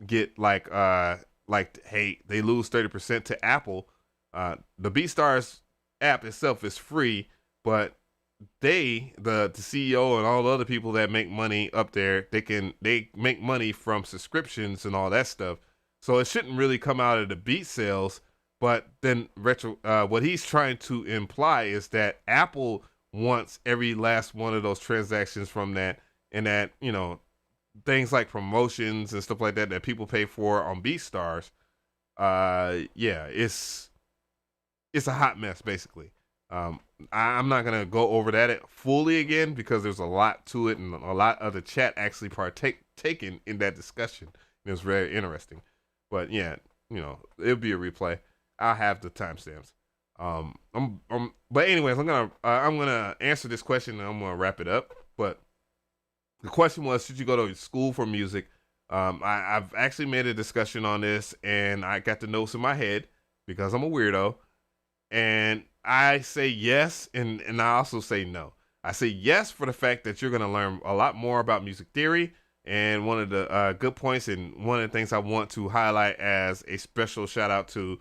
get like hey, they lose 30% to Apple. The BeatStars app itself is free, but the CEO and all the other people that make money up there, they make money from subscriptions and all that stuff. So it shouldn't really come out of the beat sales. But then what he's trying to imply is that Apple wants every last one of those transactions from that, and that, you know, things like promotions and stuff like that that people pay for on BeatStars. Yeah, it's a hot mess basically. I'm not gonna go over that fully again because there's a lot to it, and a lot of the chat actually taken in that discussion. It was very interesting. But yeah, you know, it'll be a replay. I'll have the timestamps. But anyways, I'm gonna answer this question and I'm gonna wrap it up. But the question was, should you go to school for music? I've actually made a discussion on this, and I got the notes in my head because I'm a weirdo. And I say yes, and I also say no. I say yes for the fact that you're going to learn a lot more about music theory. And one of the good points, and one of the things I want to highlight as a special shout out to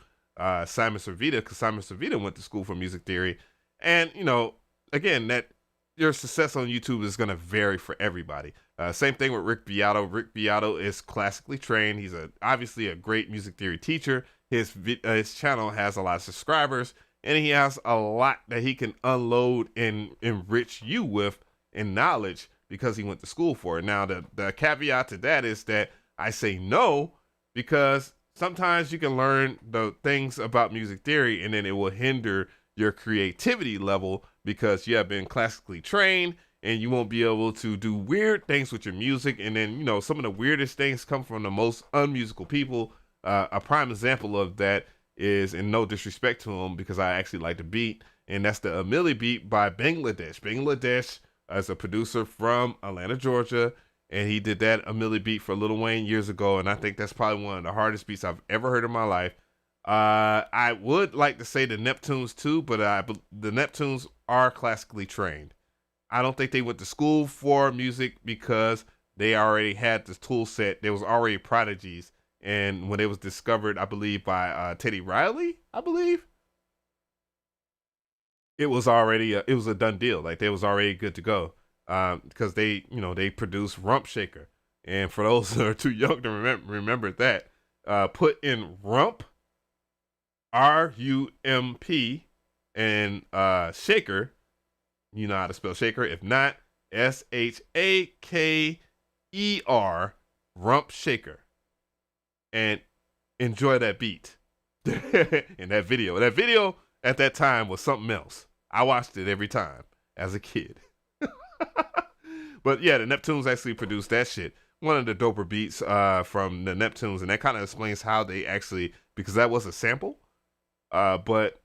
Simon Servita, because Simon Servita went to school for music theory. And, you know, again, that your success on YouTube is going to vary for everybody. Same thing with Rick Beato. Rick Beato is classically trained. He's obviously a great music theory teacher. His channel has a lot of subscribers, and he has a lot that he can unload and enrich you with in knowledge because he went to school for it. Now, the caveat to that is that I say no, because sometimes you can learn the things about music theory and then it will hinder your creativity level because you have been classically trained, and you won't be able to do weird things with your music. And then, you know, some of the weirdest things come from the most unmusical people. A prime example of that is, and no disrespect to him because I actually like the beat, and that's the Amili beat by Bangladesh. Bangladesh is a producer from Atlanta, Georgia, and he did that Amili beat for Lil Wayne years ago, and I think that's probably one of the hardest beats I've ever heard in my life. I would like to say the Neptunes too, but the Neptunes are classically trained. I don't think they went to school for music because they already had this tool set. There was already prodigies. And when it was discovered, I believe by Teddy Riley, I believe, it was already it was a done deal. Like, they was already good to go because they, you know, they produced Rump Shaker. And for those that are too young to remember that, put in Rump, R-U-M-P, and Shaker. You know how to spell Shaker. If not, S-H-A-K-E-R, Rump Shaker. And enjoy that beat in that video. That video at that time was something else. I watched it every time as a kid. But yeah, the Neptunes actually produced that shit. One of the doper beats from the Neptunes, and that kind of explains how they actually, because that was a sample. But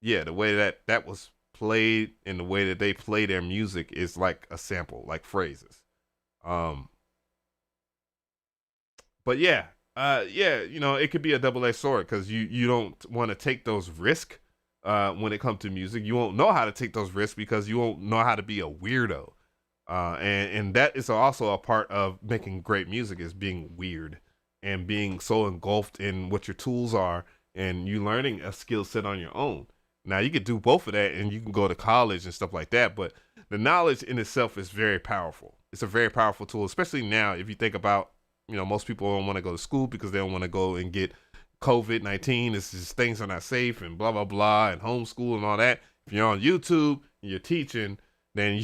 yeah, the way that was played and the way that they play their music is like a sample, like phrases. But yeah, you know, it could be a double-edged sword because you don't want to take those risks when it comes to music. You won't know how to take those risks because you won't know how to be a weirdo. And that is also a part of making great music, is being weird and being so engulfed in what your tools are and you learning a skill set on your own. Now, you could do both of that and you can go to college and stuff like that, but the knowledge in itself is very powerful. It's a very powerful tool, especially now if you think about, you know, most people don't want to go to school because they don't want to go and get COVID-19. It's just things are not safe and blah, blah, blah, and homeschool and all that. If you're on YouTube and you're teaching, then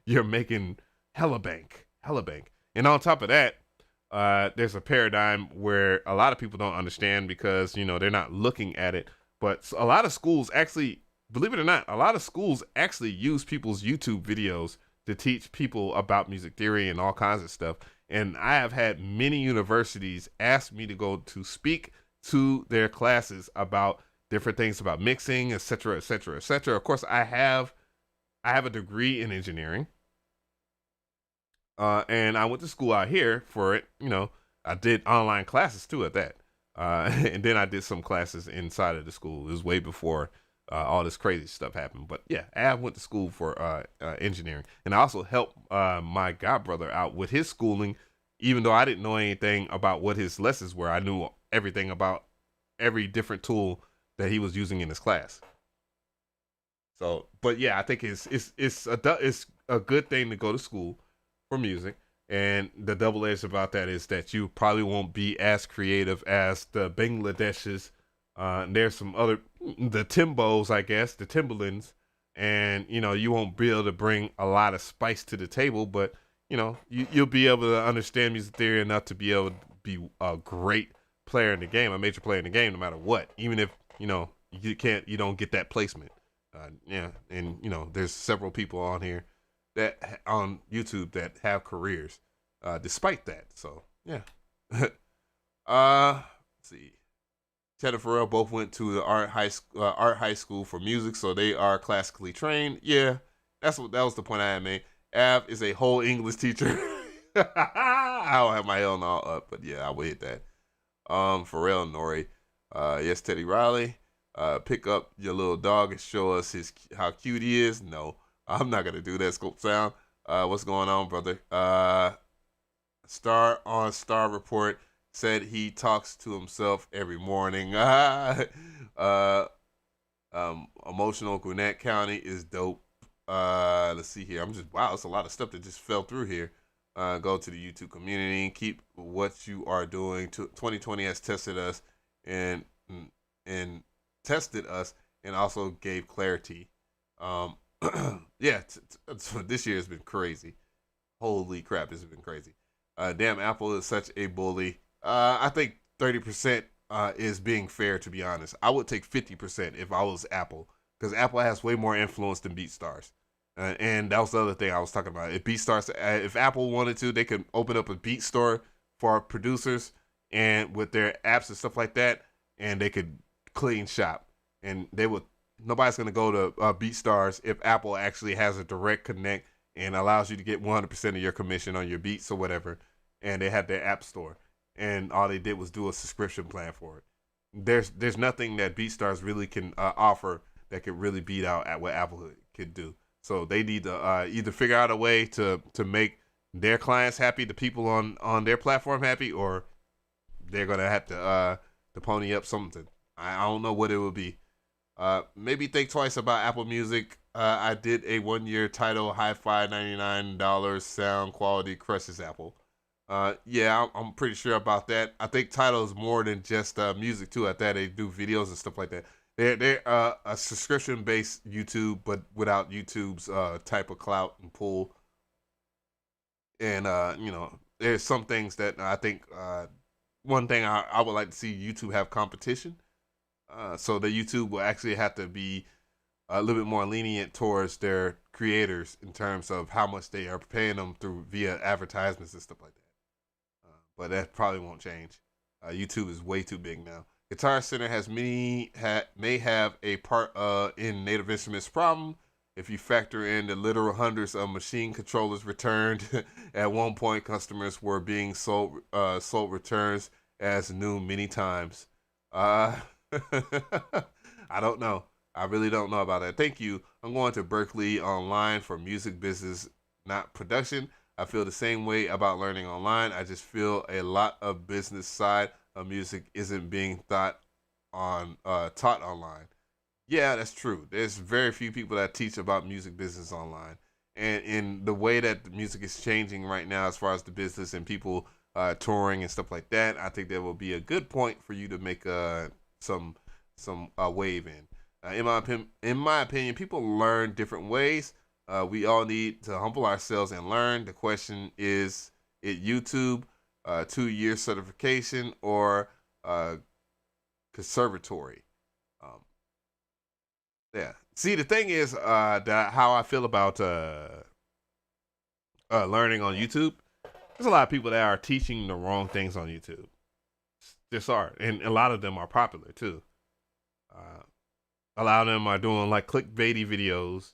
you're making hella bank. And on top of that, there's a paradigm where a lot of people don't understand because, you know, they're not looking at it. But a lot of schools actually, believe it or not, a lot of schools actually use people's YouTube videos to teach people about music theory and all kinds of stuff. And I have had many universities ask me to go to speak to their classes about different things about mixing, et cetera, et cetera, et cetera. Of course, I have a degree in engineering. And I went to school out here for it. You know, I did online classes too at that. And then I did some classes inside of the school. It was way before all this crazy stuff happened. But yeah, Av went to school for engineering, and I also helped my godbrother out with his schooling. Even though I didn't know anything about what his lessons were, I knew everything about every different tool that he was using in his class. So, but yeah, I think it's a good thing to go to school for music. And the double edge about that is that you probably won't be as creative as the Bangladeshis. There's some other, the Timbos, I guess, the Timberlands, and you won't be able to bring a lot of spice to the table, but you'll be able to understand music theory enough to be able to be a great player in the game, a major player in the game, no matter what. Even if you don't get that placement. Yeah, and there's several people on here that on YouTube that have careers despite that. So yeah. Let's see. Ted and Pharrell both went to the art high school for music, so they are classically trained. Yeah, that was the point I had made. Av is a whole English teacher. I don't have my L and all up, but yeah, I will hit that. Pharrell Nori. Yes, Teddy Riley. Pick up your little dog and show us how cute he is. No, I'm not gonna do that. Scope Sound. What's going on, brother? Star Report said he talks to himself every morning. Emotional Gwinnett County is dope. Let's see here. Wow, it's a lot of stuff that just fell through here. Go to the YouTube community. Keep what you are doing. 2020 has tested us and tested us and also gave clarity. Yeah, this year has been crazy. Holy crap, this has been crazy. Damn, Apple is such a bully. I think 30% is being fair, to be honest. I would take 50% if I was Apple, because Apple has way more influence than Beatstars. And that was the other thing I was talking about. If Apple wanted to, they could open up a beat store for producers and with their apps and stuff like that, and they could clean shop. And nobody's gonna go to Beatstars if Apple actually has a direct connect and allows you to get 100% of your commission on your beats or whatever. And they have their app store, and all they did was do a subscription plan for it. There's nothing that Beatstars really can offer that could really beat out at what Apple could do. So they need to either figure out a way to make their clients happy, the people on their platform happy, or they're gonna have to pony up something. I don't know what it will be. Maybe think twice about Apple Music. I did a 1-year Tidal Hi-Fi $99 sound quality crushes Apple. Yeah, I'm pretty sure about that. I think Tidal is more than just music too. At that, they do videos and stuff like that. They're a subscription-based YouTube, but without YouTube's type of clout and pull. And there's some things that I think. One thing I would like to see YouTube have competition, so that YouTube will actually have to be a little bit more lenient towards their creators in terms of how much they are paying them via advertisements and stuff like that. But that probably won't change. YouTube is way too big now. Guitar Center may have a part in Native Instruments problem if you factor in the literal hundreds of machine controllers returned. At one point, customers were being sold returns as new many times. I don't know. I really don't know about that. Thank you. I'm going to Berkeley Online for music business, not production. I feel the same way about learning online. I just feel a lot of business side of music isn't being taught online. Yeah, that's true. There's very few people that teach about music business online. And in the way that the music is changing right now as far as the business and people touring and stuff like that, I think that will be a good point for you to make some wave in. In my opinion, people learn different ways. We all need to humble ourselves and learn. The question is YouTube, 2-year certification, or conservatory? Yeah. See, the thing is that how I feel about learning on YouTube. There's a lot of people that are teaching the wrong things on YouTube. Just are, and a lot of them are popular too. A lot of them are doing like clickbaity videos,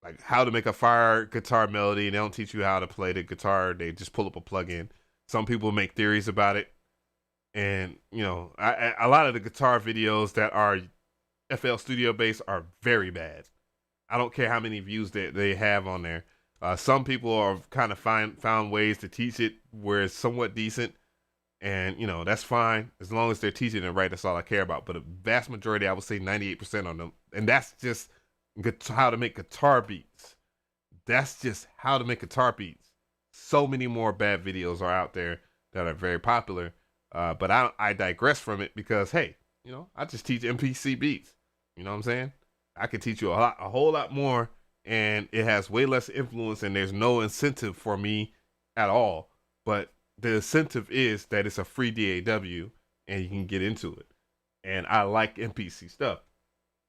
like how to make a fire guitar melody, and they don't teach you how to play the guitar. They just pull up a plugin. Some people make theories about it, and a lot of the guitar videos that are FL Studio Bass are very bad. I don't care how many views they have on there. Some people have kind of found ways to teach it where it's somewhat decent, and that's fine as long as they're teaching it right. That's all I care about. But a vast majority, I would say 98% on them, and that's just how to make guitar beats. That's just how to make guitar beats. So many more bad videos are out there that are very popular, but I digress from it because hey, I just teach MPC beats. You know what I'm saying? I could teach you a whole lot more, and it has way less influence, and there's no incentive for me at all. But the incentive is that it's a free DAW, and you can get into it. And I like MPC stuff,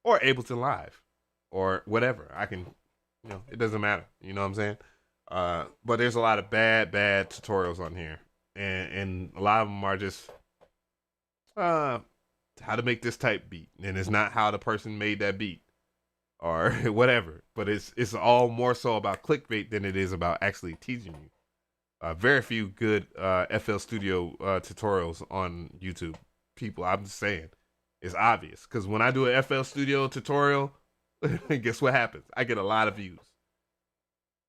or Ableton Live, or whatever. I can, it doesn't matter. You know what I'm saying? But there's a lot of bad tutorials on here, and a lot of them are just how to make this type beat, and it's not how the person made that beat or whatever. But it's all more so about clickbait than it is about actually teaching you. Very few good FL Studio tutorials on YouTube. People, I'm just saying, it's obvious because when I do a FL Studio tutorial, guess what happens? I get a lot of views.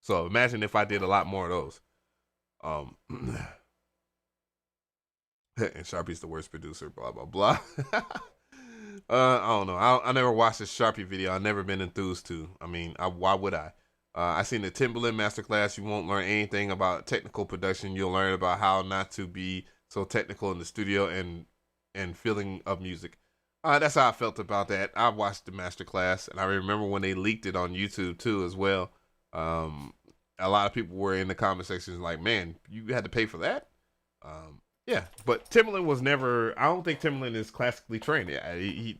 So imagine if I did a lot more of those. And Sharpie's the worst producer, blah, blah, blah. I don't know. I never watched a Sharpie video. I've never been enthused to. I mean, why would I? I seen the Timberland masterclass. You won't learn anything about technical production. You'll learn about how not to be so technical in the studio and feeling of music. That's how I felt about that. I watched the masterclass, and I remember when they leaked it on YouTube too as well. A lot of people were in the comment sections like, man, you had to pay for that? Yeah, but Timberland was never, I don't think Timberland is classically trained.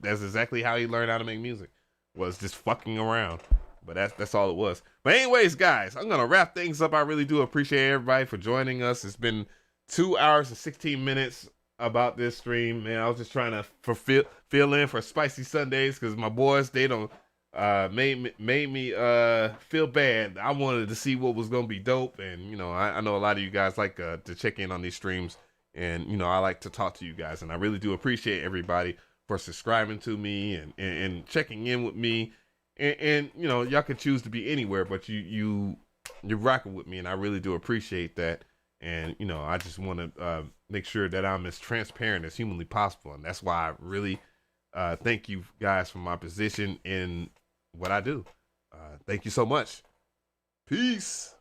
That's exactly how he learned how to make music, was just fucking around. But that's all it was. But anyways, guys, I'm going to wrap things up. I really do appreciate everybody for joining us. It's been 2 hours and 16 minutes about this stream, man. I was just trying to fill in for Spicy Sundays because my boys, they don't made me feel bad. I wanted to see what was gonna be dope, and I know a lot of you guys like to check in on these streams, and I like to talk to you guys, and I really do appreciate everybody for subscribing to me and checking in with me, and y'all can choose to be anywhere, but you're rocking with me, and I really do appreciate that. And I just want to make sure that I'm as transparent as humanly possible, and that's why I really thank you guys for my position in what I do. Thank you so much. Peace.